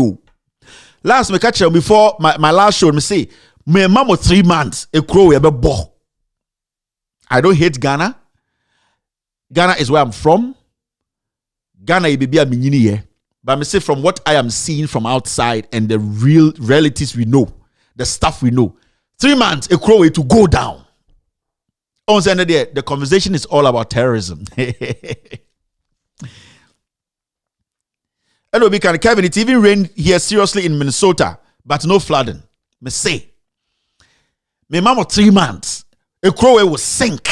Last me catch before my last show. Me say me mama 3 months. A crow we bo. I don't hate Ghana. Ghana is where I'm from. Ghana be a minyini. But me say from what I am seeing from outside and the real realities we know, the stuff we know, 3 months a crow way to go down. On the conversation is all about terrorism. And we can Kevin, it even rained here seriously in Minnesota, but no flooding. Me say, me mama 3 months, a crow will sink.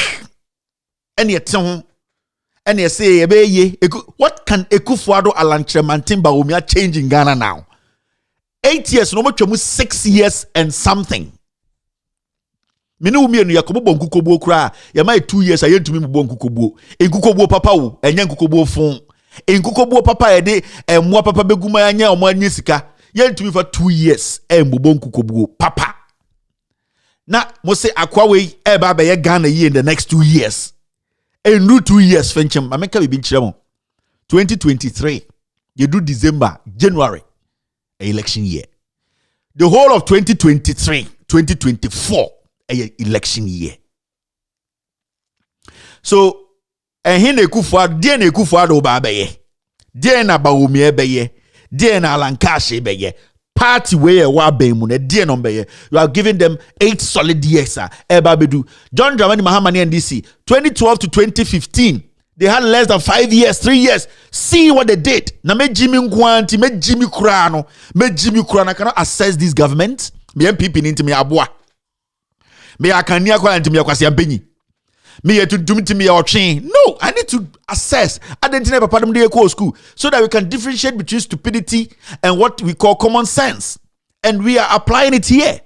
And yet, and you say, what can Ekufuado Alanchemantimba Umia change in Ghana now? 8 years, no more 6 years and something. Minu umi enu yakobo bonkukobo kra ya mai 2 years ayen tumi bonkukobo enkukobo papa wo enye nkukobo fon enkukobo papa ye de emwa papa beguma ya nya omo anya sika yen tumi for 2 years embo nkukobo papa na mo se akwa we e ba be ye Ghana ye in the next 2 years enru 2 years fenchem ameka be nchire mo 2023 you do December January election year the whole of 2023 2024 election year. So, and he Ekufuado, dear Ekufuado Babaye, dear na Baumi Ebeye, dear na Alankashi Beye, party where Wabemune, dear Nombeye, you are giving them 8 solid years, Ebabedu. John Dramani Mahamani and DC, 2012 to 2015, they had less than 5 years, 3 years. See what they did. Na me Jimmy Nkwanti, me Jimmy Kurano, I cannot assess this government. Me MPP into me abwa. Me akania kwa ntimi yakwasi ampenyi me yetuntumi ya otwen. No, I need to assess identity papa dem dey go school so that we can differentiate between stupidity and what we call common sense, and we are applying it here.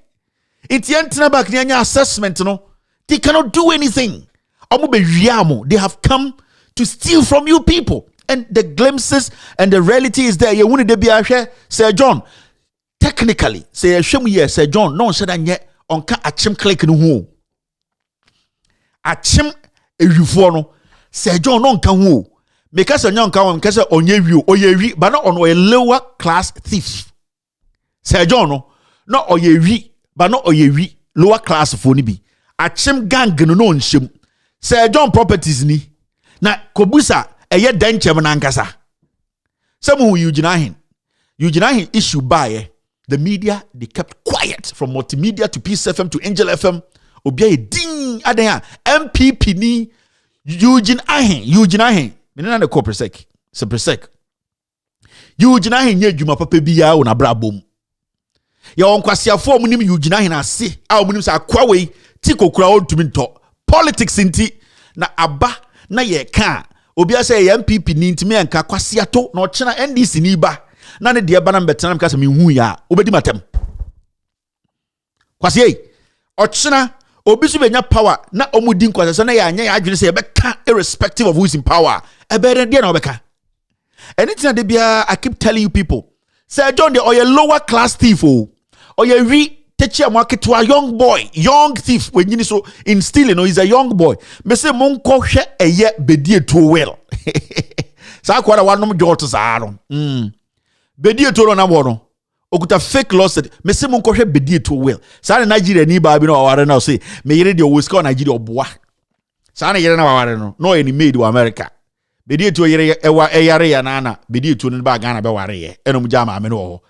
It's yantina back the assessment, no. They cannot do anything. They have come to steal from you people, and the glimpses and the reality is there. You want to be a share, Sir John. Technically, say show me here, Sir John. No, said that on ka achim click no ho. Achim ewifo no. Sir John no nka ho. Because on nka won kase onye wi oye but not on a lower class thief. Sir John no oye wi but not oye wi lower class fo ni bi. Achim gang no no nhyem. Sir John properties ni. Na kobusa eye danchem na nkasa. Samu Eugene issue by the media, they kept quiet from multimedia to Peace FM to Angel FM. Obia ding adenya MPP ni Eugene Ahen. Menena de Copersec. Sepersec. Eugene Ahen ye dwuma papa bia wo na brabom. Ya onkwasiafo mu nim Eugene Ahen ase. A mu nim sa kwawe ti kokura ontumi nto. Politics inti na aba na ye ka. Obia say MPP ni ntimi anka kwasiato na ochena NDC ni ba. Na ne de banam betanam kasa me hu ya obedi matem kwase ei ochina obi so benya power na omudi nkwase na ya anya ya adwene say beka irrespective of who is in power ebere de na obeka anything de bia. I keep telling you people, Sir John the oye lower class thief o oye wi techi market to a young boy, young thief when you so in stealing, he's a young boy me say monko hwe eye bedie to well sa kwara wanom jotos aro bedie to na wono okuta fake loss me se mon kohwe bedie to well sa na Nigeria ni ba bi no aware na say me yere de owo Nigeria oboa sa na yere na aware no any made to America bedie to yere ewa eyare ya na bedie to no ba Ghana be ware ye eno mu jama me no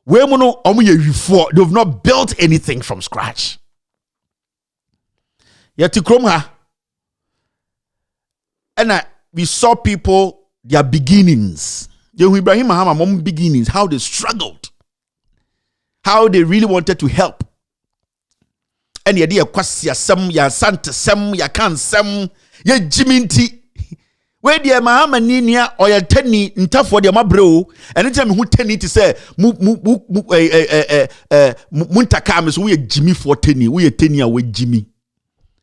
we mu no omu ye wifo. They've not built anything from scratch yet krom ha. And we saw people their beginnings. Ibrahim Mahama mom beginnings, how they struggled, how they really wanted to help. And ya dia kwasi asem ya sante sem ya kan sem ya jiminti. Where dia Mahama ninia or ya teni ntafo dia mabreo. Anytime who teni to say muntaka me so we Jimmy for teni, we teni away Jimmy.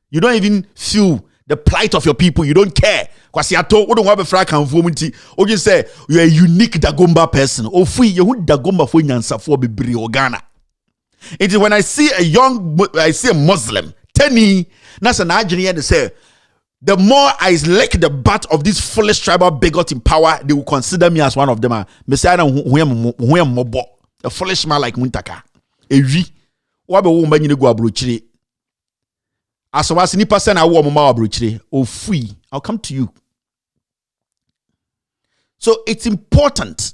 You don't even feel the plight of your people. You don't care. Kwasi ato we don't have a fra kan fo munti. O just say you are a unique Dagomba person. O free you Dagomba for nyansa for bebre Ghana. It is when I see a Muslim teni na sa na adwene ye say the more I lick the butt of this foolish tribal bigot in power, they will consider me as one of them. Messiah, a foolish man like Muntaka. Evi. Wabe woman you go abrochire. Asawasi ni person I want mama abrochire. Oh free. I'll come to you. So it's important.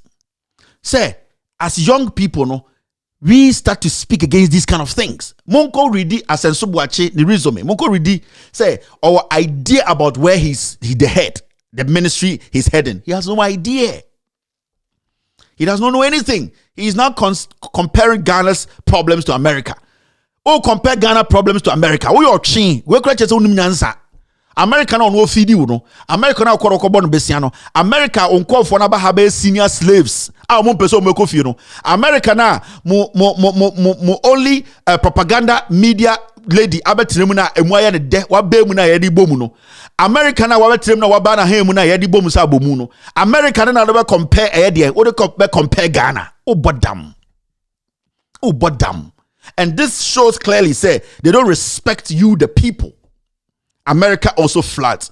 Say, as young people, no, we start to speak against these kind of things. Monko Ridi asensubuache the resume. Monko Ridi say our idea about where he's the head, the ministry he's heading. He has no idea. He does not know anything. He is now comparing Ghana's problems to America. Oh, compare Ghana problems to America. Oh, you're chin. We create your own answer. America no feed you no. America na kworo kwobon besiano. America onko for na ba have senior slaves. Ah mo peso mo kofi no. America na mo only propaganda media lady abetrem na emu aye ne de wa ba mu na ye di bomu no. America na wa betrem na wa ba na ha mu na ye di bomu sa bomu no. America na do be compare aye de o de compare Ghana. Oh bodam. Oh bodam. And this shows clearly say they don't respect you the people. America also flat.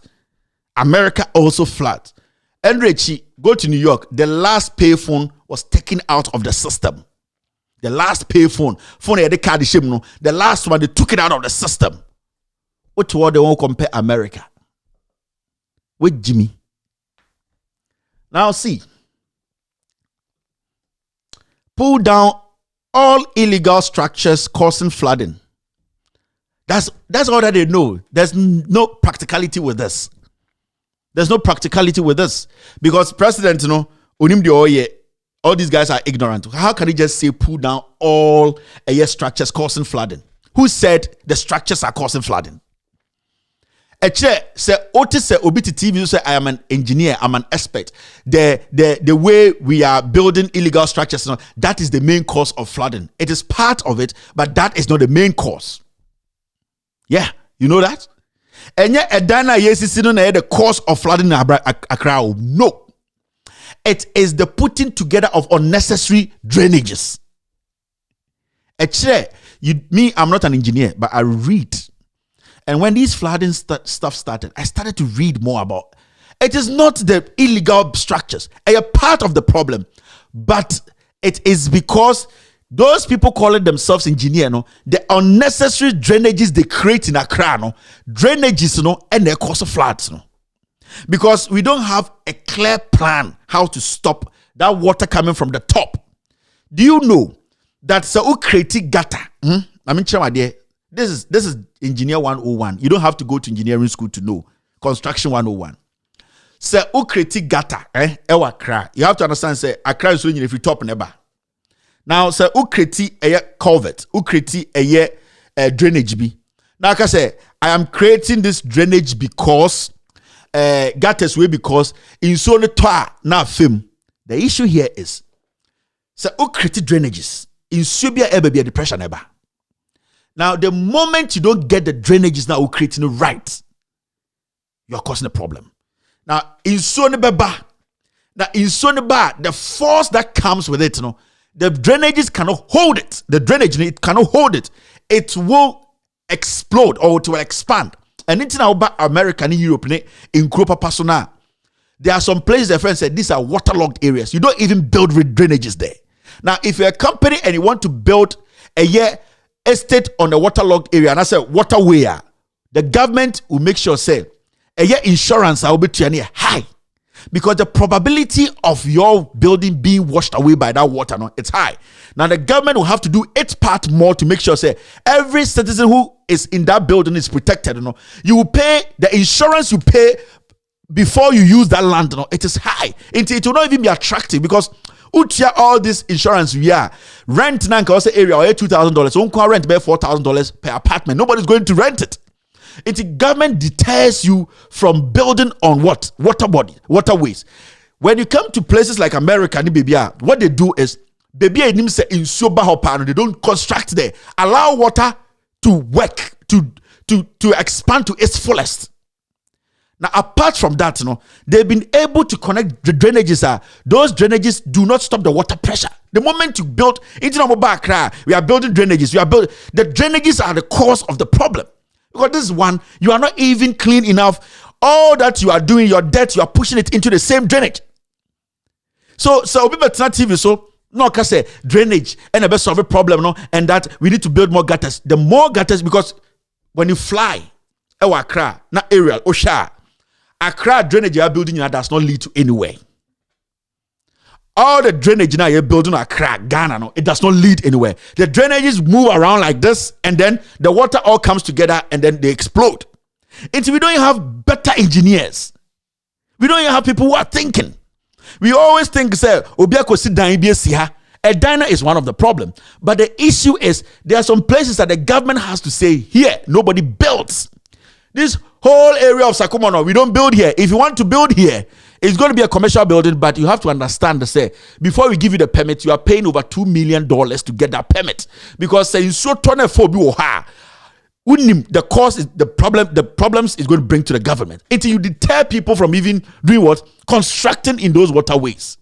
America also flat. Enrichi, go to New York. The last payphone was taken out of the system. The last payphone, the last one, they took it out of the system. What word they won't compare America with Jimmy? Now see, pull down all illegal structures causing flooding. That's all that they know. There's no practicality with this. There's no practicality with this. Because President, all these guys are ignorant. How can he just say pull down all structures causing flooding? Who said the structures are causing flooding? Eche say Otis say Obiti TV say I am an engineer, I'm an expert. The way we are building illegal structures, that is the main cause of flooding. It is part of it, but that is not the main cause. Yeah, you know that? And yet, Edana Yesisino na the cause of flooding in Accra. No. It is the putting together of unnecessary drainages. I'm not an engineer, but I read. And when these flooding stuff started, I started to read more about it. Is not the illegal structures, a part of the problem, but it is because those people calling themselves engineer, the unnecessary drainages they create in Accra, drainages, and they cause floods, because we don't have a clear plan how to stop that water coming from the top. Do you know that so create gutter? I mean, this is engineer 101. You don't have to go to engineering school to know construction 101. So create gutter, Accra. You have to understand. Say Accra is if you top never. Now, say ukreti a culvert, ukreti a drainage be. Now, I say I am creating this drainage because gutters way because in so the toa na film. The issue here is say ukreti drainages in Subia ever be a depression ever. Now, the moment you don't get the drainages now creating it right, you are causing a problem. Now, in so the force that comes with it, the drainages cannot hold it. The drainage, it cannot hold it. It will explode or it will expand. And it's now about America and Europe in Kropa Persona. There are some places their friends said these are waterlogged areas. You don't even build with drainages there. Now, if you're a company and you want to build a estate on a waterlogged area, and I say waterway, the government will make sure say insurance will be high. Because the probability of your building being washed away by that water, it's high. Now the government will have to do its part more to make sure, say, every citizen who is in that building is protected. You will pay the insurance you pay before you use that land. It is high. It will not even be attractive because all this insurance rent now can also area or $2,000. Don't rent by $4,000 per apartment. Nobody's going to rent it. The government deters you from building on what? Waterways. When you come to places like America, what they do is they don't construct there. Allow water to work, to expand to its fullest. Now, apart from that, they've been able to connect the drainages. Those drainages do not stop the water pressure. The moment you build into Accra, we are building drainages. The drainages are the cause of the problem. Because this one, you are not even clean enough all that you are doing, your debt, you are pushing it into the same drainage. So people alternative is so no can say drainage and a best solve a problem, no, and that we need to build more gutters. The more gutters, because when you fly, Accra, not aerial, Osha, Accra drainage you are building does not lead to anywhere. All the drainage now you're building Accra, Ghana, no, it does not lead anywhere. The drainages move around like this, and then the water all comes together and then they explode. Until we don't have better engineers. We don't even have people who are thinking. We always think, say, a diner is one of the problems. But the issue is there are some places that the government has to say, here, nobody builds. This whole area of Sakumono, we don't build here. If you want to build here, it's going to be a commercial building, but you have to understand, say, before we give you the permit, you are paying over $2 million to get that permit. Because saying so the cost is the problems is going to bring to the government until you deter people from even doing what? Constructing in those waterways.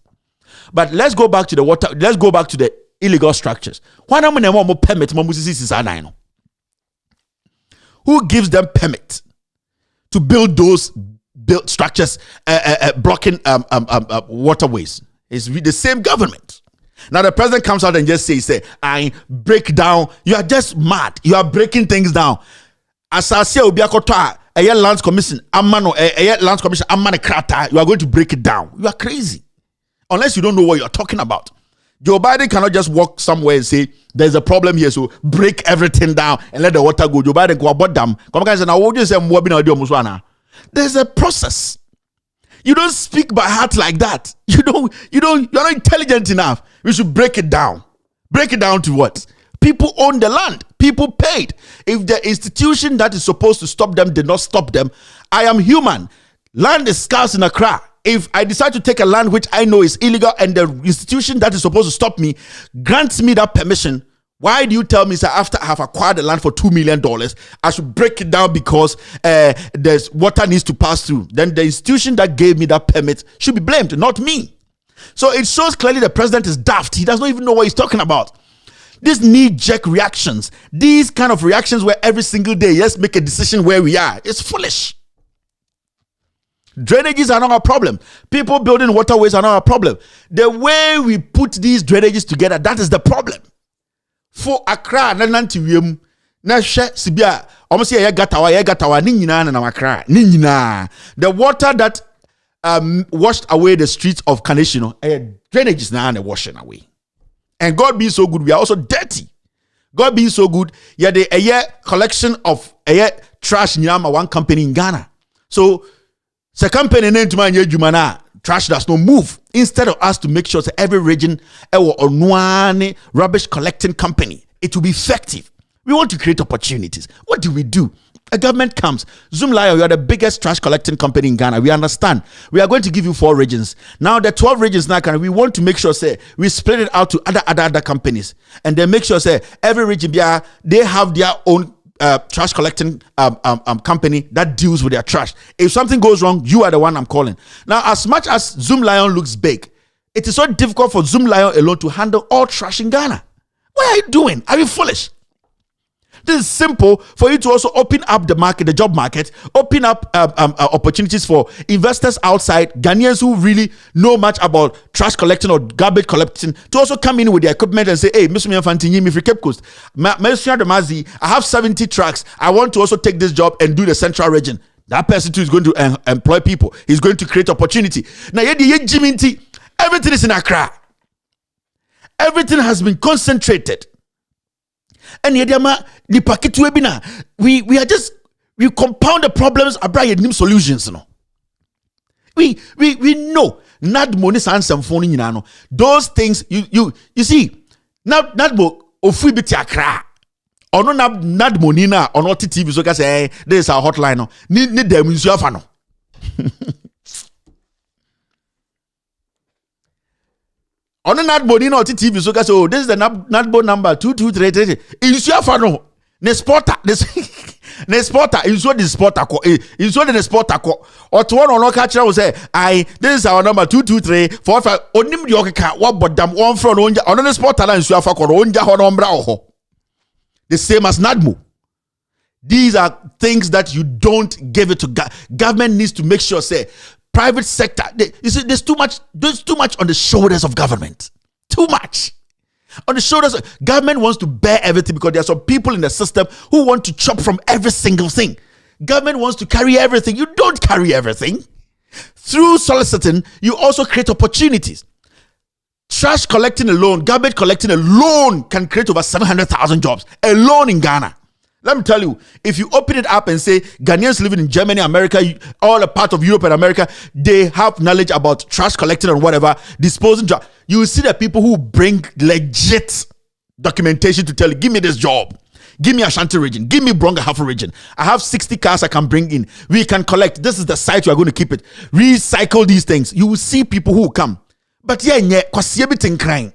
But let's go back to the water, let's go back to the illegal structures. Why not more permit? Who gives them permit to build those structures blocking waterways? It's the same government. Now the president comes out and just say, I break down. You are just mad. You are breaking things down. Asawasi Obiakotwa, a land commission, land commission, krata. You are going to break it down. You are crazy. Unless you don't know what you are talking about. Joe Biden cannot just walk somewhere and say, there's a problem here, so break everything down and let the water go. Joe Biden go about them. There's a process. You don't speak by heart like that. You're not intelligent enough. We should break it down. Break it down to what? People own the land. People paid. If the institution that is supposed to stop them did not stop them, I am human. Land is scarce in Accra. If I decide to take a land which I know is illegal and the institution that is supposed to stop me grants me that permission, why do you tell me, sir, after I have acquired the land for $2 million, I should break it down because there's water needs to pass through? Then the institution that gave me that permit should be blamed, not me. So it shows clearly the president is daft. He does not even know what he's talking about. These knee-jerk reactions, these kind of reactions where every single day, yes, make a decision where we are, it's foolish. Drainages are not a problem. People building waterways are not a problem. The way we put these drainages together, that is the problem. For Accra, nanantiwiem, na hwe sibia, almost ya gatawa ni nyina na Accra, ni nyina. The water that washed away the streets of Kaneshino, drainages na and washing away. And God being so good, we are also dirty. God being so good, yeah, the collection of trash nyama one company in Ghana. So the company named Jumana, trash does not move. Instead of us to make sure that every region one rubbish collecting company, it will be effective. We want to create opportunities. What do? A government comes. Zoomlion, you are the biggest trash collecting company in Ghana. We understand. We are going to give you 4 regions. Now the 12 regions now, we want to make sure say we split it out to other companies, and then make sure say every region they have their own trash collecting company that deals with their trash. If something goes wrong, you are the one I'm calling. Now, as much as Zoomlion looks big, it is so difficult for Zoomlion alone to handle all trash in Ghana. What are you doing? Are you foolish? This is simple for you to also open up the market, the job market, open up opportunities for investors outside, Ghanaians who really know much about trash collecting or garbage collecting, to also come in with their equipment and say, hey, Mr. Mianfantini, Mifri Cape Coast, I have 70 trucks. I want to also take this job and do the central region. That person too is going to employ people. He's going to create opportunity. Now, everything is in Accra. Everything has been concentrated. And we compound the problems and new solutions. We know not money and phone. Those things you see not ofu biti Accra. Or no not money na or not TV so say this is our hotline. Ni dem nsu afa no. On not body no TV so say oh this is the NADBO number 2233 insu afa no ne sporter this ne sporter insu the sporter ko insu the sporter ko or to one no catch will say I this is our number 22345 onim the okeka what bodam one from on the sporter na insu afa ko onja ho no mbra ho the same as NADMO. These are things that you don't give it to government. Needs to make sure, say, private sector. You see, there's too much on the shoulders of government. Too much on the shoulders. Government wants to bear everything because there are some people in the system who want to chop from every single thing. Government wants to carry everything. You don't carry everything. Through soliciting, you also create opportunities. Trash collecting alone, garbage collecting alone can create over 700,000 jobs alone in Ghana. Let me tell you, if you open it up and say Ghanaians living in Germany, America, all a part of Europe and America, they have knowledge about trash collecting and whatever, disposing job. You will see the people who bring legit documentation to tell you, give me this job. Give me Ashanti region. Give me Bronga Half region. I have 60 cars I can bring in. We can collect. This is the site we are going to keep it. Recycle these things. You will see people who will come. But yeah, because everything crying.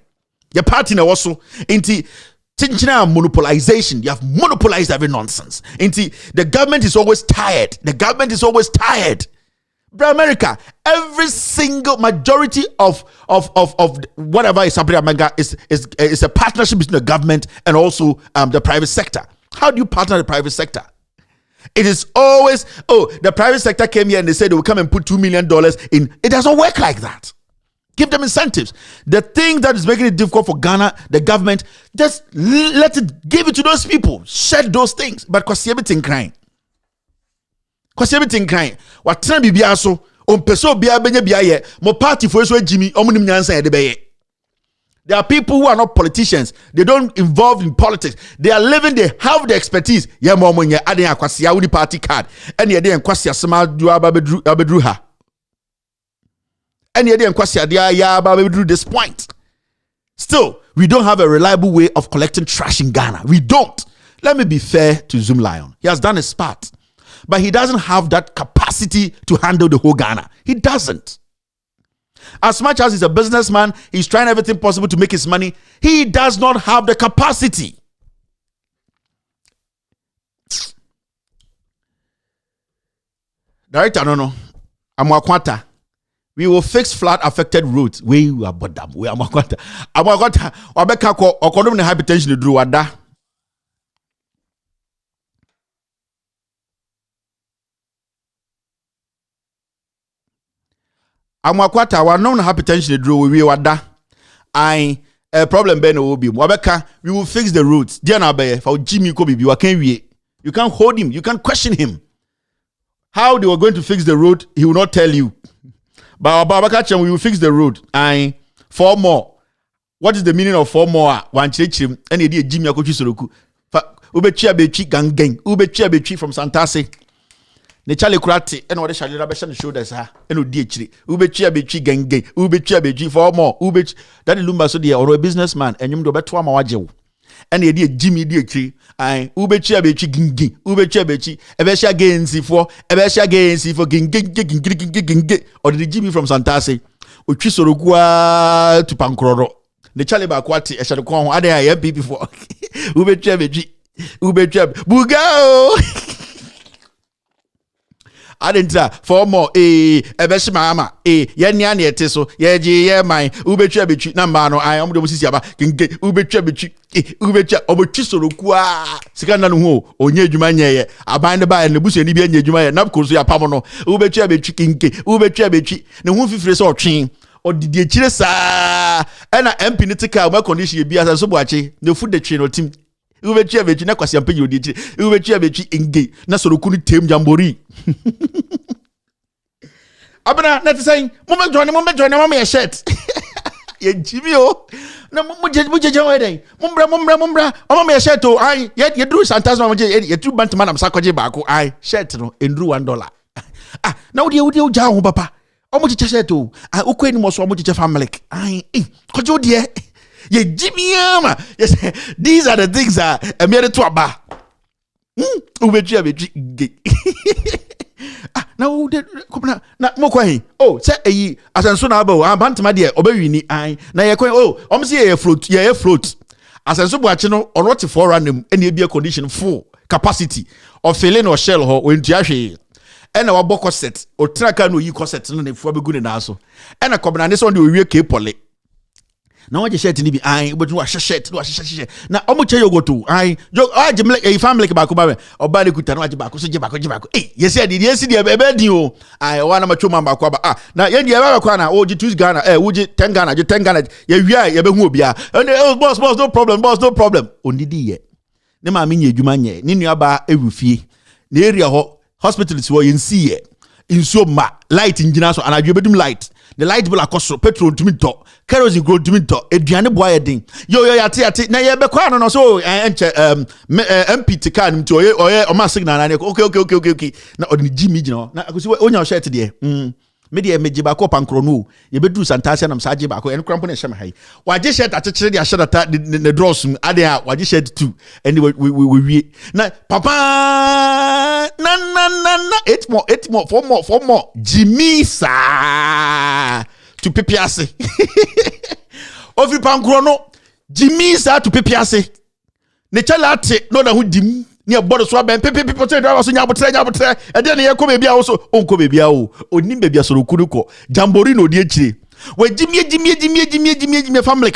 Your party now also into Chinchinga monopolization. You have monopolized every nonsense. Into the government is always tired. The government is always tired. Bro, America, every single majority of whatever is happening in America is a partnership between the government and also the private sector. How do you partner the private sector? It is always, the private sector came here and they said they will come and put $2 million in. It doesn't work like that. Give them incentives. The thing that is making it difficult for Ghana, the government, just give it to those people. Shed those things. But because everything crying. Because everything crying. What time be so peso bia benya bia ye mo party for so Jimmy omunim nyansa ye de beye. There are people who are not politicians. They don't involve in politics. They are living, they have the expertise. Ye mo monye aden akwasia wudi party card. Ene ye de nkwasia sema du abedru ha. Ene ye de nkwasia de ya abedru this point. Still, we don't have a reliable way of collecting trash in Ghana. We don't. Let me be fair to Zoom Lion. He has done his part. But he doesn't have that capacity to handle the whole Ghana. He doesn't. As much as he's a businessman, he's trying everything possible to make his money. He does not have the capacity. Director, no. Amwakwata. We will fix flood affected roads. We are bodam. We are Amwakwata. Amwakwata. Wabeka ko okonom ne hypertension duru wada. Amwakwata wa non hypertension draw we wada. I problem ben obi. Wabeka we will fix the roads. Dia na be for Jimmy ko bibi wa kan wie. You can't hold him. You can't question him. How they were going to fix the road, he will not tell you. But Babaka we will fix the road. I 4 more. What is the meaning of 4 more? One chim any idea Jimmy akochi soroku. Ubechia bechi gangen. Ubechia bechi from Santase. Ne chale kurate eno de chale rabesha ne shoulders ha eno di echiri ubechia bechi genge ubechia bechi for more ubech that lumba so dey or a businessman enyum do beto ama wajewo eno ye di Jimmy di echiri ai ubechia bechi genge ubechia bechi ebesha gensi for genge or the Jimmy from Santase otwi sorogua to pankroro ne chale ba kwate e chale ko ho ade ya MPP for ubechia ubechia bugao Adenta 4 more ebeshima ama yenya na ete so yeje ye man ubetwa betwi na ma no am do musisi aba kinge ubetwa betwi ubetwa obotwi soroku a sika na no ho onye adwuma nyeye aban de ba ne busu ni bi anya adwuma ye na ko so ya pam no ubetwa betwi kinge ubetwa betwi ne ho fifire so otwen odidi echire saa na MP ni tika ma condition ye bi asa so boache ne fu de twe no tim ubetwa betwi na kwasi ampe yodi echire ubetwa betwi inge na soroku ni tem jambori Abana na te saying mama join mama your shirt ye Jimmy o na muje wa den mumbra mama your shirt o ai ye dru santas mama ye tu bantman am sakoje baako ai shirt no endru $1 na wodi uja ho papa omo chiche shirt o ukweni mo so omo chiche family ai kojo de ye Jimmy ama yes these are the things emere to aba ubetwa betwi na mokwahi say eyi asenso na aba o abantama de obawini an na ye kwan omse ye float asenso buache no onoti for random ene ebia condition full capacity of filling or shell ho wentua hwe ena waboko set otraka no yi corset no ne fu abegu ne na so ena kobna ne so de owie ke pole na waje shirt ni bi ai but wa shirt na omo che yogoto ai jo aje mle family ke ba ko ba oba le kuta na waje ba ko so je ba ko yes e be din o ai wa na ma choma ba ko ba na ye die ba ko na o ji 2 Ghana wuji 10 Ghana je 10 Ghana ye wia ye be hu obia boss no problem onidi ye ne ma me nya adwuma nye ni nua ba ewufie na area ho hospitals wo ye nsi ye inso ma light engine so anadwe bedum light the light bill akoso petrol tumi to kerosene go tumi to eduane boa yedin yo yate na ye be kwa no so enche MP tika nim to oye o ma signal na okay na odini jimi gina na akosi onya shirt de me de meje ba ko pankro no ye bedu santasia nam saje ba ko en krampo na shema hai waje shirt atechire de ashadata ne draws ade a waje shirt 2 and we na papa na 8 more 4 more Jimmy sa to pepiase ofi pankro no Jimmy sa to pepiase ne chalate no na hu dim ni abodo so ben pepe pote driver so nyabotre e de ne ye ko bebi a wo so onko bebi a wo onim bebi a so rokuru ko jambori no di akire we jimie family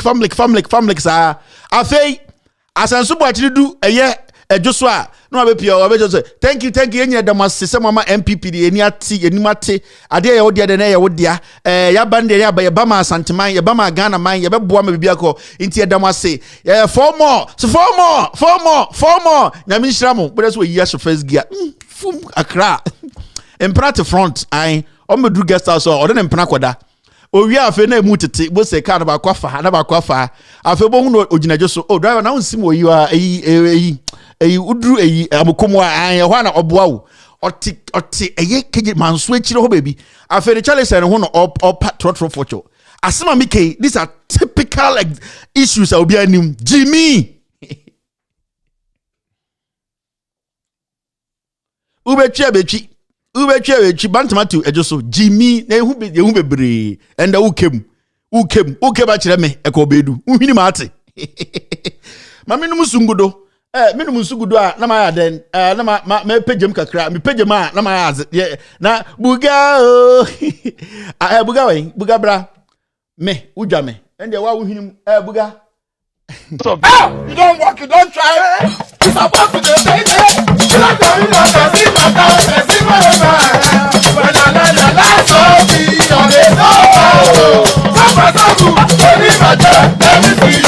sa afei asanso bo akire du eye ejoso a no abepia obejo thank you enye damase se mama MPP de enimate ade ye wode de na ye wodea ya bande ya ba ma santeman ya ba ma Ghana man ya beboa ma bibia ko nti edamase 4 more nyame nhyiramo but so yi aso first gear fum Accra Emprate front ai o medu guest house o de mpena koda owi afa na emu tete bo se car na ba kwafa afa bo hu no oginajo so driver na unsim oyi wa eyi udru eyi amokomo an ho na oboa wo oti eye keje manso akire ho baby afa ne challenge ne ho no trotro focho asema mike these are typical issues that obi anim Jimmy ubetwi bantamatu ejoso Jimmy na ehu bebre enda ukem ba kire me ekobedu uhini mate mamenum sungudo menum sungudo a na ma ya den na ma pagem kakra me pagem a na ma ya na buga o buga bra me udwa me ende wa uhini buga You don't work, you don't try. It's about to the baby. You like to be not a see my house, a see my mind. When I so be on the door. So only my job, let me see.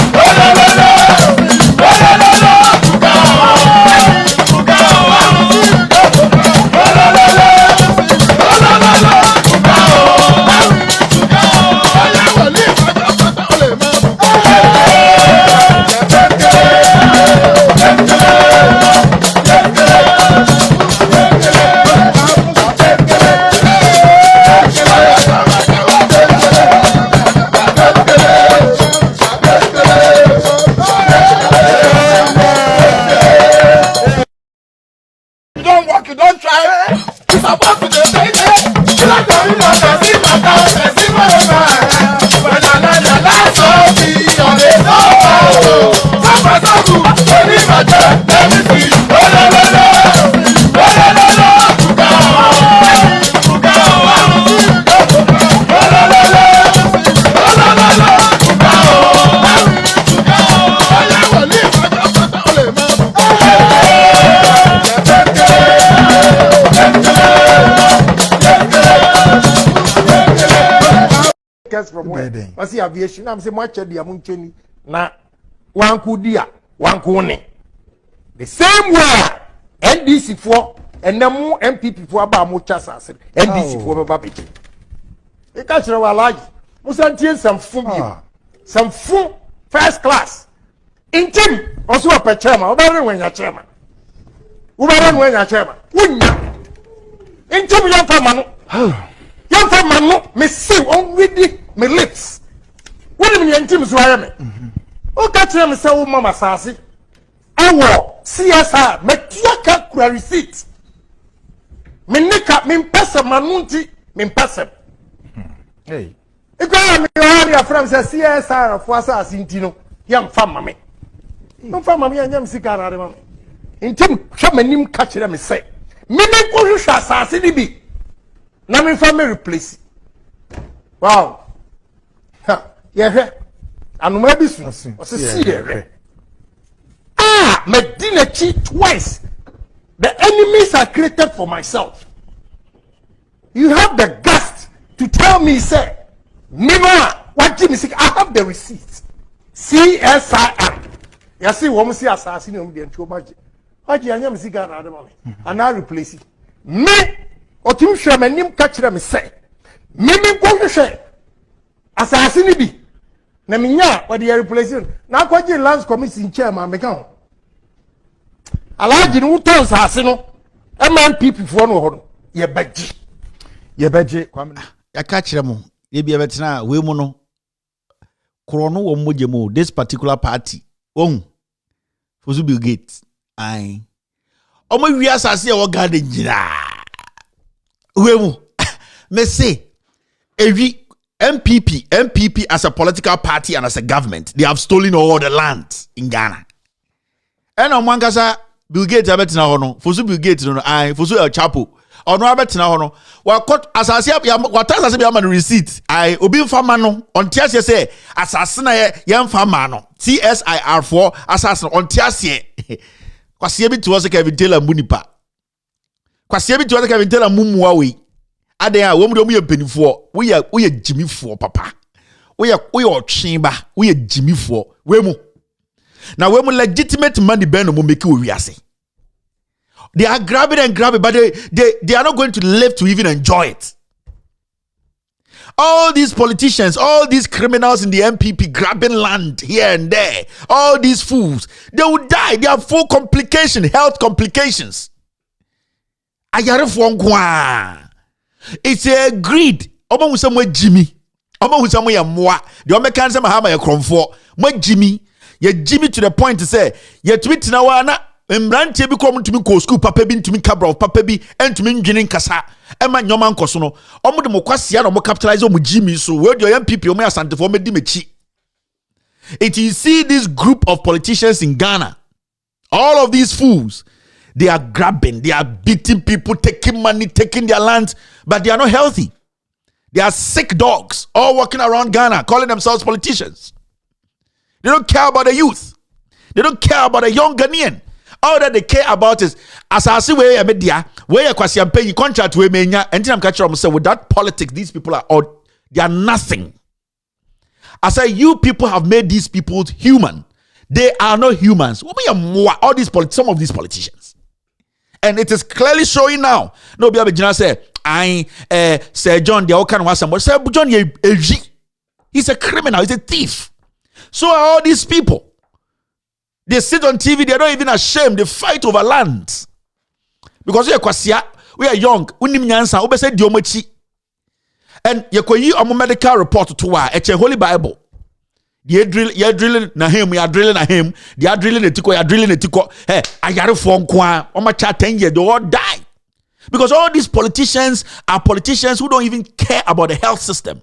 From where? I see aviation. I'm saying much of the amuncheni na wankudia wankune. The same way NDC for and the more MPP for about mucha sas. NDC for baby. You catch your large. Musanti some food first class. In team also a chairman. Over when you're chairman. Over when you're chairman. In team young family. Young family, me see already my lips. What do you mean, Tim Swayame? Oh, catch them, say, oh, Mama Sassy. I will CSR, make your receipt. Me nika, me pesa manunti, me pesa. Hey. If I am your friend, say CSR of Wasa Sintino, young family. No family, and young Sikara. In Tim, come and him catch them, say. Me make you shall Sassy be. Na me family replace. Wow. Yeah. And maybe soon. Medina cheat twice. The enemies I created for myself. You have the guts to tell me, say, Nima, what Jimmy say? I have the receipts. CSIR. You see, woman see assassin the magic. What you am see Ghana the moment. And I replace it. Me, or Tim Sherman, Nim catch them say. Me go to say. Assassin be. Naminya, what the replacing. Now, what you Lands Commission chairman, Mekano. Alaji no to nsase no MNPP fo no ho no ye beje kwam ya ka kire mo ye bia betena we mu no kro no wo moje mu this particular party ohun fozu Bill Gates ai omo wi asase e wo garden jira we mu me say ewi MPP as a political party and as a government, they have stolen all the land in Ghana. And on one kasa Bill Gates abetina hono fosu Bill Gates no ai fosu El Chapo ono abetina hono wa court asase ya what asase be man receipt ai obi mfama no ontiase say asase na ye mfama no CSIR for asase ontiase kwase bi to se Kevin Taylor munipa kwase bi to se Kevin Taylor mumuwa we ade a wo mu ye penifo we ye jimifo papa we ye otweba we ye jimifo we mu. Now, when legitimate money burn will make you reassay. They are grabbing and grabbing, but they are not going to live to even enjoy it. All these politicians, all these criminals in the MPP grabbing land here and there, all these fools, they will die. They have full complications, health complications. It's a greed. Oba usamo Jimmy. Oba usamo ya mwa. The Americans mahama ya kromfo. Mwa Jimmy. Ye Jimmy to the point to say, ye tweet na wana, mbrantie bi kom to me ko school papa bi ntumi kabra papa bi entumi ndwene nkasa ema nyoma nkoso no omo de mokwase na mo capitalize omo Jimmy so we do MPP omo asante for me di mechi. It you see this group of politicians in Ghana, all of these fools, they are grabbing, they are beating people, taking money, taking their lands, but they are not healthy. They are sick dogs all walking around Ghana calling themselves politicians. They don't care about the youth. They don't care about the young Ghanaian. All that they care about is asasi we media, where kwasi am paying contract we menya. And I'm catching them say without politics, these people are all they are nothing. I say you people have made these people human. They are not humans. All these some of these politicians. And it is clearly showing now. No be abejina say Sir John they all can want somebody. Sir John he's a criminal, he's a thief. So are all these people. They sit on TV, they're not even ashamed. They fight over land. Because we are young. And you a medical report to it's a holy Bible. You're drilling na him, we are drilling na him. They are drilling a tico, you are drilling a tico. Hey, I got a phone kwa. On my chat 10 years, they all die. Because all these politicians are politicians who don't even care about the health system.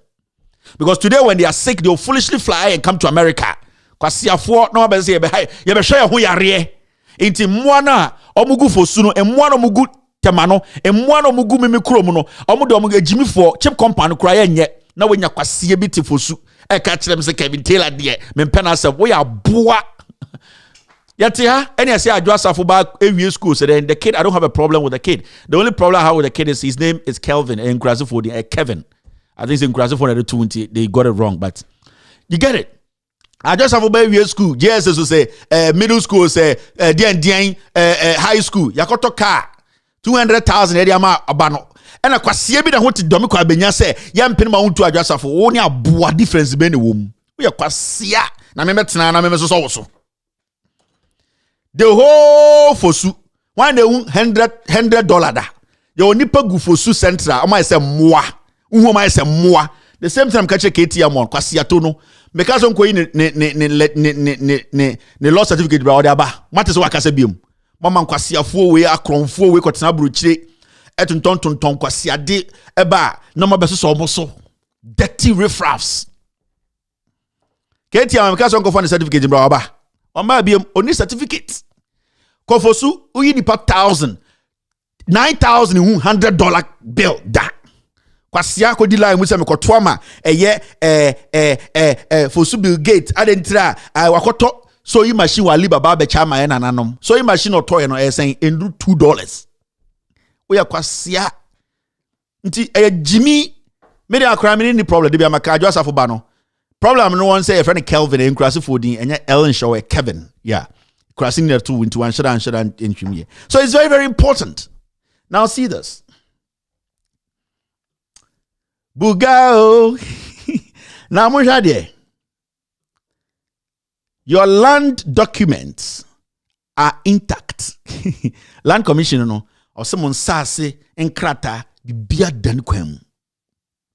Because today when they are sick, they'll foolishly fly and come to America. Kwasi afo no be say ye be hwe ho yare. Inti mwana omugu fosuno emwana omugu temano emwana omugu mimikrom no omude omugu ejimifo chip company kura ye na wenya kwasi e biti fosu e ka kire say Kevin Taylor de mempena say we aboa. Yati ha any say adwasafo ba ewie school so then the kid I don't have a problem with the kid. The only problem I have with the kid is his name is Kelvin and Grasifo Kevin. I think it's in Grasifo the 20 they got it wrong but you get it. I just have a baby school. JSS will say middle school say high school. Yakoto car 200,000 area ma abano. And a kwasie bi na ho te domi kwa benya say yam pin ma unto adwasafo wo ne aboa difference be ne wom. We kwasia na me metena na me so. The whole fosu one de $100 da. Yo nipa gu fosu central. O ma say moa. Uhu ma say moa. The same time catch KTM on kwasia to no. Because on koyi ne law certificate bra ode aba mate so wakase biom mama nkwasiafo we akronfo we kotena bruchire etonton kwasiade eba na ma beso so omoso dirty riffraffs keti am because on go for the certificate bra aba on ma biom oni certificate kofosu uyi nipa $9,100 bill da kwasia ko di line mu se me koto ama eye Fosu Bill Gate adentra wakoto sewing machine wa Alibaba be chama e nananom sewing machine otoye no saying endru $2 we kwasia nti Jimmy me dey Accra me ni problem dey be amaka adwo asafo ba no problem no one say a friend Kelvin en krase fodin enya Ellen Show Kevin yeah crossing there two into one shada in so it's very, very important. Now see this. Bugao. Now mujade. Your land documents are intact. Land commission no or someone sase enkrata bibia dan kwam.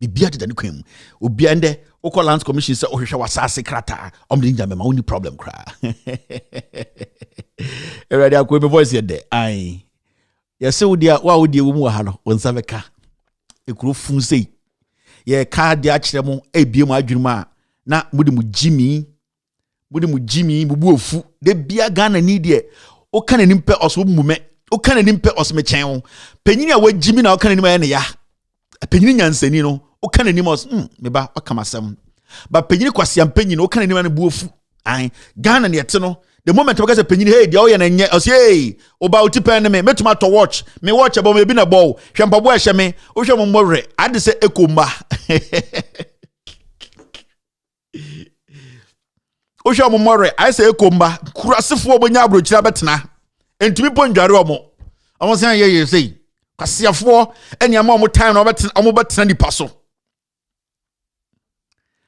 Bibia dan kwam. Obiande Oko Lands Commission say ohwehwe wasase krata omde njame ma only problem kra. Already akwe me voice here there. Ai. Ya se wodi wa wodi wo mu ha no wonsa beka. Ekuro fun sei. Ye ka dia kire mo ebie mu adwunu ma na mudi mu Jimmy bubu ofu. De bia Ghana ni de o kan anim pe oso mu me. O kan anim pe oso me chen wo. Panyini a wa Jimmy na o kan anim ya ne ya. Panyini nyansani no o kan anim os me ba akamasam ba panyini kwasiam panyini o kan anim na buofu ai Ghana ne yete no the moment we say panyini hey dia o ye na nye o say hey o ba otipen me metuma to watch me watch about me bi na ball hwempabo a hye me o hwe mo mmore ade say ekomba o hwe mo mmore I say ekomba kurasefo obonya abrochira betena entumi pondware omo say ye say kwasiafo eni ama omo time na omo betena ni paso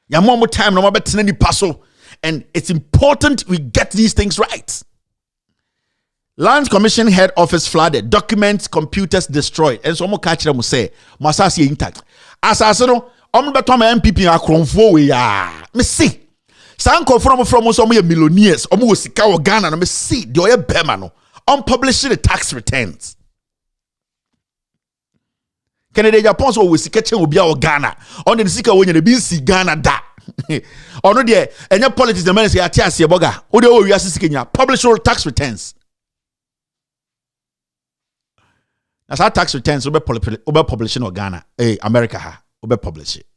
ya more time no more better than paso, and it's important we get these things right. Lands Commission head office flooded, documents, computers destroyed, and so more catch them say Masasi intact. Asasino, beto my MPP akronfo we ya. Me see. Sanko from some millionaires, sika o Ghana no me see the oya bema no unpublishing the tax returns. Canada Japan so we sika chen obi a Ghana on the sika wo nya be si Ghana da ono de enya politics the man say ati ase boga o de o wi ase sika nya publish all tax returns. As our tax returns we publish in Ghana America ha we publish it.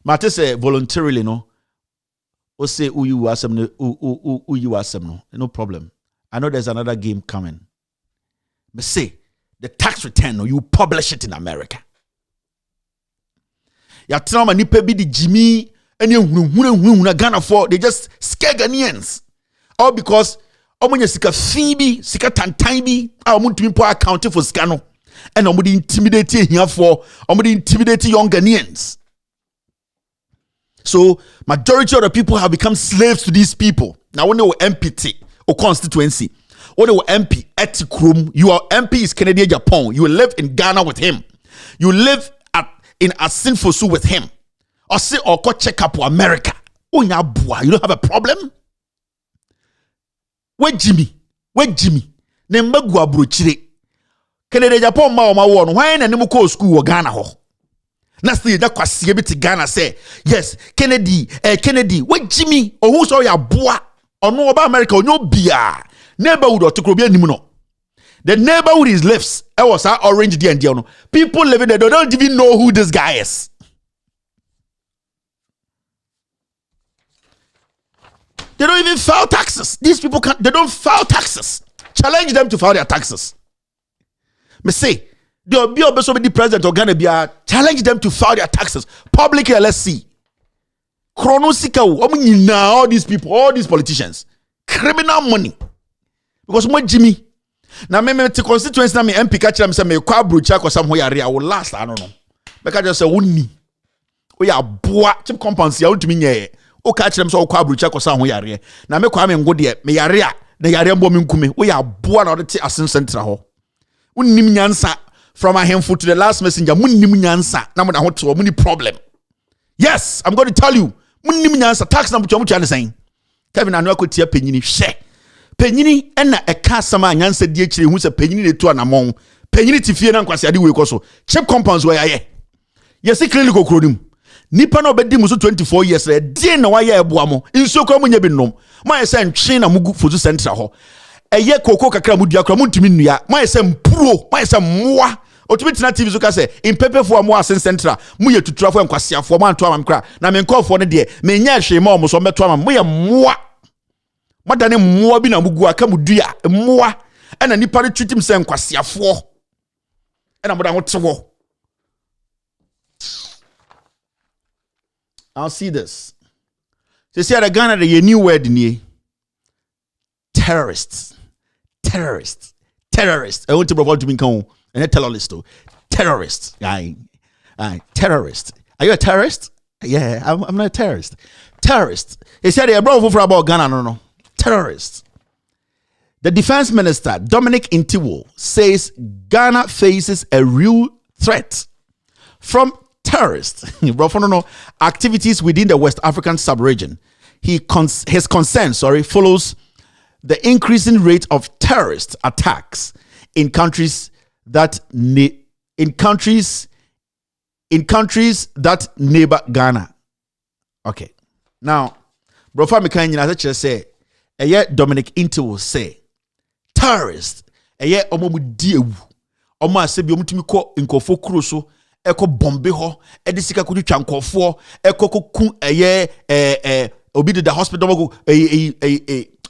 Mate say voluntarily no o say you asem no problem. I know there's another game coming. But say the tax return, you publish it in America. Ya trauma nipa bi di Jimmy and you Ghana for they just scare Ghanaians. All because omunya sika fibi, sika tantan bi, omuntu po account for scano. And omudi intimidate here for omudi intimidate young Ghanaians. So majority of the people have become slaves to these people. Now when they were MPT or constituency. What MP Etikrum, your MP is Canadian Japan. You live in Ghana with him. You live in Asinfosu with him. Or say or go check up for America. Oh ya boy, you don't have a problem? Where Jimmy? Nemba gua brochire. Canadian Japan ma won. Why na nemu ko school Ghana ho? Na still that kwasi bi Ghana say, yes, Kennedy. Where Jimmy? Or who saw ya boy? Or no about America or no bia. Neighborhood or Tukrobia Nimuno. The neighborhood is lifts. I was our orange D. People living there, they don't even know who this guy is. They don't even file taxes. These people they don't file taxes. Challenge them to file their taxes. Me say, they'll be the president or Ghana be challenge them to file their taxes. Publicly, let's see. Chronosika, all these people, all these politicians, criminal money. Because more Jimmy. Now me to constituency na me MP catch them say me kwa brocha ko somewhere area I will last I don't know. Because just say wonni. O ya boa chip compounds ya untimi nye. O catch them so kwa brocha ko somewhere area. Na me kwa me ngo de me yarea na yarea mbo me nkume. O ya boa na odete asen center ho. Unnim nyansa from a handful to the last messenger. Munnim nyansa na mo na ho to muni problem. Yes, I'm going to tell you. Munnim nyansa tax na mutwa mutwa ne saying. Kevin anu akotia penyini hwe. Penyini ena eka sama nyansa die kire hu se penyini ne to anamon. Penyini tifie na nkwase ade we koso. Chip compounds we yaye. Yesi clinic okrodum. Nipa na obedi muso 24 years le die na wa ye eboa mo. Inso kwa munye bi nom. Ma yesa ntwe na mugu fozu center ho. Eye koko kakra mudua kra muntimi nnua. Ma yesa mpuro, ma yesa mmoa. Otumitina TV so ka say in paper for mo asen central mu ye tutura for nkwasea for mo anto amam kra na me nkɔ for ne de me nya hwe mo so meto amam mo ye moa madane moa bi na mugu aka mudua moa ɛna nipa re treat him say nkwasea for ɛna mo da ho tewo. I'll see this. So see the Ghana the new word ni terrorists. I want to provide to me come and a terrorist. Terrorist. Aye. Terrorist. Are you a terrorist? Yeah, I'm not a terrorist. Terrorist. He said they brought for about Ghana. No. Terrorists. The defense minister, Dominic Intiwo, says Ghana faces a real threat from terrorists. Activities within the West African sub-region. His concern, follows the increasing rate of terrorist attacks in countries that neighbor Ghana. Okay. Now, Brofa Mekanyina just say, Dominic Inti will say, terrorists, omo diewu, omo asebi omutumi ko nkofo kuro so, eko bombe ho, edisika kudu twankofo, eko kokun obi the hospital go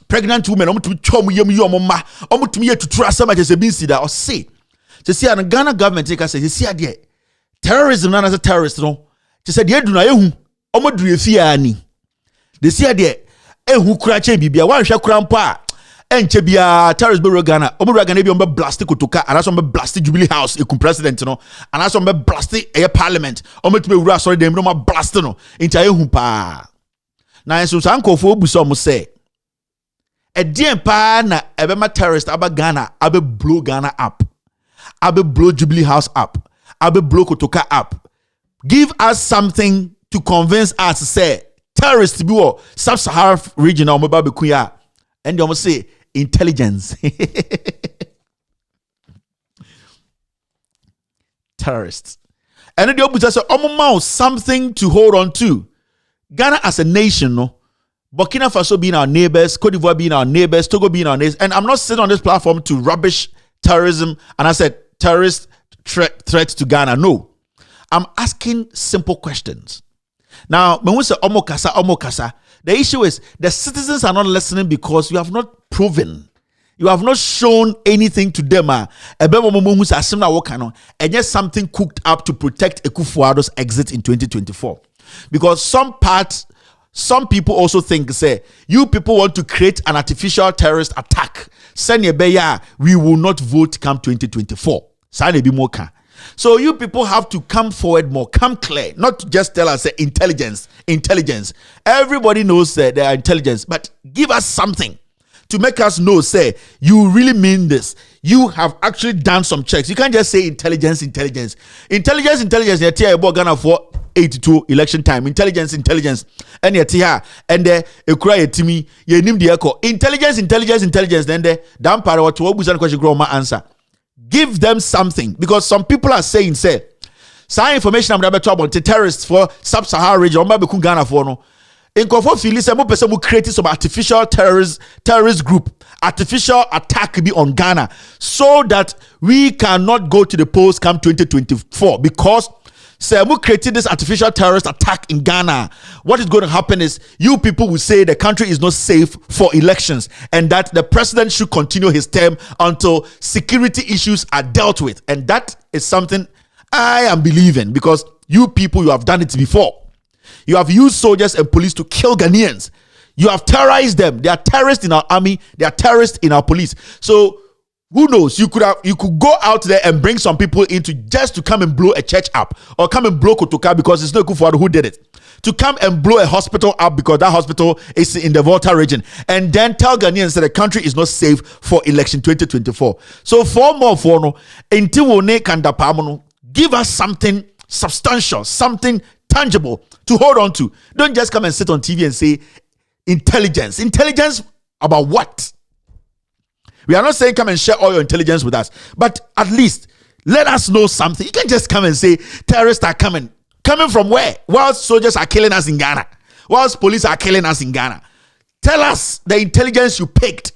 pregnant women omutumi chom yem yom ma, omutumi ye tutura asama je se bin sida o say. Se see an Ghana government take say see ade terrorism na as terrorist no. Se say de duna ehu, omo duru efia ani. De see ade ehu kura che bibia wan hwe kura mpa enche bia terrorist be Ghana omo Ghana bi ombe blast kotoka anaso ombe blast Jubilee House ekum president no anaso ombe blast parliament omo tube wura sorry dem no ma blast no encha ehu pa na enso sankofo obuso omo say edien pa na ebema terrorist aba Ghana abe blow Ghana up abe blow Jubilee House up abe blow kotoka up. Give us something to convince us say terrorists be what sub-Sahara region or mobile kuya and they almost say intelligence. Terrorists. And then they almost say something to hold on to. Ghana as a nation, no. Burkina Faso being our neighbors, Cote d'Ivoire being our neighbors, Togo being our neighbors, and I'm not sitting on this platform to rubbish terrorism and I said terrorist threat to Ghana. No. I'm asking simple questions. Now, when we say omokasa, the issue is the citizens are not listening because you have not proven, you have not shown anything to them. And just something cooked up to protect Akufo-Addo's exit in 2024. Because some people also think, say, you people want to create an artificial terrorist attack. We will not vote come 2024. So you people have to come forward more, come clear, not to just tell us intelligence. Everybody knows that they are intelligence, but give us something to make us know, say, you really mean this. You have actually done some checks. You can't just say intelligence. Ghana for 82 election time. Intelligence. And yet here, and there, a cry to me, you name the echo. Intelligence. Then the damn power what to question grow my answer. Give them something because some people are saying, say, some information I'm about the terrorists for sub-Sahara region, maybe Ghana for no. In Kofo Philly, some person will create some artificial terrorist group, artificial attack be on Ghana, so that we cannot go to the polls come 2024 because say we created this artificial terrorist attack in Ghana. What is going to happen is you people will say the country is not safe for elections and that the president should continue his term until security issues are dealt with. And that is something I am believing because you people, you have done it before. You have used soldiers and police to kill Ghanaians. You have terrorized them. They are terrorists in our army. They are terrorists in our police. So who knows? You could go out there and bring some people into just to come and blow a church up or come and blow Kotoka because it's not good for who did it. To come and blow a hospital up because that hospital is in the Volta region and then tell Ghanaians that the country is not safe for election 2024. So give us something substantial, something tangible to hold on to. Don't just come and sit on TV and say intelligence. Intelligence about what? We are not saying come and share all your intelligence with us, but at least let us know something. You can't just come and say terrorists are coming. Coming from where? Whilst soldiers are killing us in Ghana. Whilst police are killing us in Ghana. Tell us the intelligence you picked.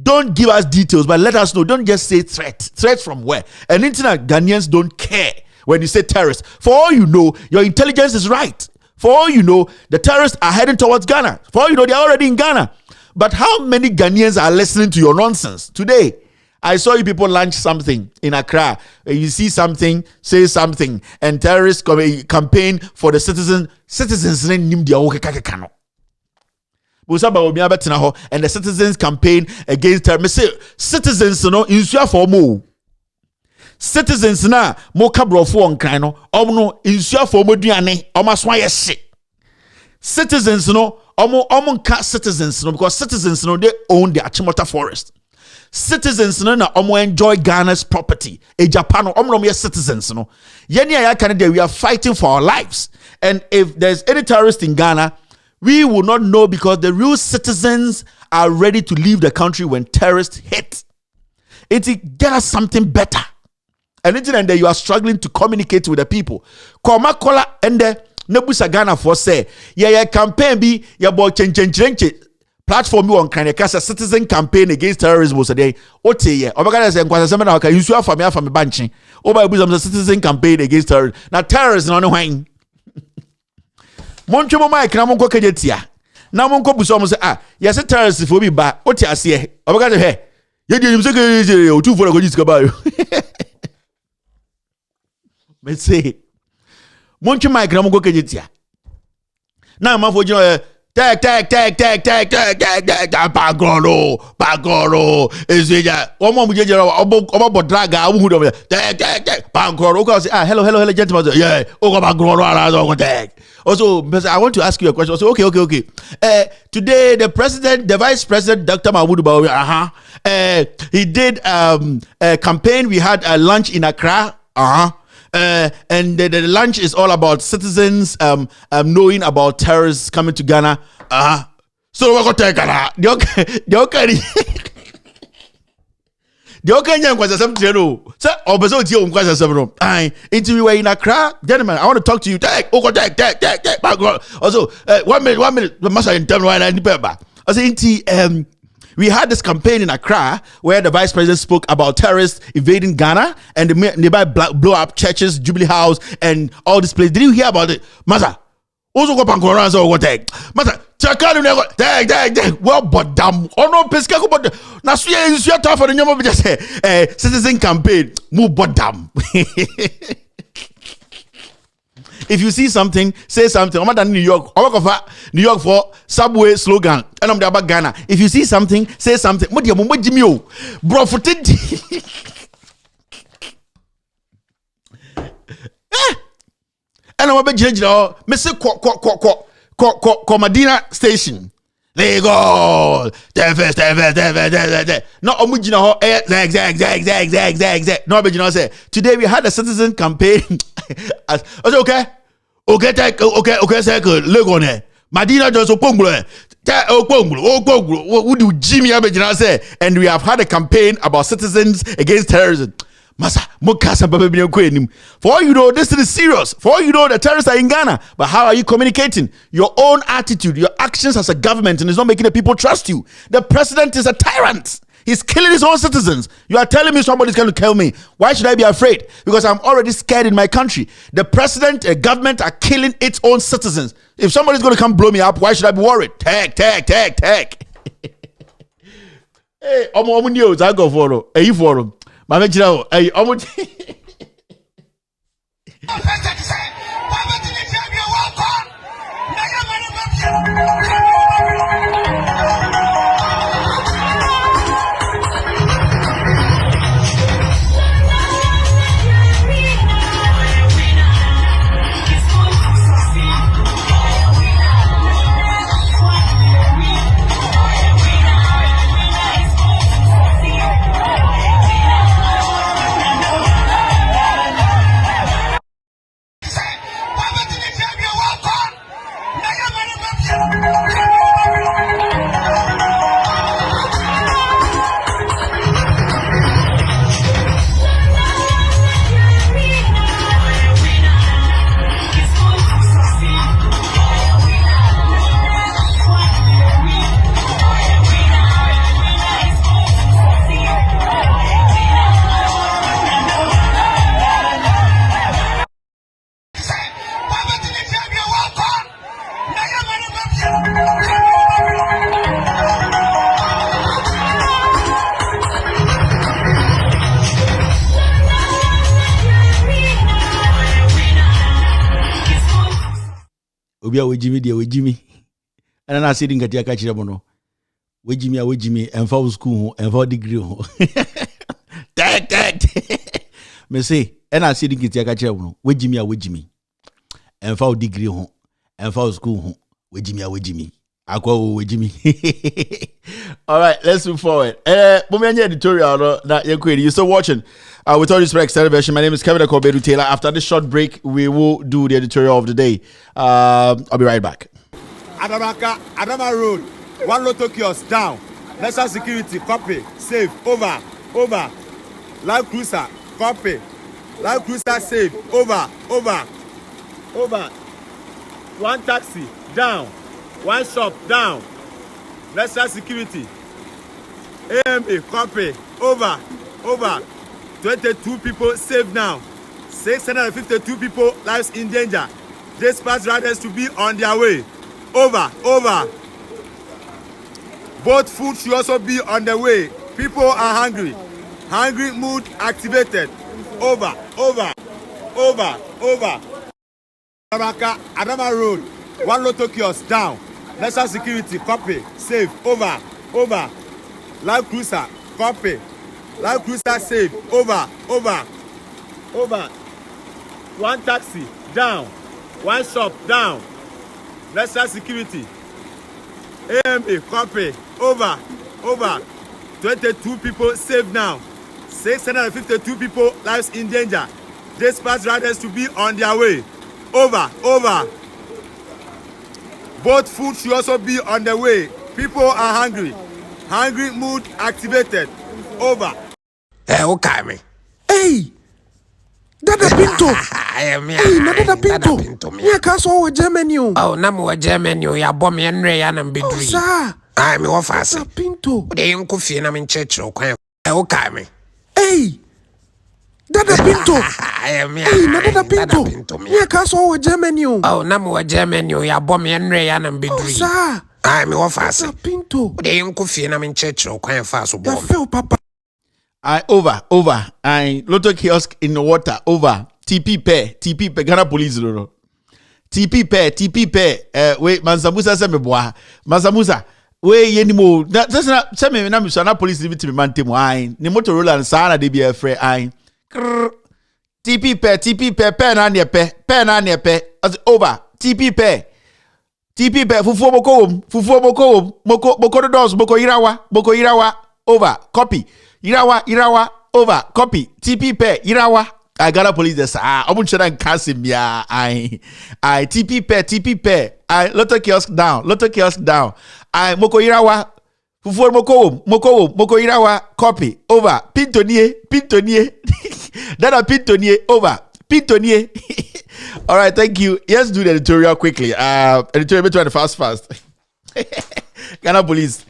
Don't give us details, but let us know. Don't just say threat. Threat from where? And internet Ghanaians don't care when you say terrorists. For all you know, your intelligence is right. For all you know, the terrorists are heading towards Ghana. For all you know, they are already in Ghana. But how many Ghanaians are listening to your nonsense today? I saw you people launch something in Accra. You see something, say something, and terrorists campaign for the citizens. Citizens and the citizens campaign against terrorism. Citizens, insure for more. Citizens na mo kabrofo onkran no omno insure for moduane omaswa yesi. Citizens no omo nka citizens no because citizens no they own the Achimota forest. Citizens no na omo enjoy Ghana's property. E Japan omo no citizens no. Yeni aya Canada we are fighting for our lives. And if there's any terrorist in Ghana, we will not know because the real citizens are ready to leave the country when terrorists hit. It get us something better. And then you are struggling to communicate with the people. Koma kola and the Nebusa Ghana for say, yeah, campaign be ya boy Chinchinga platform you on kind of citizen campaign against terrorism was a day. Ote ye, Obagana said, Kwasa can you swear for me from a banching? Oba a citizen campaign against terrorism. Now terrorism on the wine. Moncho Mike, Namonko Kajetia. Namonko Busom say, yes, a terrorist if we be back. Ote I see, Obagana hey. You did you two for a good about. Let's say, Moncho Mike, I'm going to get it. Now, my for you, tag, Pagoro, is it? One more with your about drag, I would have tag, Pagoro. Hello, gentlemen. Yeah, Pagoro, tag. Also, I want to ask you a question. Also, okay. Today, the Vice President, Dr. Mahmoud Bawi, he did a campaign. We had a lunch in Accra. And the lunch is all about citizens knowing about terrorists coming to Ghana. So we're going to take Ghana. We were in Accra. Gentlemen, I want to talk to you. Also, 1 minute. We had this campaign in Accra where the vice president spoke about terrorists invading Ghana and the nearby blow up churches, Jubilee House, and all this place. Did you hear about it? Masa, also go Pankora or what? Masa, Chakadu never tag. Well, but damn, oh no, Pesca, but Nasuya is your tough for the name of just citizen campaign. Move, but damn. If you see something, say something. I'm at New York. I work for New York for Subway slogan. And I'm about Ghana. If you see something, say something. Bro, for and I'm about to Mr. Madina Station. There you go. No, exact. No, but you know, say today we had a citizen campaign. Okay, second. Look on it. Madina just What do Jimmy Abedina say? And we have had a campaign about citizens against terrorism. Masa, for all you know, this is serious. For all you know, the terrorists are in Ghana. But how are you communicating? Your own attitude, your actions as a government, and it's not making the people trust you. The president is a tyrant. He's killing his own citizens. You are telling me somebody's going to kill me. Why should I be afraid? Because I'm already scared in my country. The president, the government are killing its own citizens. If somebody's going to come blow me up, why should I be worried? Tag. Hey, I'm news. I go for it. Hey, for him. Mama Chirao, hey, Obi a we Jimmy. And I said in Katia Kachirabono. We Jimmy, and for school, and for degree. Tag. Me say, and I said in Katia Kachirabono. We Jimmy, and for degree, and for school, we Jimmy. We Jimmy. All right, let's move forward. Editorial. You're still watching. With all respect, Television. My name is Kevin Akobedu Taylor. After this short break, we will do the editorial of the day. I'll be right back. Adama Road, one Lotto kiosk down. National security, copy, safe, over. Live cruiser, copy. Live cruiser, safe, over. One taxi, down. One shop, down. National security, AMA, copy, over. 22 people saved now. 652 people lives in danger. Dispatch riders to be on their way. Over. Both food should also be on the way. People are hungry. Hungry mood activated. Over. Adama Road, one Lotto kiosk down. National security, copy, safe, over. Live cruiser, copy. Live cruiser, safe, over. One taxi, down. One shop, down. National security, AMA, copy, over. 22 people saved now. 652 people lives in danger. Dispatch riders to be on their way. Over. Both food should also be on the way. People are hungry. Hungry mood activated. Over. Okay, me. Hey! Dada Pinto! Hey, Dada Pinto! Yeah, kaso wa Germany. Oh, namu wa Germany. Ya bomb yenre ya nambidri. Oh, sir. Ay, mi wafasi. Dada Pinto. De yunku fie na mincheche okwen. Okay, me. Hey! Dada Pinto! Hey, Dada Pinto! Yeah, kaso wa Germany. Oh, namu wa Germany. Ya bomb yenre ya nambidri. Oh, sir. Ay, mi wafasi. Dada Pinto. De yunku fie na mincheche okwen faso bomb. Ya feel, papa. Over. Lotto kiosk in the water, over. TP pair, Ghana police, no. TP pair, wait, Mansamusa Semeboa. Mansamusa, wait, yenimo. That's not, some me, na police leave it to me, man, Tim wine. Ni Motorola and Sana, they be a free eye. TP pair, pen on your pair, as over. TP pair, Fufu Boko, Moko doors, Boko Irawa, over. Copy. Irawa, over. Copy. TP pair, Irawa. I got a police this. I'm sure I can't see me. I TP pair. I Lotto kiosk down. I Moko Irawa. Fufu Moko Irawa. Copy. Over. Pintonie. Dada Pintonie. Over. Pintonie. All right, thank you. Let's do the editorial quickly. Editorial, be trying to fast. Ghana police.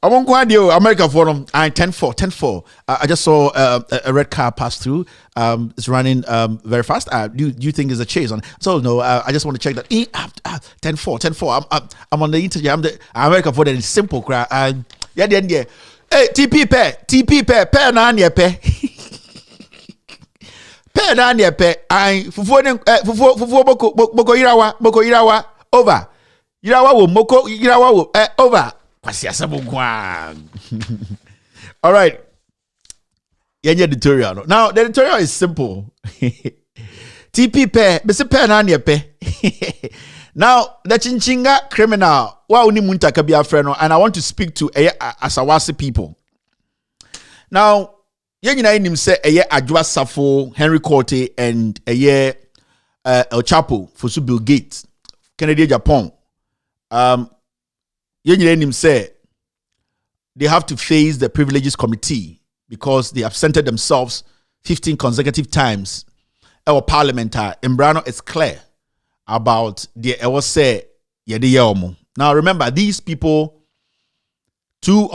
I won't go on America Forum. 10-4. I just saw a red car pass through. It's running very fast. Do you think it's a chase on? So no. I just want to check that. 10-4. I'm on the internet. I'm the America Forum. It's simple. Yeah. Hey, TP pair. Pair na anye pair. Pair na anye pair. Fufu boko Irawa. Over. Irawa wo. Over. All right. Editorial. Now the editorial is simple. TP pair, bese pair na ne pair. Now the Chinchinga criminal, wa uni Muntaka be a friend, and I want to speak to Asawasi people. Now, yenina nim say Asawasi Henry Corte and El Chapo for Bill Gates, Kennedy Japan. Yenina say they have to face the privileges committee because they absented themselves 15 consecutive times. Our parliamentar Embrano is clear about the say Now remember, these people, one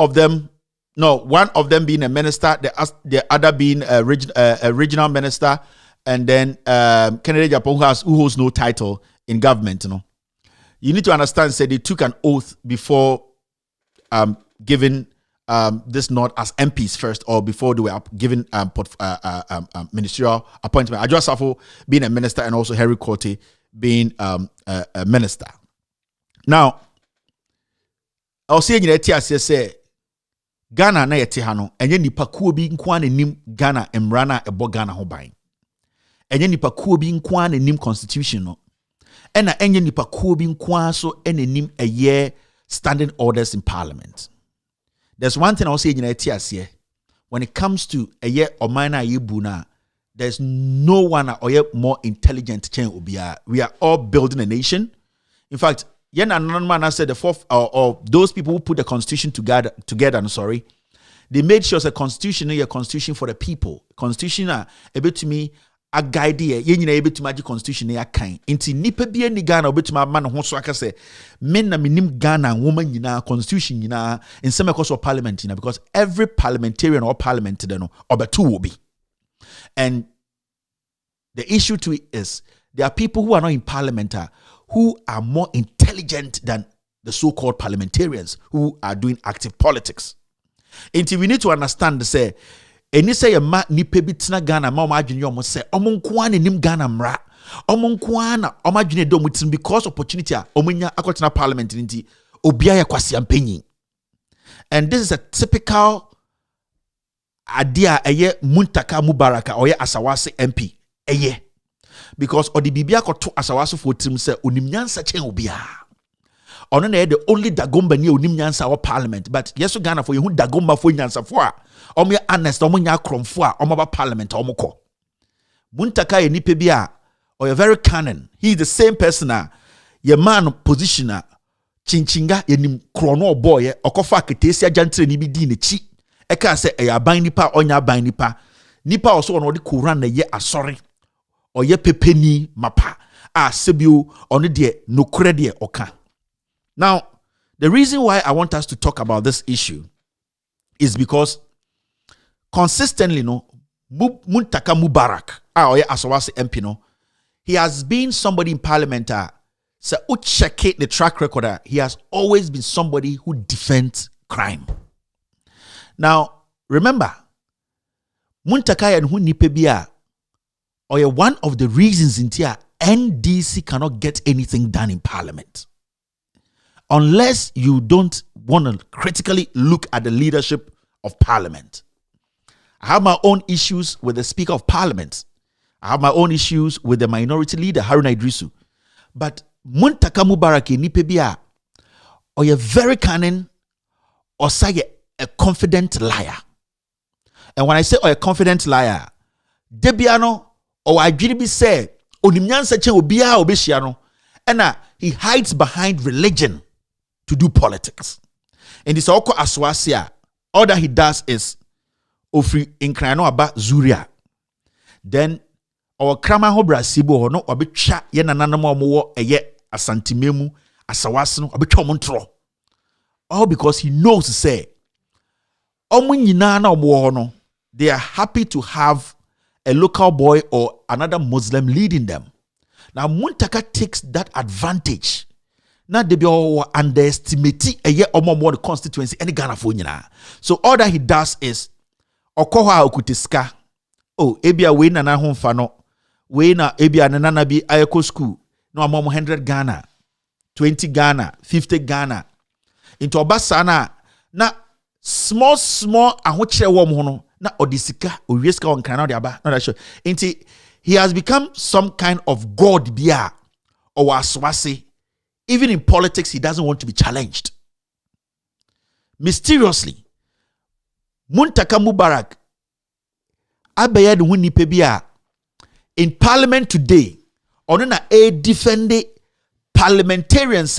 of them being a minister, the other being a regional minister, and then Kennedy Japan who holds no title in government. You need to understand, say they took an oath before giving this nod as MPs first, or before they were given ministerial appointment. Asawasi being a minister and also Henry Corte being a minister. Now, I'll say in the say Ghana na yete ha no enye nipa kuo bi nko na nim Ghana emrana ebo Ghana ho ban. Enye nipa kuo bi nko na nim constitution no. Ena enye nipa kuo bi nko so ena nim eye standing orders in parliament. There's one thing I'll say in the TSC. When it comes to eye omana yebu na, there's no one more intelligent chain obia. We are all building a nation. In fact, Yen and man said the fourth or those people who put the constitution together, they made sure the constitution is a constitution for the people. Constitution a bit to me a guide ye nyina able to magic constitution ya kan. Inti nipa bia ni Ghana obet ma man ho so aka say men na minim Ghana woman nyina constitution nyina in some course of parliament nyina, because every parliamentarian or parliament there no obetu will be. And the issue to it is there are people who are not in parliament who are more intelligent than the so-called parliamentarians who are doing active politics. Until we need to understand, say, any say a ma ni pebitina Ghana ma imagine you say omunkwana nim Ghana mra omunkwana imagine do mutin because opportunity omunya akotena parliament nti obia ya kwasi ampenyi. And this is a typical idea eye Muntaka Mubaraka or Asawasi MP eye. Because odi bibia koto Asawasi for trim say onim nyansa chen obia. Ono na the only dagomba ni onim nyansa or parliament, but yeso Ghana for you dagomba for nyansa for omo ya honest omo nya kromfo a omo ba parliament omo ko. Muntaka ye nipa bia or very cunning. He is the same person ye man positioner Chinchinga ye nim krono boy ye okofa ketesia jantre ni bi di ne chi. Eka say e aban nipa onya aban nipa also ono de kuran na ye asori. Or ye pepeni mapa sebio on the no credit oka. Now, the reason why I want us to talk about this issue is because consistently, Muntaka Mubarak, or Asawasi MP, he has been somebody in parliament. So, check the track record. He has always been somebody who defends crime. Now, remember, Muntaka and who nipebia. Or one of the reasons in here NDC cannot get anything done in parliament unless you don't want to critically look at the leadership of parliament. I have my own issues with the Speaker of Parliament. I have my own issues with the minority leader Haruna Idrisu. But Muntaka Mubarak nipebia or you're very cunning or say a confident liar. And when I say or a confident liar, Debiano or I be say onimnyansa chen obia obehia no and he hides behind religion to do politics. And this oko Asawasi all that he does is ofri inkrano aba Zuria. Then our krama ho brasibo no obetwa ye nananam omo eye asantimemu Asawasi no obetwa omontro. All because he knows to say omo nyina na omo no they are happy to have a local boy or another Muslim leading them. Now Muntaka takes that advantage. Now they be underestimate a year or more the constituency any Ghana for nyina. So all that he does is okoha okutiska. Oh, ebia we na na homfa no. We na ebia na na bi ayeko school. No amom 100 Ghana, 20 Ghana, 50 Ghana. Into obasa na small ahochire wo mo no. Na odisika oriska on kana aba not sure. He has become some kind of god bia or Asawasi. Even in politics, he doesn't want to be challenged. Mysteriously, Muntaka Mubarak abayed wuni pebia in parliament today. Onena a defending parliamentarians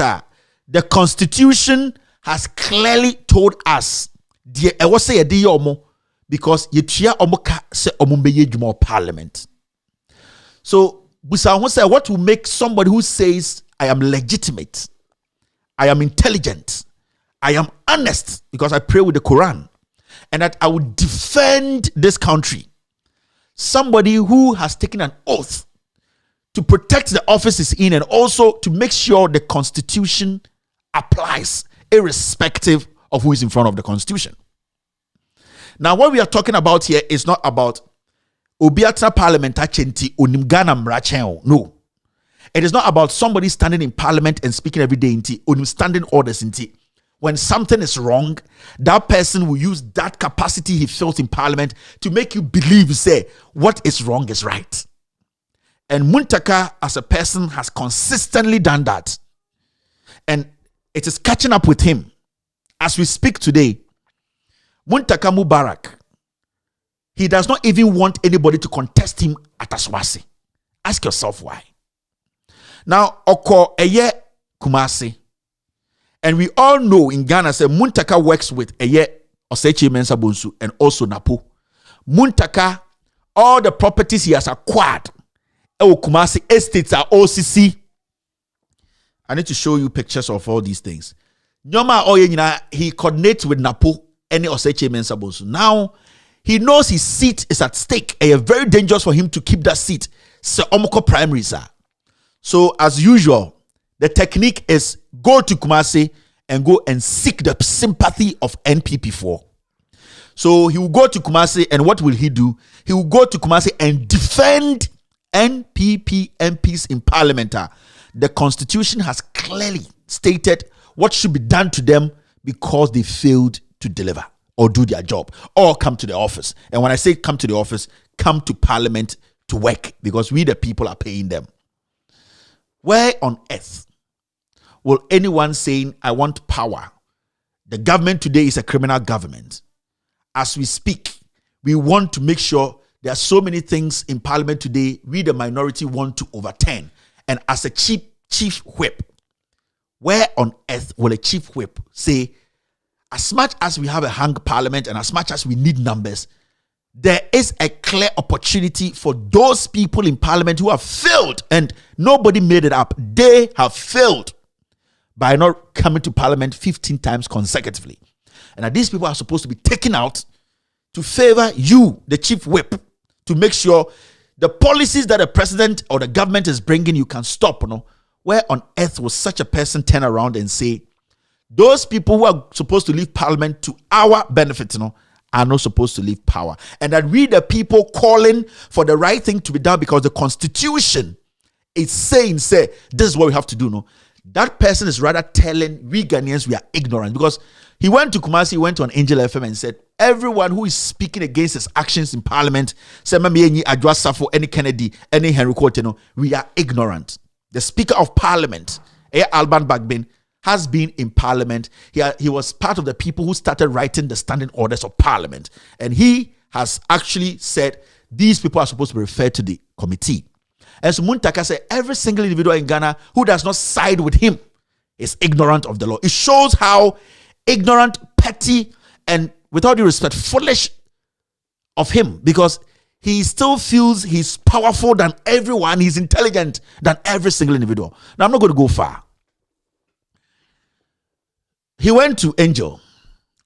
the constitution has clearly told us the ewose yedi yomo. Because yetia omoka se omumbeye juma parliament. So busa who say what will make somebody who says I am legitimate, I am intelligent, I am honest because I pray with the Quran and that I will defend this country. Somebody who has taken an oath to protect the offices in and also to make sure the constitution applies irrespective of who is in front of the constitution. Now, what we are talking about here is not about Obiatra Parliament Achenti Onim Ghana Mrachen. No. It is not about somebody standing in parliament and speaking every day in tea, or standing orders in tea. When something is wrong, that person will use that capacity he felt in parliament to make you believe, say, what is wrong is right. And Muntaka, as a person, has consistently done that. And it is catching up with him. As we speak today, Muntaka Mubarak, he does not even want anybody to contest him at Asawasi. Ask yourself why. Now, Oko Eye Kumasi. And we all know in Ghana, say Muntaka works with Eye Osechi Mensa Bonsu and also Napo. Muntaka, all the properties he has acquired, Kumasi estates are OCC. I need to show you pictures of all these things. Nyoma Oyenyina, he coordinates with Napo and Osechi Mensa Bonsu. Now, he knows his seat is at stake. And it's very dangerous for him to keep that seat. So Omoko Primary, sir. So as usual, the technique is go to Kumasi and go and seek the sympathy of NPP4. So he will go to Kumasi, and what will he do? He will go to Kumasi and defend NPP MPs in parliament. The constitution has clearly stated what should be done to them because they failed to deliver or do their job or come to the office. And when I say come to the office, come to parliament to work, because we the people are paying them. Where on earth will anyone saying, I want power? The government today is a criminal government. As we speak, we want to make sure there are so many things in parliament today we the minority want to overturn. And as a chief whip, where on earth will a chief whip say, as much as we have a hung parliament and as much as we need numbers, there is a clear opportunity for those people in parliament who have failed, and nobody made it up. They have failed by not coming to parliament 15 times consecutively. And that these people are supposed to be taken out to favor you, the chief whip, to make sure the policies that the president or the government is bringing you can stop. You know? Where on earth will such a person turn around and say, those people who are supposed to leave parliament to our benefit, you know, are not supposed to leave power? And that we the people calling for the right thing to be done because the constitution is saying, say, this is what we have to do. No, that person is rather telling we Ghanaians we are ignorant, because he went to Kumasi, he went on Angel FM and said, everyone who is speaking against his actions in parliament, say, any Adwa any Kennedy, any Henry Koteno, we are ignorant. The Speaker of Parliament, Alban Bagbin, has been in parliament. He was part of the people who started writing the standing orders of parliament. And he has actually said these people are supposed to be referred to the committee. And so Muntaka said every single individual in Ghana who does not side with him is ignorant of the law. It shows how ignorant, petty, and with all due respect, foolish of him, because he still feels he's powerful than everyone. He's intelligent than every single individual. Now, I'm not going to go far. He went to Angel,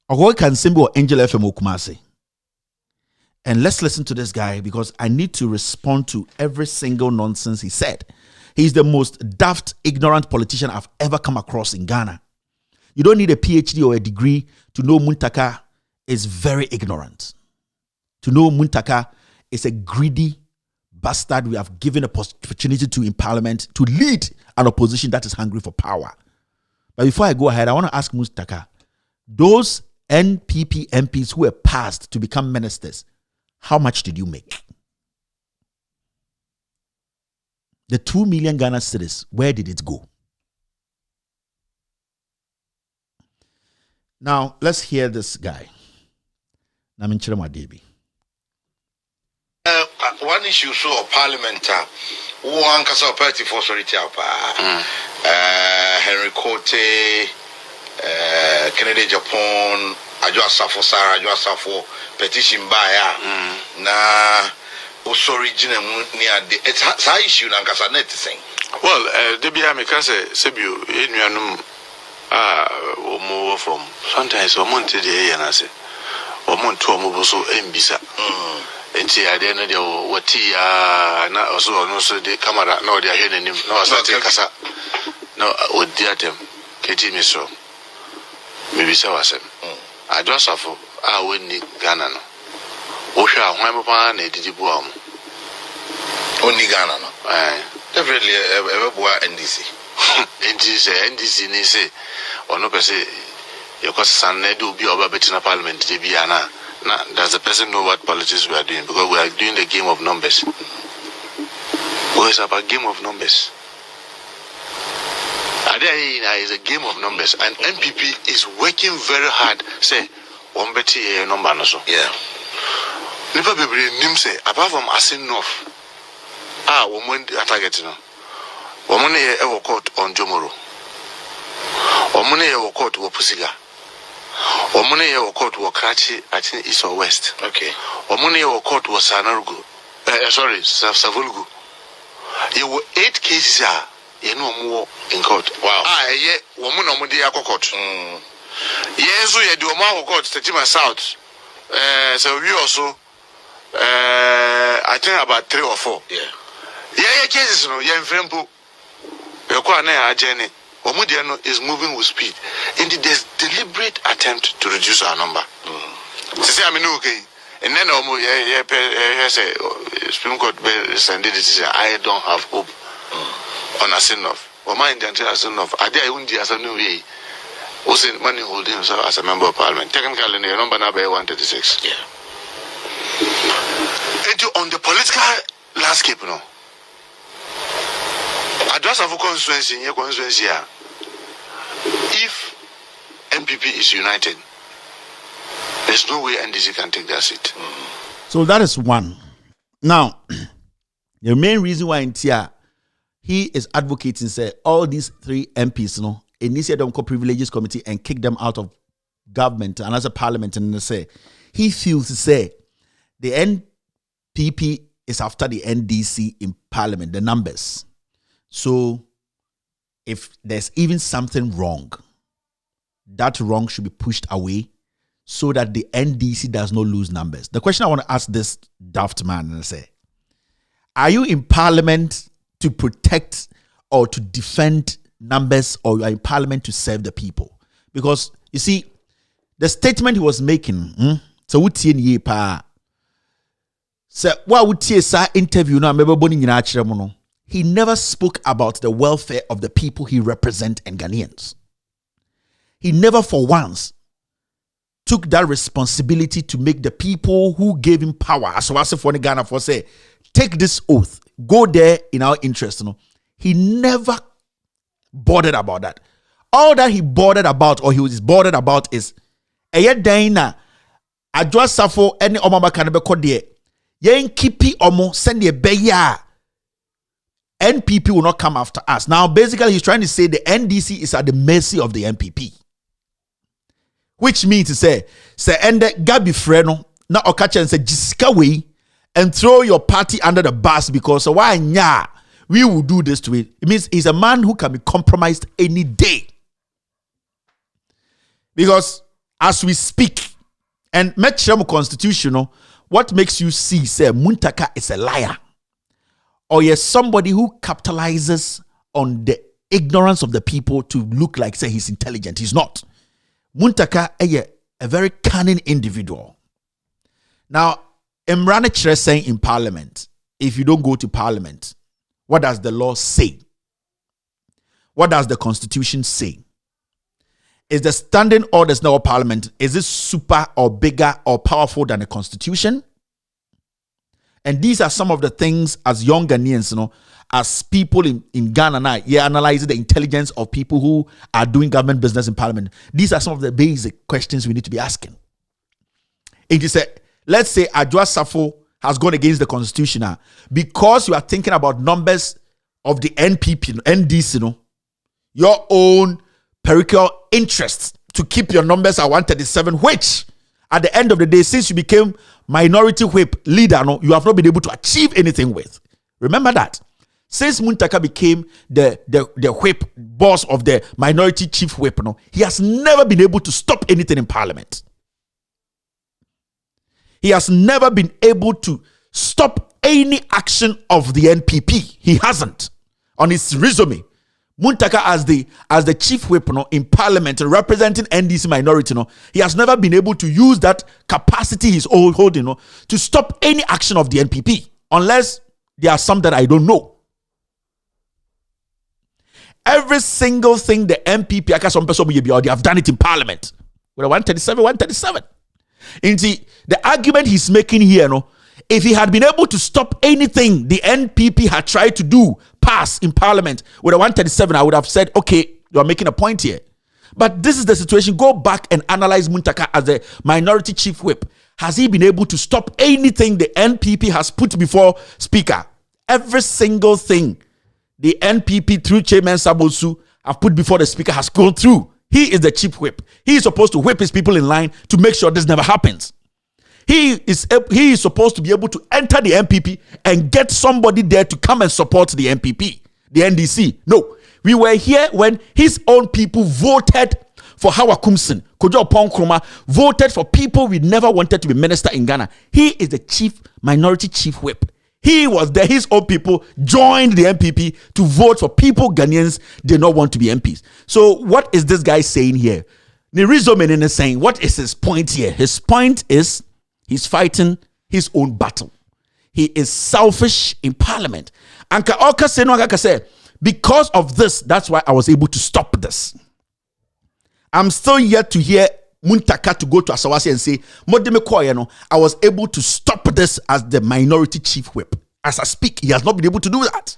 or can symbol Angel FM Kumasi. And let's listen to this guy, because I need to respond to every single nonsense he said. He's the most daft, ignorant politician I've ever come across in Ghana. You don't need a PhD or a degree to know Muntaka is very ignorant. To know Muntaka is a greedy bastard we have given an opportunity to in parliament to lead an opposition that is hungry for power. But before I go ahead, I want to ask Muntaka, those NPP MPs who were passed to become ministers, how much did you make? The 2 million Ghana cedis, where did it go? Now, let's hear this guy. Namin Chirama Debi. One issue so parliament, one case party for solitary, Henry Cote, Kennedy Japan, Asawasi Sarah, Asawasi petition buyer, na original near the it's high issue na kasa net thing. Well, Debbie me can say Sebu in or more from sometimes or month today and I say or month to move so embisa. Enti ade no de wati na also no so de camera no de ahwe nanim no asate kasa no odi atem keti mi so me bisa wasem adwasafo a woni Ghana no wo hwa ahwan pa na edidi bu am oni Ghana no Definitely, NDC. NDC ni say, or no per se, your son do be over between parliament, Debiana. Now, does the person know what politics we are doing? Because we are doing the game of numbers. Well, it's about game of numbers. Is a game of numbers, and MPP is working very hard. Say, one betty number also. Yeah. Never be nim say apart from asking enough. Woman target no. Woman ever court on Jomoro. Woman ever court wo Pusiga. Woman ever court wo Krachi. I think east or west. Okay. Woman ever court wo Sanargu. Sorry, Savulgu. You were 8 cases you know more in court. Wow. Yeah, woman no money at court. Yes, we do more court. Tetima South. So we also. I think about 3 or 4. Yeah. Yeah, cases no. Yeah, in Frempo. Your corner journey. Omudiano is moving with speed. Indeed, there's deliberate attempt to reduce our number. Say I mean okay. And then say Supreme Court sending decision. I don't have hope on Asinov. Or my intention Asinov. I dare undi as a new way. Was in money holding himself as a member of parliament. Technically, the number now by 136. Yeah. On the political landscape, no. Address of constituency, if MPP is united, there's no way NDC can take that seat. So that is one. Now, the main reason why he is advocating say all these 3 MPs, initiate them privileges committee and kick them out of government and as a parliament, and they say he feels to say the NPP is after the NDC in parliament, the numbers. So if there's even something wrong, that wrong should be pushed away so that the NDC does not lose numbers. The question I want to ask this daft man, and I say, are you in parliament to protect or to defend numbers, or you are in parliament to serve the people? Because you see, the statement he was making, so what so what would say interview now? He never spoke about the welfare of the people he represents and Ghanaians. He never for once took that responsibility to make the people who gave him power, as I for Ghana for say, take this oath, go there in our interest. He never bothered about that. All that he bothered about, or he was bothered about, is Dana Adwa Safo any Omama Kanebe there. Yen kipi omo send a beya. NPP will not come after us. Now, basically, he's trying to say the NDC is at the mercy of the NPP. Which means to say ende Gabi Freno, na Okacha and say Jessica way and throw your party under the bus because why nya we will do this to it. It means he's a man who can be compromised any day. Because as we speak, and make sure constitutional, what makes you see say Muntaka is a liar? Or yes, somebody who capitalizes on the ignorance of the people to look like say he's intelligent. He's not. Muntaka a very cunning individual. Now, Imran Chere saying in parliament, if you don't go to parliament, what does the law say? What does the constitution say? Is the standing orders now parliament, is it super or bigger or powerful than the constitution? And these are some of the things as young Ghanaians, as people in Ghana now, analyzing the intelligence of people who are doing government business in parliament. These are some of the basic questions we need to be asking. It is let's say Adwa Safo has gone against the constitution now. Because you are thinking about numbers of the NPP, NDC, your own pericles interests to keep your numbers at 137, which at the end of the day, since you became minority whip leader, you have not been able to achieve anything with. Remember that. Since Muntaka became the whip boss of the minority chief whip, he has never been able to stop anything in parliament. He has never been able to stop any action of the NPP. He hasn't. On his resume, Muntaka as the chief whip in parliament representing NDC minority, he has never been able to use that capacity he's holding to stop any action of the NPP, unless there are some that I don't know. Every single thing the MPP, they have done it in Parliament. With a 137. Indeed, the argument he's making here, if he had been able to stop anything the NPP had tried to do pass in Parliament with a 137, I would have said, okay, you are making a point here. But this is the situation. Go back and analyze Muntaka as the minority chief whip. Has he been able to stop anything the NPP has put before Speaker? Every single thing the NPP through Chairman Sabosu have put before the Speaker has gone through. He is the chief whip. He is supposed to whip his people in line to make sure this never happens. He is supposed to be able to enter the MPP and get somebody there to come and support the MPP, the NDC. No, we were here when his own people voted for Hawa Kumsin. Kojo Ponkroma voted for people we never wanted to be minister in Ghana. He is the minority chief whip. He was there. His own people joined the MPP to vote for people Ghanaians did not want to be MPs. So what is this guy saying here? Resumption is saying, what is his point here? His point is he's fighting his own battle. He is selfish in Parliament. And because of this, that's why I was able to stop this. I'm still yet to hear Muntaka to go to Asawasi and say, I was able to stop this as the minority chief whip. As I speak, he has not been able to do that.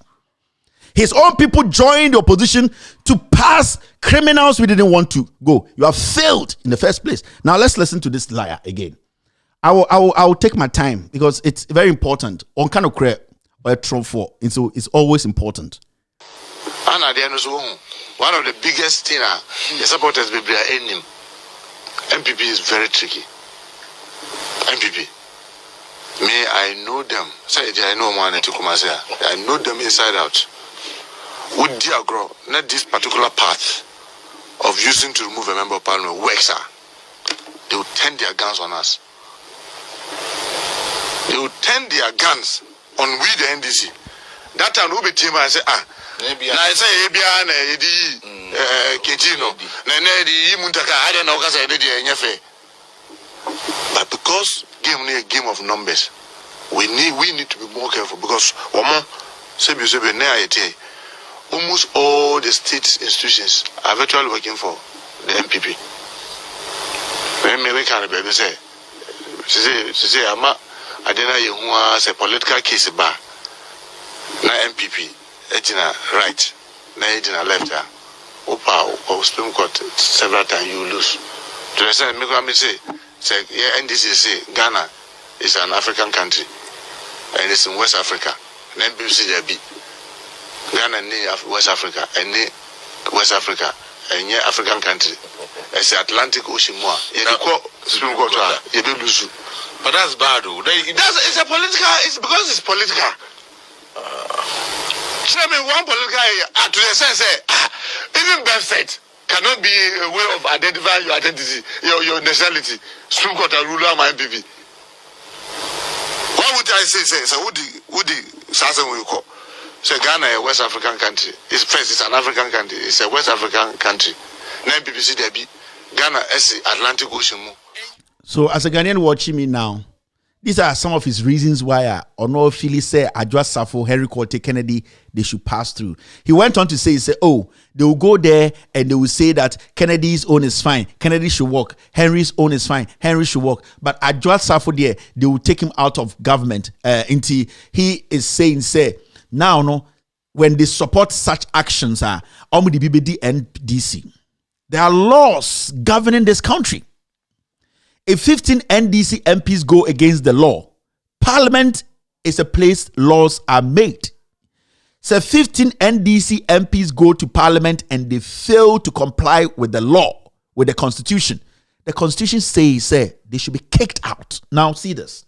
His own people joined the opposition to pass criminals we didn't want to go. You have failed in the first place. Now let's listen to this liar again. I will take my time because it's very important. On kind of create or a for, and so it's always important. One of the biggest things the supporters will be in him. MPP is very tricky. MPP. Me, I know them. Say, I know man to come say. I know them inside out. Would dear grow, not this particular path of using to remove a member of parliament works. They will turn their guns on us. They will turn their guns on we the NDC. That time we be team and say, maybe I say but because game is a game of numbers, we need to be more careful because almost all the state institutions are virtually working for the MPP. Maybe can be say, she I didn't know a political case bar. Na MPP, Edina right, na Edina left. Opa or Supreme Court several times you lose. To the same, me say, NDC say Ghana is an African country and it's in West Africa. And then BBC there be Ghana in West Africa and West Africa and African country. It's the Atlantic Ocean more. Supreme Court you be lose. But that's bad though. It's a political. It's because it's political. Tell me one political to the sense even birth cannot be a way of identifying your identity, your nationality. Supreme Court and ruler my MPP. What would I say? So would the Sassen will call? So Ghana a West African country. It's an African country. It's a West African country. Now BBC there be Ghana is Atlantic Ocean. So as a Ghanaian watching me now, these are some of his reasons why Ono Philly said Adwa Safo, Henry Cote Kennedy, they should pass through. He went on to say, they will go there and they will say that Kennedy's own is fine. Kennedy should walk. Henry's own is fine. Henry should walk. But Adwa Safo there, they will take him out of government. Until he is saying, now, when they support such actions, Omudi BBD and DC. There are laws governing this country. If 15 NDC MPs go against the law, Parliament is a place laws are made. So 15 NDC MPs go to Parliament and they fail to comply with the law, with the Constitution. The Constitution says they should be kicked out. Now see this.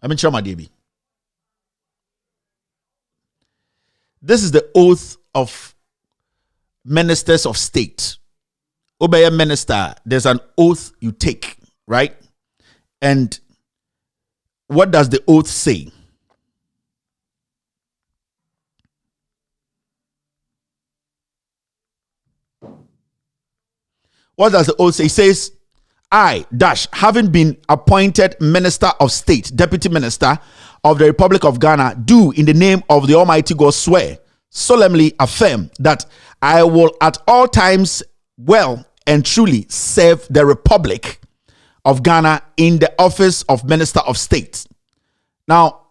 I'm in Chama Debi. This is the oath of ministers of state. Obey minister, there's an oath you take, right? And what does the oath say? What does the oath say? It says, I, having been appointed Minister of State, Deputy Minister of the Republic of Ghana, do in the name of the Almighty God swear solemnly affirm that I will at all times well and truly serve the Republic of Ghana in the office of Minister of State. Now,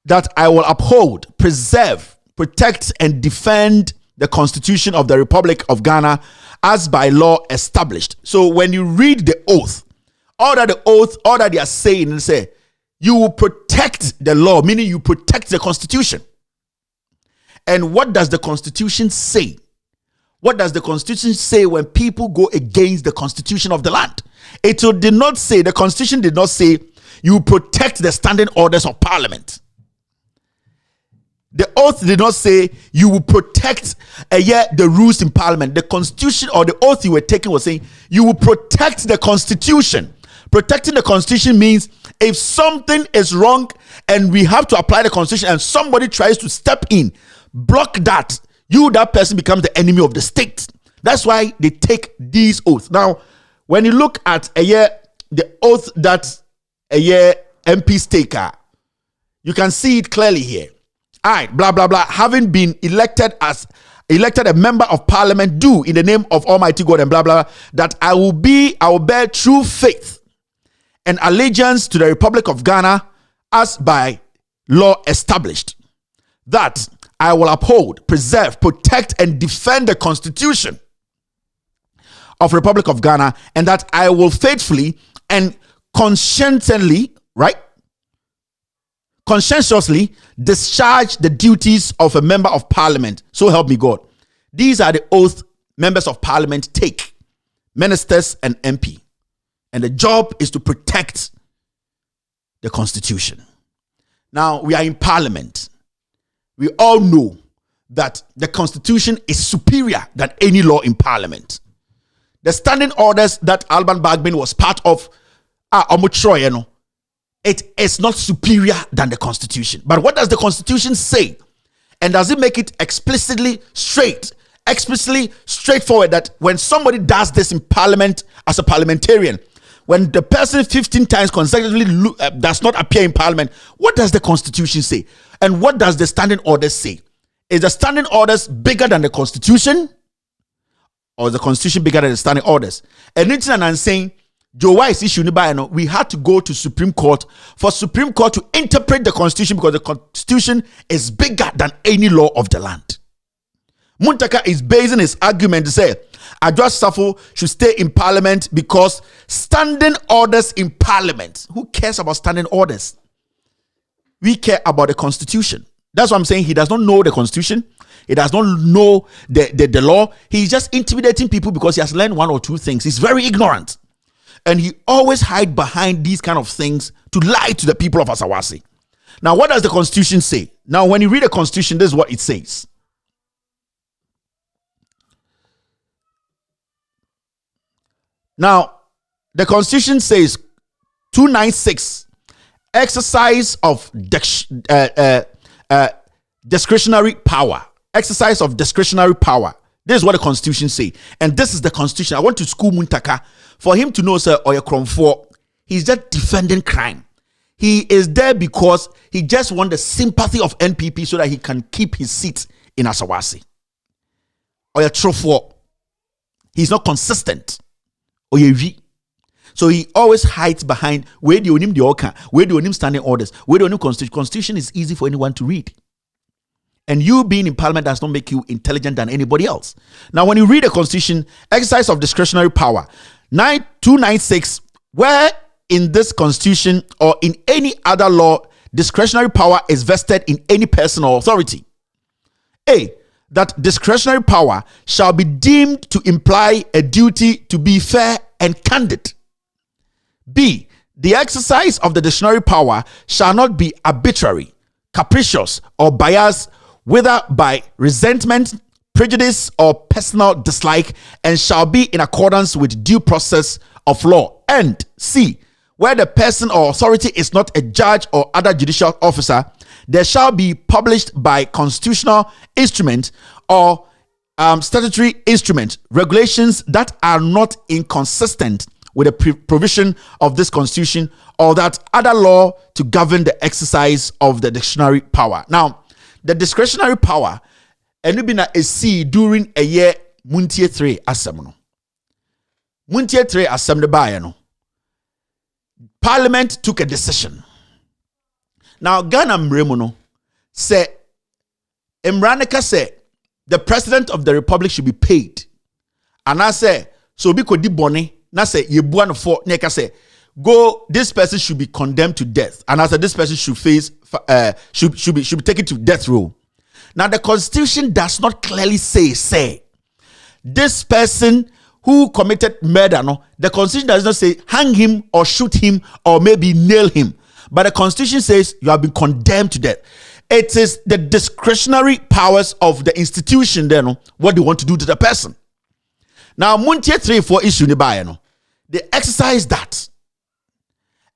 that I will uphold, preserve, protect, and defend the Constitution of the Republic of Ghana as by law established. So when you read the oath, all that they are saying, and say, you will protect the law, meaning you protect the Constitution. And what does the Constitution say? What does the Constitution say when people go against the Constitution of the land? The Constitution did not say you protect the standing orders of Parliament. The oath did not say you will protect the rules in Parliament. The Constitution or the oath you were taking was saying you will protect the Constitution. Protecting the Constitution means if something is wrong and we have to apply the Constitution and somebody tries to step in, block that, that person becomes the enemy of the state. That's why they take these oaths. Now, when you look at the oath that MPs take, you can see it clearly here. All right, blah, blah, blah. Having been elected a member of Parliament, do in the name of Almighty God and blah, blah, blah, that I will bear true faith and allegiance to the Republic of Ghana as by law established. That I will uphold, preserve, protect, and defend the Constitution of Republic of Ghana, and that I will faithfully and conscientiously discharge the duties of a member of Parliament. So help me God. These are the oaths members of Parliament take, ministers and MP. And the job is to protect the Constitution. Now, we are in Parliament. We all know that the Constitution is superior than any law in Parliament. The standing orders that Alban Bagbin was part of it is not superior than the Constitution. But what does the Constitution say? And does it make it explicitly straightforward that when somebody does this in Parliament as a parliamentarian, when the person 15 times consecutively does not appear in Parliament, what does the Constitution say? And what does the standing orders say? Is the standing orders bigger than the Constitution? Or is the Constitution bigger than the standing orders? And I'm saying, Joe Wise issue, we had to go to Supreme Court for Supreme Court to interpret the Constitution because the Constitution is bigger than any law of the land. Muntaka is basing his argument to say Adwa Safo should stay in Parliament because standing orders in Parliament. Who cares about standing orders? We care about the Constitution. That's what I'm saying. He does not know the Constitution. He does not know the law. He's just intimidating people because he has learned one or two things. He's very ignorant. And he always hide behind these kind of things to lie to the people of Asawasi. Now, what does the Constitution say? Now, when you read the Constitution, this is what it says. Now, the Constitution says 296, exercise of discretionary power. Exercise of discretionary power. This is what the Constitution says. And this is the Constitution. I want to school Muntaka for him to know, sir, he's just defending crime. He is there because he just wants the sympathy of NPP so that he can keep his seat in Asawasi. He's not consistent. So he always hides behind where the onim the oka, where the onim standing orders, where the onim Constitution. Constitution is easy for anyone to read. And you being in Parliament does not make you intelligent than anybody else. Now, when you read the Constitution, exercise of discretionary power, 296, where in this Constitution or in any other law, discretionary power is vested in any person or authority. A, that discretionary power shall be deemed to imply a duty to be fair and candid. B, the exercise of the discretionary power shall not be arbitrary, capricious, or biased, whether by resentment, prejudice, or personal dislike, and shall be in accordance with due process of law. And C, where the person or authority is not a judge or other judicial officer, there shall be published by constitutional instrument or statutory instrument regulations that are not inconsistent with the provision of this Constitution or that other law to govern the exercise of the discretionary power. Now, the discretionary power enu bi na esi during a year Muntie 3 asem no. Muntie 3 asem de bae no. Parliament took a decision. Now Ghana mremu no say Imranika say the president of the republic should be paid. And I say so bi kodi boni na say yebua no for na say go, this person should be condemned to death. And I said this person should face should be taken to death row. Now the constitution does not clearly say this person who committed murder, no, the constitution does not say hang him or shoot him or maybe nail him. But the constitution says you have been condemned to death. It is the discretionary powers of the institution then, no, what they want to do to the person. Now, Muntie 3 for issue ni bae no, they exercise that.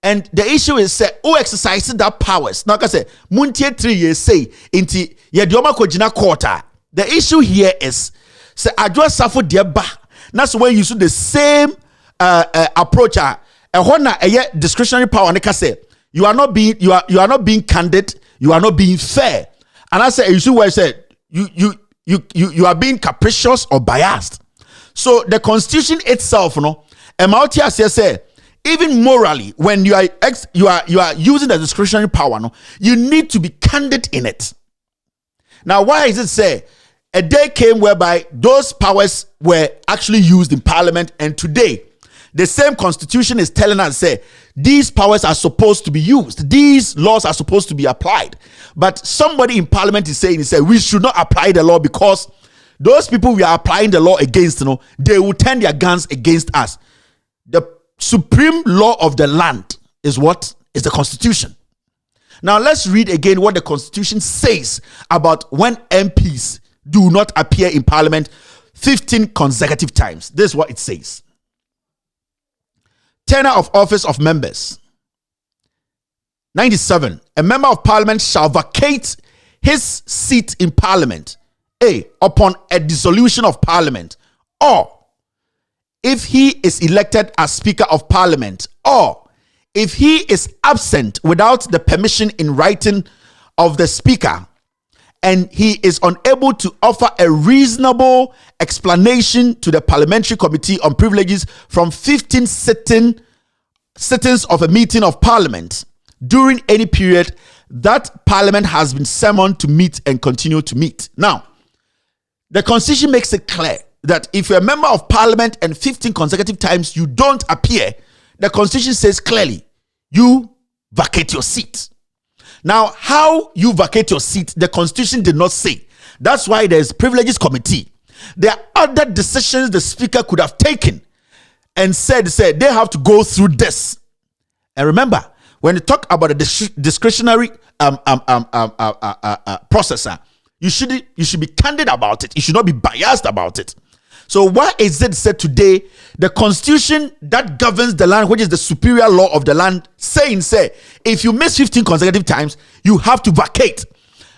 And the issue is say who exercises that powers. Now I say Muntie 3 ye say inti ye dioma kojina quarter. The issue here is say adwa safo de ba. That's when you use the same approach. A discretionary power. And say you are not being candid. You are not being fair. And I say you see where I said you are being capricious or biased. So the constitution itself, no, say even morally, when you are using the discretionary power, no, you need to be candid in it. Now, why is it say a day came whereby those powers were actually used in parliament, and today the same constitution is telling us say these powers are supposed to be used, these laws are supposed to be applied, but somebody in parliament is saying we should not apply the law because those people we are applying the law against, you know, they will turn their guns against us. The supreme law of the land is what? Is the constitution. Now let's read again what the constitution says about when MPs do not appear in parliament 15 consecutive times. This is what it says. Tenure of office of members. 97. A member of parliament shall vacate his seat in parliament A, upon a dissolution of parliament, or if he is elected as speaker of parliament, or if he is absent without the permission in writing of the speaker, and he is unable to offer a reasonable explanation to the parliamentary committee on privileges from 15 sittings of a meeting of parliament during any period that parliament has been summoned to meet and continue to meet. Now, the constitution makes it clear that if you're a member of parliament and 15 consecutive times you don't appear, the constitution says clearly you vacate your seat. Now, how you vacate your seat, the constitution did not say. That's why there's privileges committee. There are other decisions the speaker could have taken and said they have to go through this. And remember, when you talk about the discretionary processor, you should be candid about it. You should not be biased about it. So why is it said today the constitution that governs the land, which is the superior law of the land, say if you miss 15 consecutive times, you have to vacate.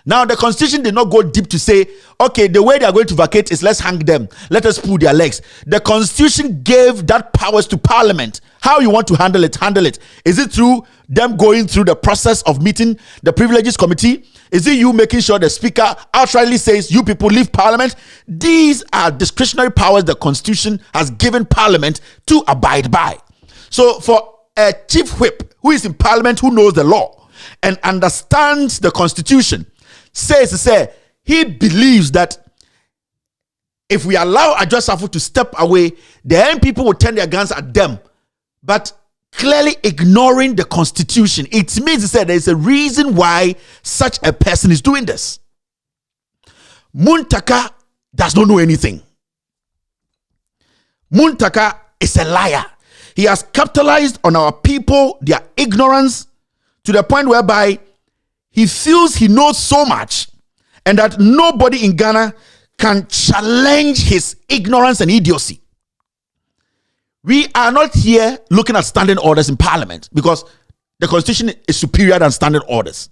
Now the constitution did not go deep to say, okay, the way they are going to vacate is let's hang them, let us pull their legs. The constitution gave that powers to parliament. How you want to handle it, handle it. Is it through them going through the process of meeting the privileges committee? Is it you making sure the speaker outrightly says you people leave parliament? These are discretionary powers the constitution has given parliament to abide by. So for a chief whip who is in parliament, who knows the law and understands the constitution, says he believes that if we allow Adjustafo to step away, then people will turn their guns at them. But clearly ignoring the constitution, it means there is a reason why such a person is doing this. Muntaka does not know anything. Muntaka is a liar. He has capitalized on our people, their ignorance, to the point whereby he feels he knows so much and that nobody in Ghana can challenge his ignorance and idiocy. We are not here looking at standing orders in parliament because the constitution is superior than standing orders.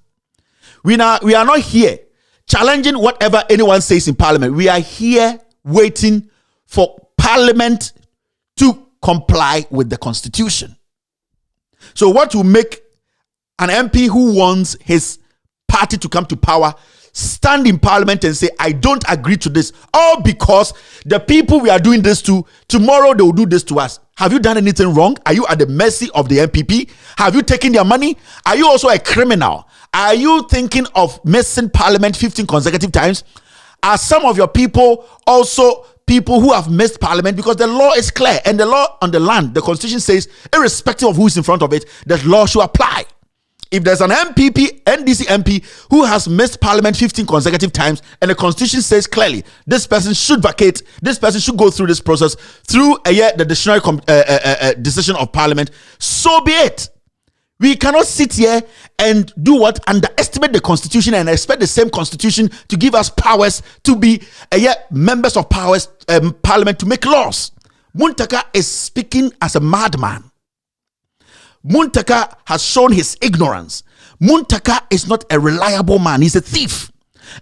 We are not here challenging whatever anyone says in parliament. We are here waiting for parliament to comply with the constitution. So what will make an MP who wants his party to come to power stand in parliament and say, I don't agree to this, all because the people we are doing this to, tomorrow they will do this to us. Have you done anything wrong? Are you at the mercy of the MPP? Have you taken their money? Are you also a criminal? Are you thinking of missing parliament 15 consecutive times? Are some of your people also people who have missed parliament? Because the law is clear, and the law on the land, the constitution says, irrespective of who is in front of it, the law should apply. If there's an NDC MP who has missed parliament 15 consecutive times, and the constitution says clearly this person should vacate, this person should go through this process through the discretionary decision of parliament, so be it. We cannot sit here and do what? Underestimate the constitution and expect the same constitution to give us powers to be members of parliament to make laws. Muntaka is speaking as a madman. Muntaka has shown his ignorance. Muntaka is not a reliable man. He's a thief.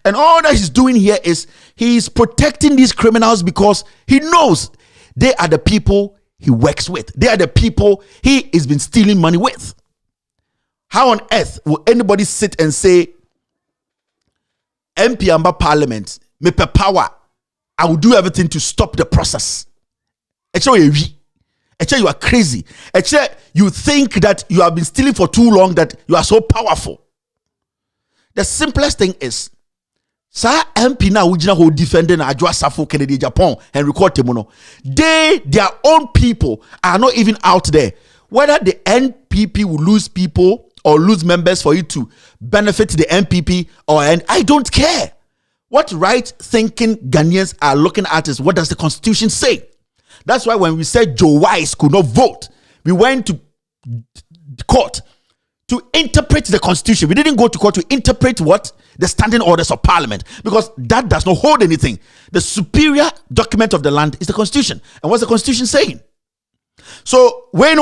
And all that he's doing here is he's protecting these criminals because he knows they are the people he works with. They are the people he has been stealing money with. How on earth will anybody sit and say, MP Amba Parliament, me per power, I will do everything to stop the process? You are crazy. You think that you have been stealing for too long, that you are so powerful. The simplest thing is, Sir MP na ujina who defending Asawasi Kennedy Japan and record Temuno. Their own people are not even out there. Whether the NPP will lose people or lose members for you to benefit the NPP and I don't care. What right-thinking Ghanaians are looking at is, what does the constitution say? That's why when we said Joe Wise could not vote, we went to court to interpret the constitution. We didn't go to court to interpret what? The standing orders of parliament, because that does not hold anything. The superior document of the land is the constitution. And what's the constitution saying? So when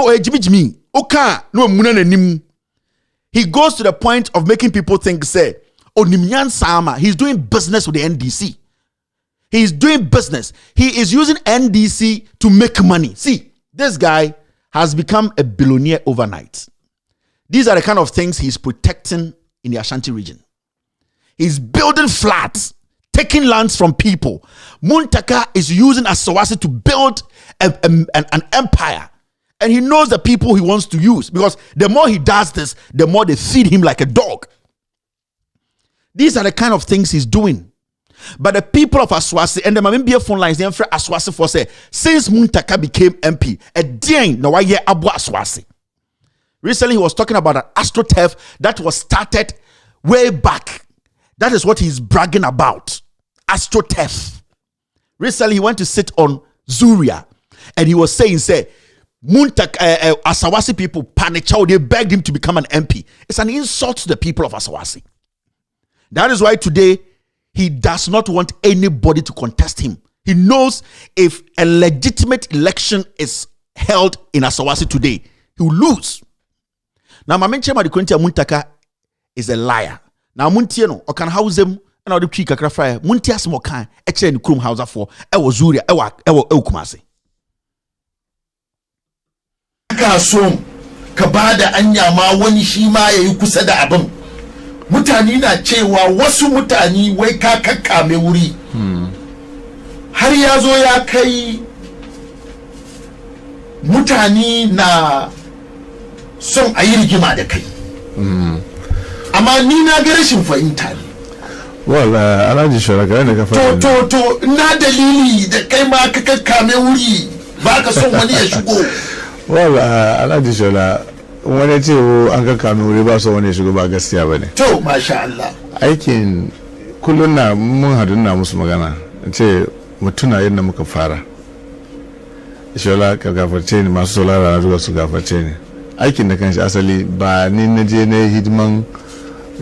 he goes to the point of making people think, say, Onimnyan Sama, he's doing business with the NDC. He's doing business. He is using NDC to make money. See, this guy has become a billionaire overnight. These are the kind of things he's protecting in the Ashanti region. He's building flats, taking lands from people. Muntaka is using Asawasi to build an empire. And he knows the people he wants to use, because the more he does this, the more they feed him like a dog. These are the kind of things he's doing. But the people of Asawasi, and the Mamimbia phone lines, they for Asawasi for say, since Muntaka became MP, a day no why Abu Asawasi. Recently, he was talking about an AstroTurf that was started way back. That is what he's bragging about. AstroTurf. Recently, he went to sit on Zuria, and he was saying, Muntaka, Asawasi people, Panichao, they begged him to become an MP. It's an insult to the people of Asawasi. That is why today he does not want anybody to contest him. He knows if a legitimate election is held in Asawasi today, he will lose. Now, Mamenchema de Quintia Muntaka is a liar. Now, Muntiano, or can house him and all the tree Accra Fire, Muntias Mokan, a chain Krum House for Zuria, Kumasi. Kasom kabada anya ma wani shi ma yayi kusa da abin mutane na cewa wasu mutane wai ka kakkame wuri har yazo ya kai mutane na son ayi rigima da kai amma ni na ga rashin fahimta ne Alhaji Shoraka ne ka fara to na dalili da kai ma ka kakkame wuri ba ka son wani ya shigo. Alhaji Shola, wani ce an ka kame wuri ba so wani shigo ba gaskiya ba ne. To, masha Allah. Aikin kullum na mun hadu na musu magana, ce mutuna yadda muka fara. Shola ka gafarce ni, masu solara na duka su gafarce ni. Aikin da kanshi asali ba ni na je na hidiman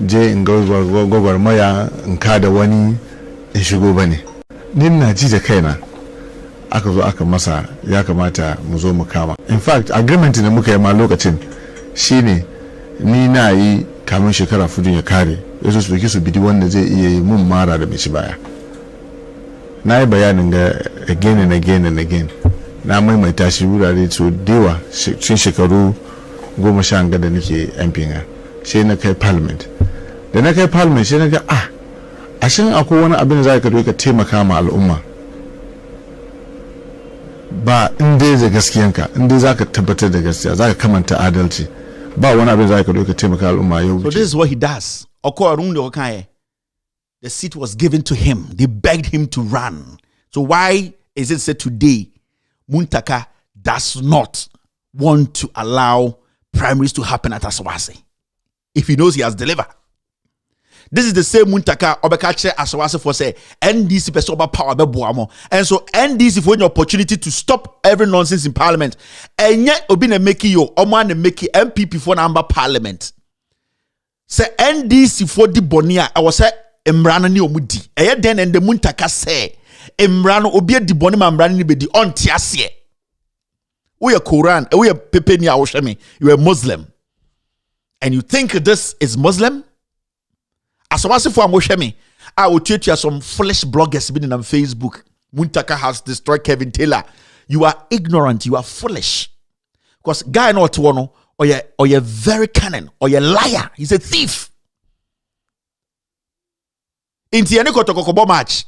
je in gwagwarmaya in kada wani in shigo ba ne. Ni na ji da kaina. Aka zo aka masa ya kamata mu zo mu kama. In fact, agreement da muka yi ma lokacin shine ni na yi kamin shekara fudun ya kare yaso su su bidi wanda zai iya yi mun mara da bici baya. Na yi bayanin ga again and again. Na maimaita shi wurare so dewa cikin shekaru 10 da nake MP nga. Sai na kai parliament. Da na kai parliament sai na ga ashin akwai wani abin da za ka ka taimaka ma al'umma ba in dai da gaskiyanka in dai za ka tabbatar da gaskiya za ka kamanta adalci ba wani abin za ka taimaka al'umma yau. So this is what he does. The seat was given to him. They begged him to run. So why is it said today Muntaka does not want to allow primaries to happen at Asawasi if he knows he has delivered? This is the same Muntaka Obekache Asawasi for say NDC person power be. And so NDC for an opportunity to stop every nonsense in parliament. And yet obine make yo oman make MPP for number parliament. Say NDC for the bonia I was say Emrano ni omudi. Eye den and the Muntaka say Emrano obi di boni ma Emrano ni be di on tiasie. We are Quran, we are Pepe ni Awoshemi. You are Muslim. And you think this is Muslim? Asawasi for Awoshemi. I will treat you as some foolish bloggers been on Facebook. Muntaka has destroyed Kevin Taylor. You are ignorant, you are foolish. Because guy not one or you're very cunning, or you're liar. He's a thief. Inti yani kotoko match.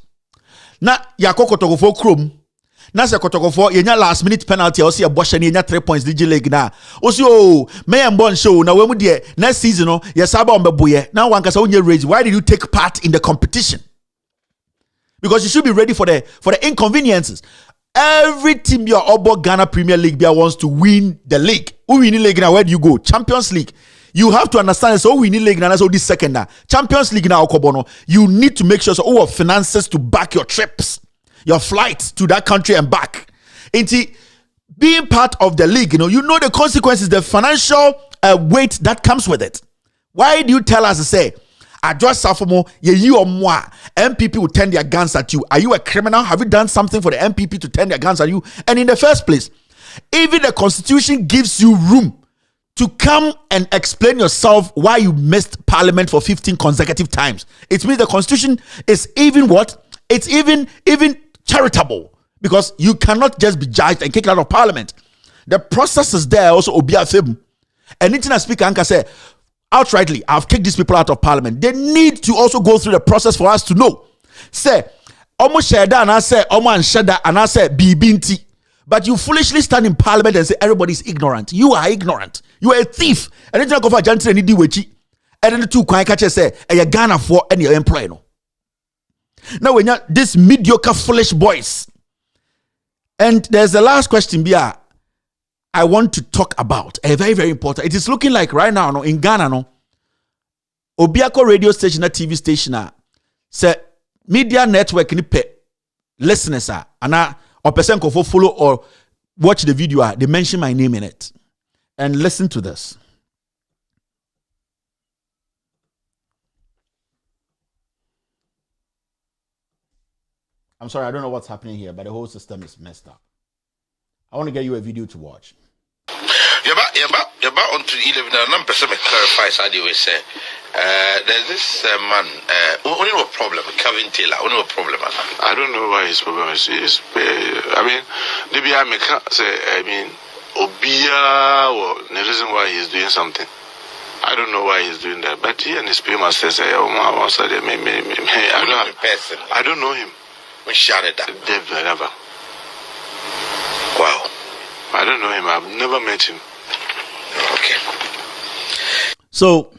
Na ya kotoko for chrome. Na se kotoko for yenya last minute penalty or see a bosh and yenya 3 points DJ leg na. Osi may and bon show na we mu de next season no yesaba on beboye. Now one kasa unye raise. Why did you take part in the competition? Because you should be ready for the inconveniences. Every team your Obo Ghana Premier League wants to win the league. Who win the league now? Where do you go? Champions League. You have to understand so we need league now. That's all this second now. Champions League now, Okobono. You need to make sure so all finances to back your trips, your flights to that country and back. Into being part of the league, you know the consequences, the financial weight that comes with it. Why do you tell us to say? Address Safomo, you or moi, MPP will turn their guns at you. Are you a criminal? Have you done something for the MPP to turn their guns at you? And in the first place, even the constitution gives you room to come and explain yourself why you missed parliament for 15 consecutive times. It means the constitution is even what? It's even charitable because you cannot just be judged and kicked out of parliament. The process is there also obia fib. And Internet Speaker Anka said, outrightly, I've kicked these people out of parliament. They need to also go through the process for us to know. Say, almost shada and I say, almost shada and I say, binti. But you foolishly stand in parliament and say everybody's ignorant. You are ignorant. You are a thief. And then you go for Jantin and Idiwechi. And then the two can catch say, and you're Ghana for any employee. Now when you're this mediocre foolish boys. And there's the last question here I want to talk about. A very, very important. It is looking like right now in Ghana, Obiako radio station, TV station, say media network ni pe listeners and or person go follow or watch the video, they mention my name in it. And listen to this. I'm sorry, I don't know what's happening here, but the whole system is messed up. I want to get you a video to watch. You're about on to 11 and I'm person clarify so they will say there's this man only no problem Kevin Taylor only no problem. I don't know why his problem is I mean maybe I make say I mean Obia or the reason why he's doing something. I don't know why he's doing that, but he and his paymaster say I don't know him. We shouted that. Never. Wow. I don't know him. I've never met him. Okay. So,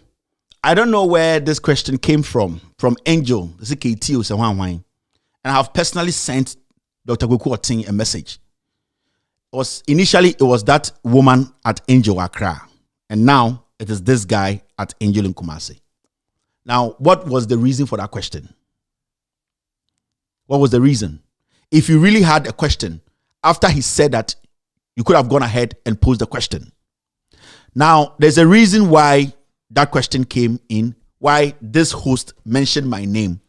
I don't know where this question came from Angel, this is KT, and I have personally sent Dr. Goku Oting a message. Initially, it was that woman at Angel Accra, and now it is this guy at Angel in Kumasi. Now, what was the reason for that question? What was the reason? If you really had a question, after he said that, you could have gone ahead and posed the question. Now, there's a reason why that question came in, why this host mentioned my name.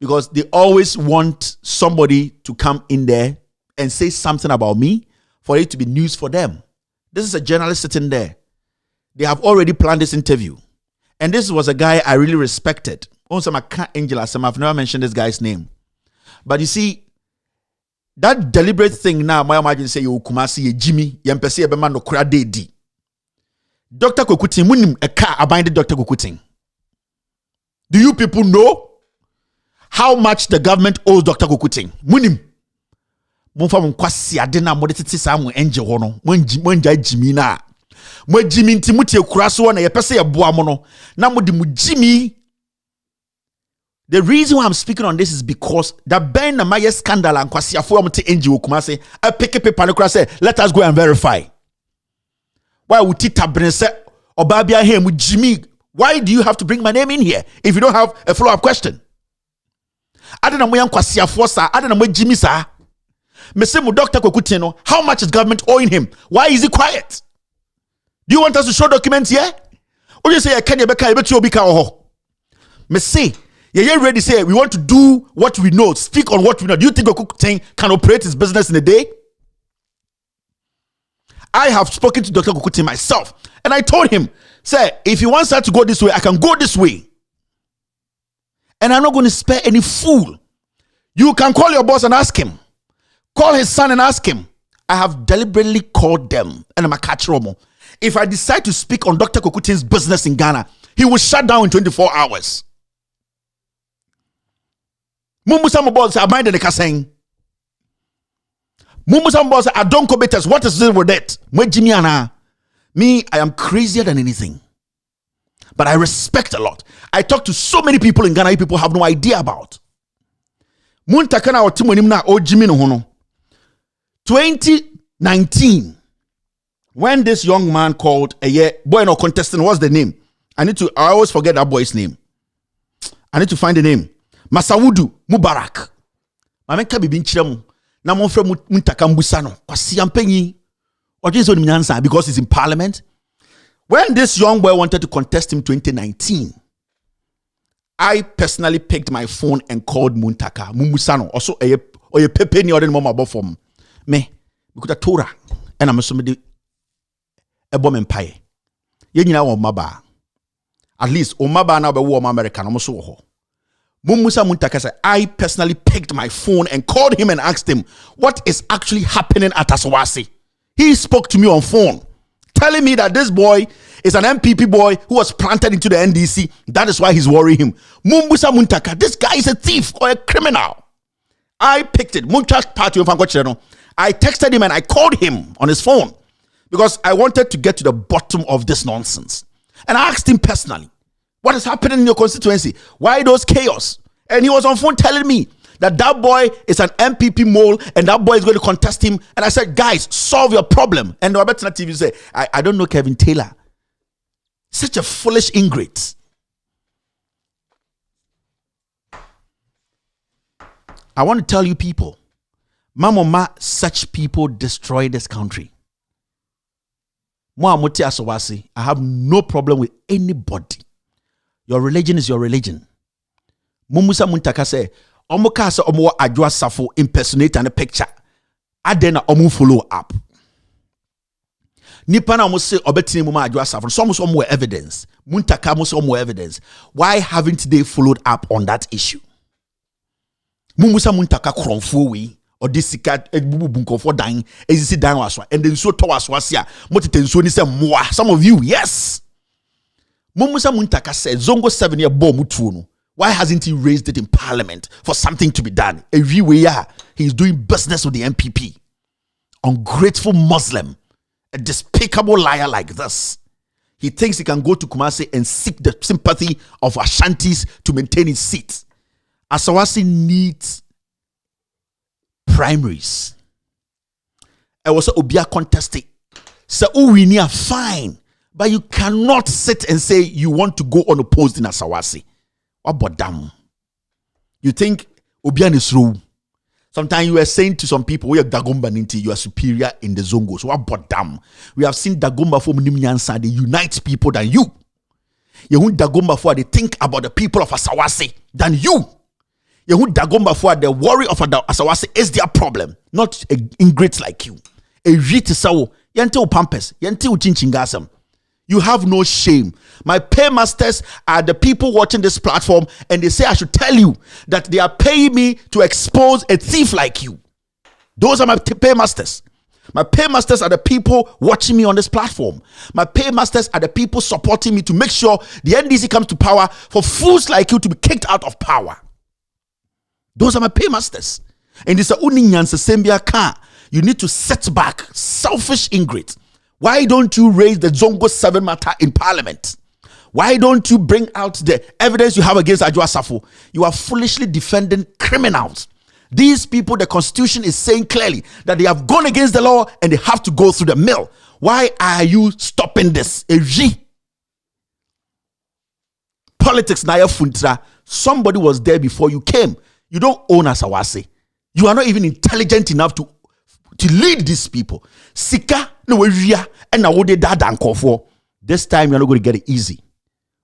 Because they always want somebody to come in there and say something about me for it to be news for them. This is a journalist sitting there. They have already planned this interview. And this was a guy I really respected. Also, I can't Angela, I've never mentioned this guy's name. But you see, that deliberate thing now, my imagine say you Kumasi, ye Jimmy, ye mpese ye bema no kura dedi. Dr. Kokutin, munim a car abinded Dr. Kokutin. Do you people know how much the government owes Dr. Kokuting. Munim. Mumfa mkwasi adena modetiti sa mu enje hono. Mwenja jimi na. Mwe jimi nti mutie kuraso wana yepese ya bua mono. Na mudi mujimi. The reason why I'm speaking on this is because the Ben Namaye scandal and kwasi afo mte enje wokumase. I pick a paper and say, let us go and verify. Why would Tita Bren say Obabia here with Jimmy? Why do you have to bring my name in here if you don't have a follow-up question? I don't know where kwasi afo sa. I don't know where Jimmy sa. Me say mu Dr. Kokutino, how much is government owing him? Why is he quiet? Do you want us to show documents here? Or you say can you beka obika oho? Me say you ready say we want to do what we know, speak on what we know. Do you think Kokuting can operate his business in a day? I have spoken to Dr. Kokuting myself, and I told him, say, if he wants her to go this way, I can go this way. And I'm not going to spare any fool. You can call your boss and ask him. Call his son and ask him. I have deliberately called them, and I'm a catch Romo. If I decide to speak on Dr. Kokuting's business in Ghana, he will shut down in 24 hours. Mumbusa Mbosa, I mind the saying. Mumbusa Mbosa, I don't covetous. What is this with it? Me, I am crazier than anything. But I respect a lot. I talk to so many people in Ghana people have no idea about. Muntaka na otimonimna o Jimmy no hono. 2019, when this young man called boy no contestant, what's the name? I always forget that boy's name. I need to find the name. Masawudu Mubarak. Mamenka bibi nchiremu. Na monfre Muntaka mbusano. Kwasi ampenyi. Because he's in parliament. When this young boy wanted to contest him 2019, I personally picked my phone and called Muntaka. Mumusano. Also, oye pepe ni orden mama bofom. Me, because Tora and I'm somebody a bomb empire. Yenina o maba. At least o maba na be wo American almost ho. Mumusa Muntaka said, I personally picked my phone and called him and asked him what is actually happening at Asawasi. He spoke to me on phone, telling me that this boy is an MPP boy who was planted into the NDC. That is why he's worrying him. Mumbusa Muntaka, this guy is a thief or a criminal. I picked it. Muntaka party of Angocheno. I texted him and I called him on his phone because I wanted to get to the bottom of this nonsense. And I asked him personally, what is happening in your constituency? Why those chaos? And he was on phone telling me that boy is an MPP mole and that boy is going to contest him. And I said, guys, solve your problem. And the Robertson TV say, I don't know Kevin Taylor. Such a foolish ingrate. I want to tell you people, Mama, such people destroy this country. I have no problem with anybody. Your religion is your religion. Mumusa Muntaka say, Omoka se omo adwa safo impersonate and a picture. Adena omo follow up. Nipa na omo say obetini muma adwa safo. So almost omo evidence. Muntaka almost omo evidence. Why haven't they followed up on that issue? Mumusa Muntaka kronfo we or this sika bubu bunkofo dan ezisi dan waswa and then so to waswa sia motete nso ni se moa. Some of you, yes. Mumusa Muntaka said Zongo 7 year bomb mutuno. Why hasn't he raised it in parliament for something to be done? Everywhere he's doing business with the MPP. Ungrateful Muslim, a despicable liar like this. He thinks he can go to Kumasi and seek the sympathy of Ashantis to maintain his seat. Asawasi needs primaries. I was Obia contesting. So we are fine. But you cannot sit and say you want to go unopposed in Asawasi. What about them? You think Obian is wrong? Sometimes you are saying to some people, we are Dagomba Ninti, you are superior in the Zongo. So what about them? We have seen Dagomba for Nimnyansa, they unite people than you. You want Dagomba for they think about the people of Asawasi than you. You want Dagomba for the worry of Asawasi is their problem, not ingrates like you. A rite sawo, yente pampers, yente Chinchinga. You have no shame. My paymasters are the people watching this platform and they say I should tell you that they are paying me to expose a thief like you. Those are my paymasters. My paymasters are the people watching me on this platform. My paymasters are the people supporting me to make sure the NDC comes to power for fools like you to be kicked out of power. Those are my paymasters. And this is Sembia car. You need to set back selfish ingrate. Why don't you raise the Zongo 7 matter in parliament? Why don't you bring out the evidence you have against Adwoa Safo? You are foolishly defending criminals. These people, the constitution is saying clearly that they have gone against the law and they have to go through the mill. Why are you stopping this? Politics, Naya Funtra. Somebody was there before you came. You don't own Asawasi. You are not even intelligent enough to lead these people. Sika, no area, and now they dad and call for. This time you're not going to get it easy.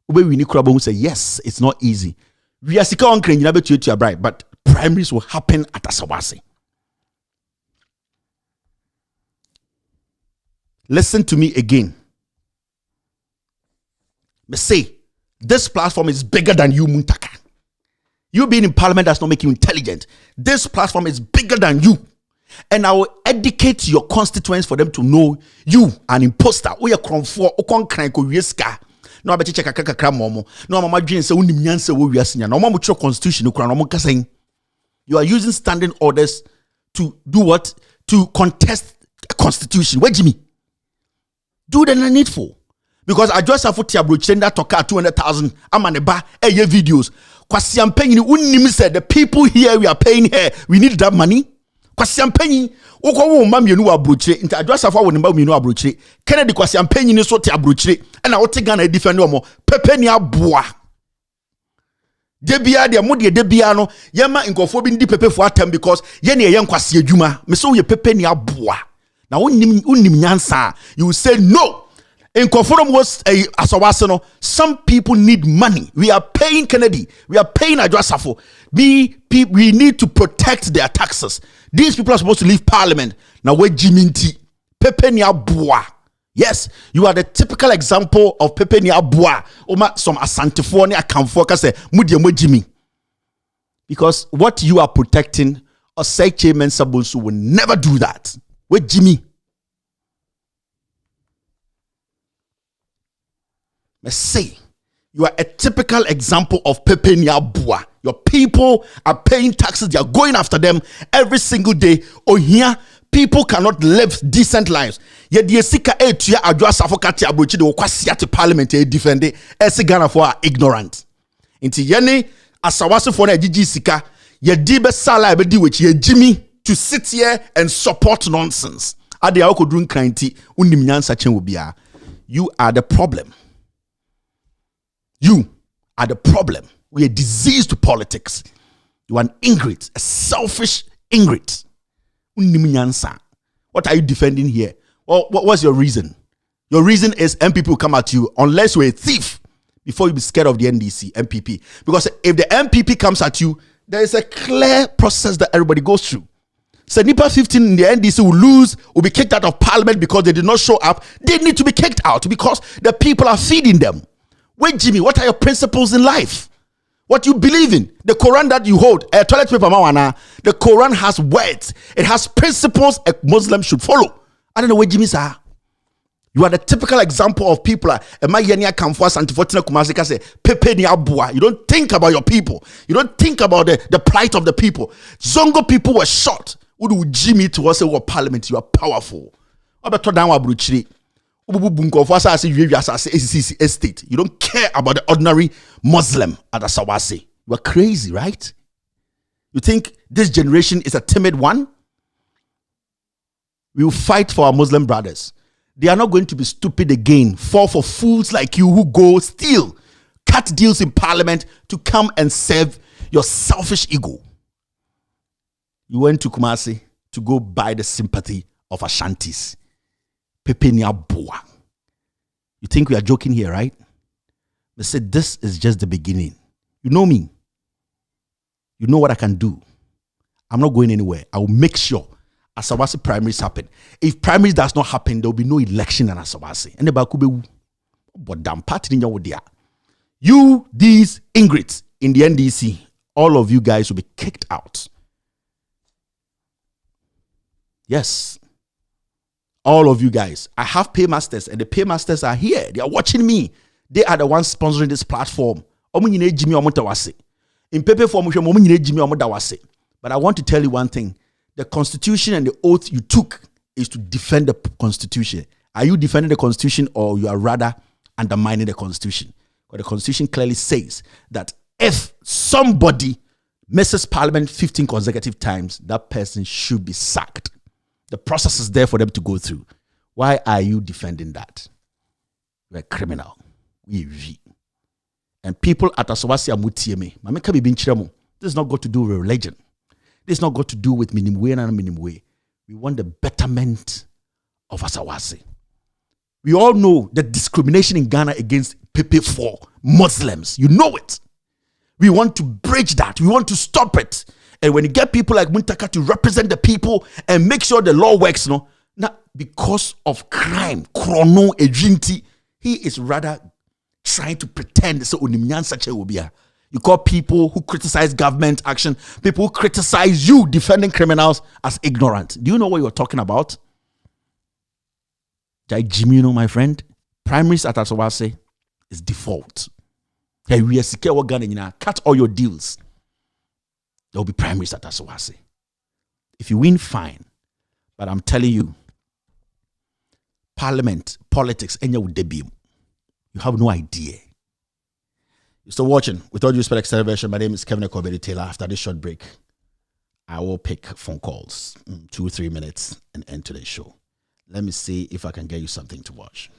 We need to say yes, it's not easy. We are Sika on crane, you never to your bride, but primaries will happen at Asawasi. Listen to me again. Me say, this platform is bigger than you, Muntaka. You being in parliament does not make you intelligent. This platform is bigger than you. And I will educate your constituents for them to know you an imposter. We are for riska. No, I bet you check a momo. No, mama dream say unimyanse we are senior. No, mama constitution. You are using standing orders to do what? To contest a constitution. Where Jimmy? Do the needful. Because I just have to that talk 200,000. I'm on a bar videos. Kwasi Ampenyi unnim said the people here we are paying here. We need that money. Kwasi Ampenyi ukwo mma mienu abrochire nti adwasafa wo mma mienu abrochire Kennedy Kwasi Ampenyi ni so te abrochire na wo te Ghana defend omo pepe ni aboa debia de mo de bia no yema nkofo bi ndi pepe fo atam because ye ne ye nkwase adwuma me so ye pepe ni aboa na unnim nyansa you say no. In Koforum was a Asawasi no. Some people need money. We are paying Kennedy. We are paying Adwoa Safo. We need to protect their taxes. These people are supposed to leave parliament. Now we Jiminti. Pepe ni abua. Yes, you are the typical example of Pepe ni abua. Oma some Asantefo ni akamfo ka say mudie mo Jimi. Because what you are protecting, Osei Chairman Sabunsu will never do that. We Jimi. Say, you are a typical example of Pepe Niabua. Your people are paying taxes, they are going after them every single day. Oh, here, people cannot live decent lives. Yet, the Sika Etia Adwoa Safo Kati Abrochi, the Okwasiati Parliament, defend it, Ghana for are ignorant. Inti Yene, Asawasi for a Gigi Sika, ye dibe sala ebedi which ye Jimmy to sit here and support nonsense. Ade Aoko Drun Kranti, Unimyan Sachen Wubia. You are the problem. You are the problem. We are diseased to politics. You are an ingrate, a selfish ingrate. What are you defending here? Well, what's your reason? Your reason is MPP will come at you unless you're a thief before you be scared of the NDC, MPP. Because if the MPP comes at you, there is a clear process that everybody goes through. So NIPA 15 in the NDC will be kicked out of parliament because they did not show up. They need to be kicked out because the people are feeding them. Wait, Jimmy, what are your principles in life? What you believe in? The Quran that you hold, a toilet paper mawana, the Quran has words. It has principles a Muslim should follow. I don't know where Jimmy sir. You are the typical example of people. You don't think about your people. You don't think about the plight of the people. Zongo people were shot. Would Jimmy to us say, parliament, you are powerful. You don't care about the ordinary Muslim at Asawasi. You are crazy, right? You think this generation is a timid one? We will fight for our Muslim brothers. They are not going to be stupid again. Fall for fools like you who go steal, cut deals in parliament to come and serve your selfish ego. You went to Kumasi to go buy the sympathy of Ashantis. Pepe Niabua. You think we are joking here, right? They said this is just the beginning. You know me. You know what I can do. I'm not going anywhere. I will make sure Asawasi primaries happen. If primaries does not happen, there will be no election in Asawasi. And the you, these ingrates in the NDC, all of you guys will be kicked out. Yes. All of you guys. I have paymasters and the paymasters are here. They are watching me. They are the ones sponsoring this platform. In paper form, but I want to tell you one thing. The Constitution and the oath you took is to defend the Constitution. Are you defending the Constitution or you are rather undermining the Constitution? But the Constitution clearly says that if somebody misses Parliament 15 consecutive times, that person should be sacked. The process is there for them to go through. Why are you defending that? You're a criminal. And people at Asawasi Amutieme, this is not got to do with religion. This is not got to do with minimum and minimum way. We want the betterment of Asawasi. We all know the discrimination in Ghana against people for Muslims. You know it. We want to bridge that. We want to stop it. And when you get people like Muntaka to represent the people and make sure the law works, now because of crime, chrono ejinti, he is rather trying to pretend so you call people who criticize government action, people who criticize you defending criminals as ignorant. Do you know what you're talking about? Jimmy, you know, my friend, primaries at Asawasi is default. Hey, we are secure Ghana, cut all your deals. There will be primaries at Asawasi. If you win, fine. But I'm telling you, Parliament, politics, and your debut, you have no idea. You're still watching. With all due respect, extended version. My name is Kevin Ekobedi Taylor. After this short break, I will pick phone calls, 2-3 minutes, and end today's show. Let me see if I can get you something to watch.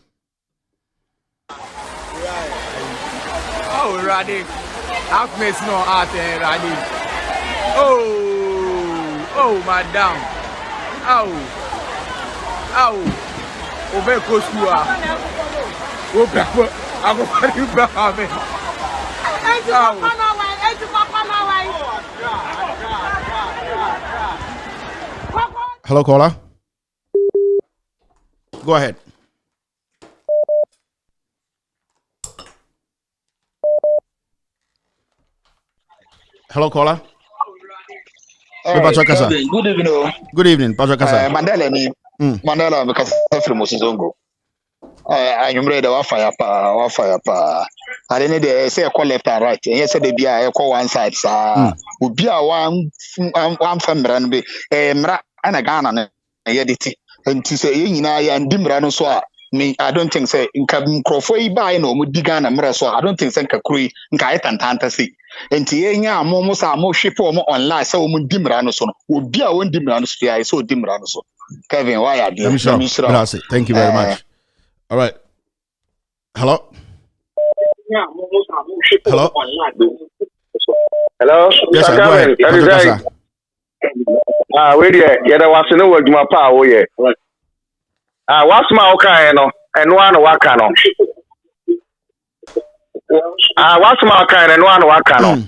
Oh, Raddy. I've missed no art, Raddy. Oh, madam. Oh. Over Kosua. Hello, caller. Go ahead. Hello, caller. Good evening. Good evening, Patrick Kasa. Mandela, because from Mosizongo. I'm ready to fire pa. I didn't need say call left and right. And yesterday be I call one side, sir. Would be a one family and be Mra and a Ghana edit. And to say, you know, and Dimrano so me, I don't think say in Cabin Crofoi by no Mudigana Mra so I don't think Sankakuri and Kaitan Tantasi. And Tiena Momos are more ship or more online, so Dimrano so would be a one Dimrano sphere, so Dimrano so. Kevin, why are you? Thank you very much. All right. Hello. Hello. Hello. Yes, sir. Go ahead. Wait there. Yeah, there was no word my power. Yeah. What's my okay? No, and one wakano. What's my okay? And one wakano.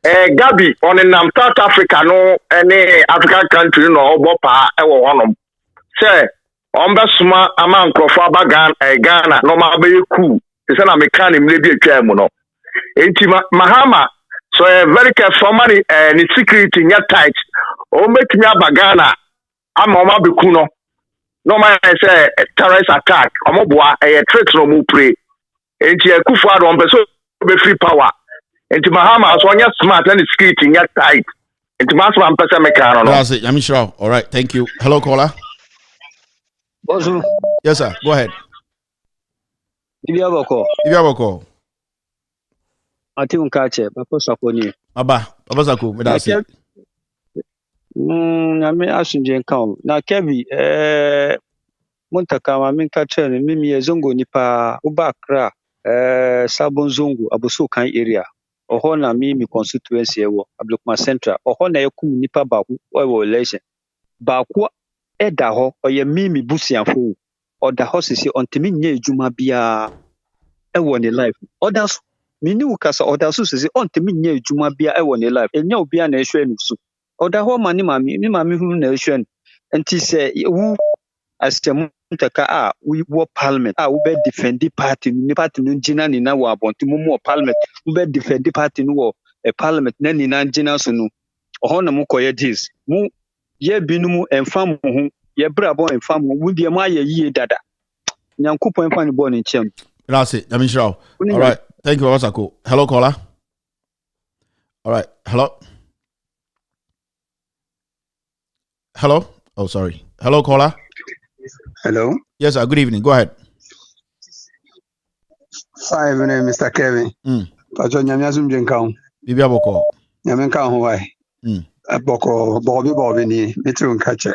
Gabi on in South Africa, no any African country, no bopa ewo honom. Say, Ombasuma among Crofaba Ghana, no mabe cool. It's an American maybe a chairman. Intima Mahama, so a very careful money and its security in your tight. Oh, make me a Ghana. I'm on my Bikuno. No man, I say terrorist attack. Omobwa a tricks no mu pray. Intia Kufa on be free power. Into Mahama, so you're smart and it's security in your tight. Into Masma and Pessamecano. That's it. I'm sure. All right. Thank you. Hello, caller. Yes, sir. Go ahead. If you have a call. I think catch it. Abba Zaku, me that's it. I mean, I shouldn't come. Now, Kevi, Muntaka, I mean, catch it. Mimi Zongo Nipa, Ubakra, Sabon Zongo, Abusukan area. Ohona Mimi constituency, Ablukma Central, Ohona Yakum Nipa Baku, or election. Bakwa Edaho, or ye Mimi Busianfu, or the horses on Timini Jumabia, one life. Others, Minukas, or the Susi on Timini Jumabia, one life, and no be a nation. Or the whole money, Mammy, who nation, and to say, who as the Muntaka, we were parliament, I will be defend the party, Nipati Nunjina in our Bontimu parliament, who be defend the party in war, a parliament, Nanny Nanjina Sunu, or Honamuko this. Mu ye binumu and farm, ye bravo and farm, would be a Maya ye dada. Yankupo and Fanny born in Chem. That's it. I'm sure. All right. Thank you, Osako. Hello, caller. All right. Hello? Oh, sorry. Hello, caller. Hello. Yes, sir. Good evening. Go ahead. Hi, my name is Mr. Kevin. Pacho nyamyasum jenkao. Bibi aboko. Nyamenka Hawaii. Boko Bobby ni mitu nkache.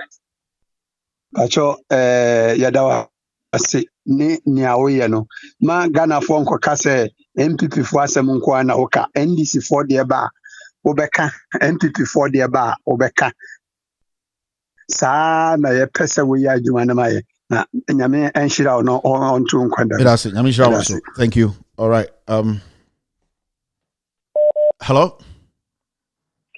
Pacho yadawa asi ni awoye no. Ma Ghana fo nko kase MPP fo asem nko ana oka NDC fo de ba obeka MPP fo de ba obeka. Sa na ye pese we ya adwuma na maye. Na nyame enhira no onto nkwanda. That's it. Nyame enhira also. Thank you. All right. Hello?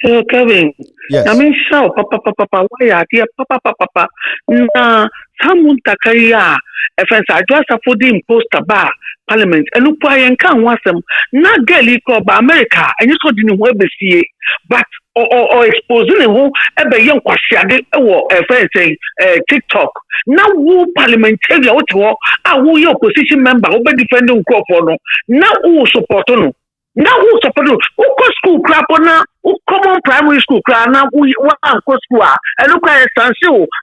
Hello, Kevin. Yes. I mean, shout, papa, why are you, papa? Na, someone takaya, if I just afford the poster bar, parliament, and look why I can't want them. Not girly called by America, and you saw the web see, but or exposing who ever young question or a friend saying TikTok. Now, who parliamentary or who your opposition member who be defending Crawford. Now, who support no. Now who support you? Who go school crap on who common primary school crap now? Who go school? And look at it.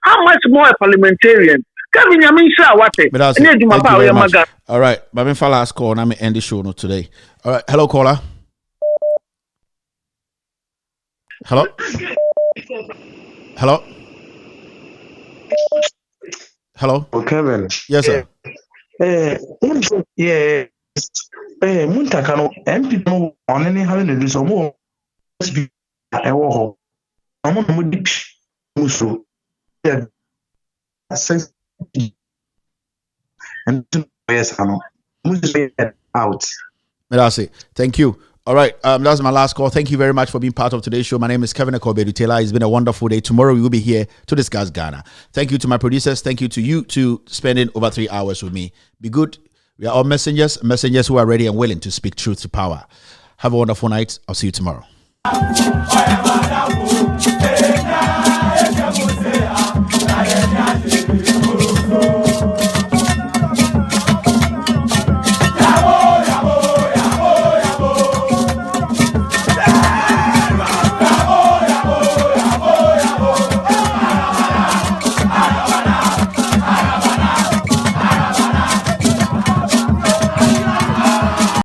How much more a parliamentarian? Kevin, I mean, sure, what it? Thank you very much. All right, but me last call. Now me end the show no today. All right, hello caller. Hello. Kevin. Yes, sir. Yeah. Muntaka no MP no on any having to do some more. I walk home. I'm on the muso. Yeah. And yes, I know. Out. That's it. Thank you. All right, that's my last call. Thank you very much for being part of today's show. My name is Kevin Editorial. It's been a wonderful day. Tomorrow we will be here to discuss Ghana. Thank you to my producers. Thank you to you to spending over 3 hours with me. Be good. We are all messengers who are ready and willing to speak truth to power. Have a wonderful night. I'll see you tomorrow.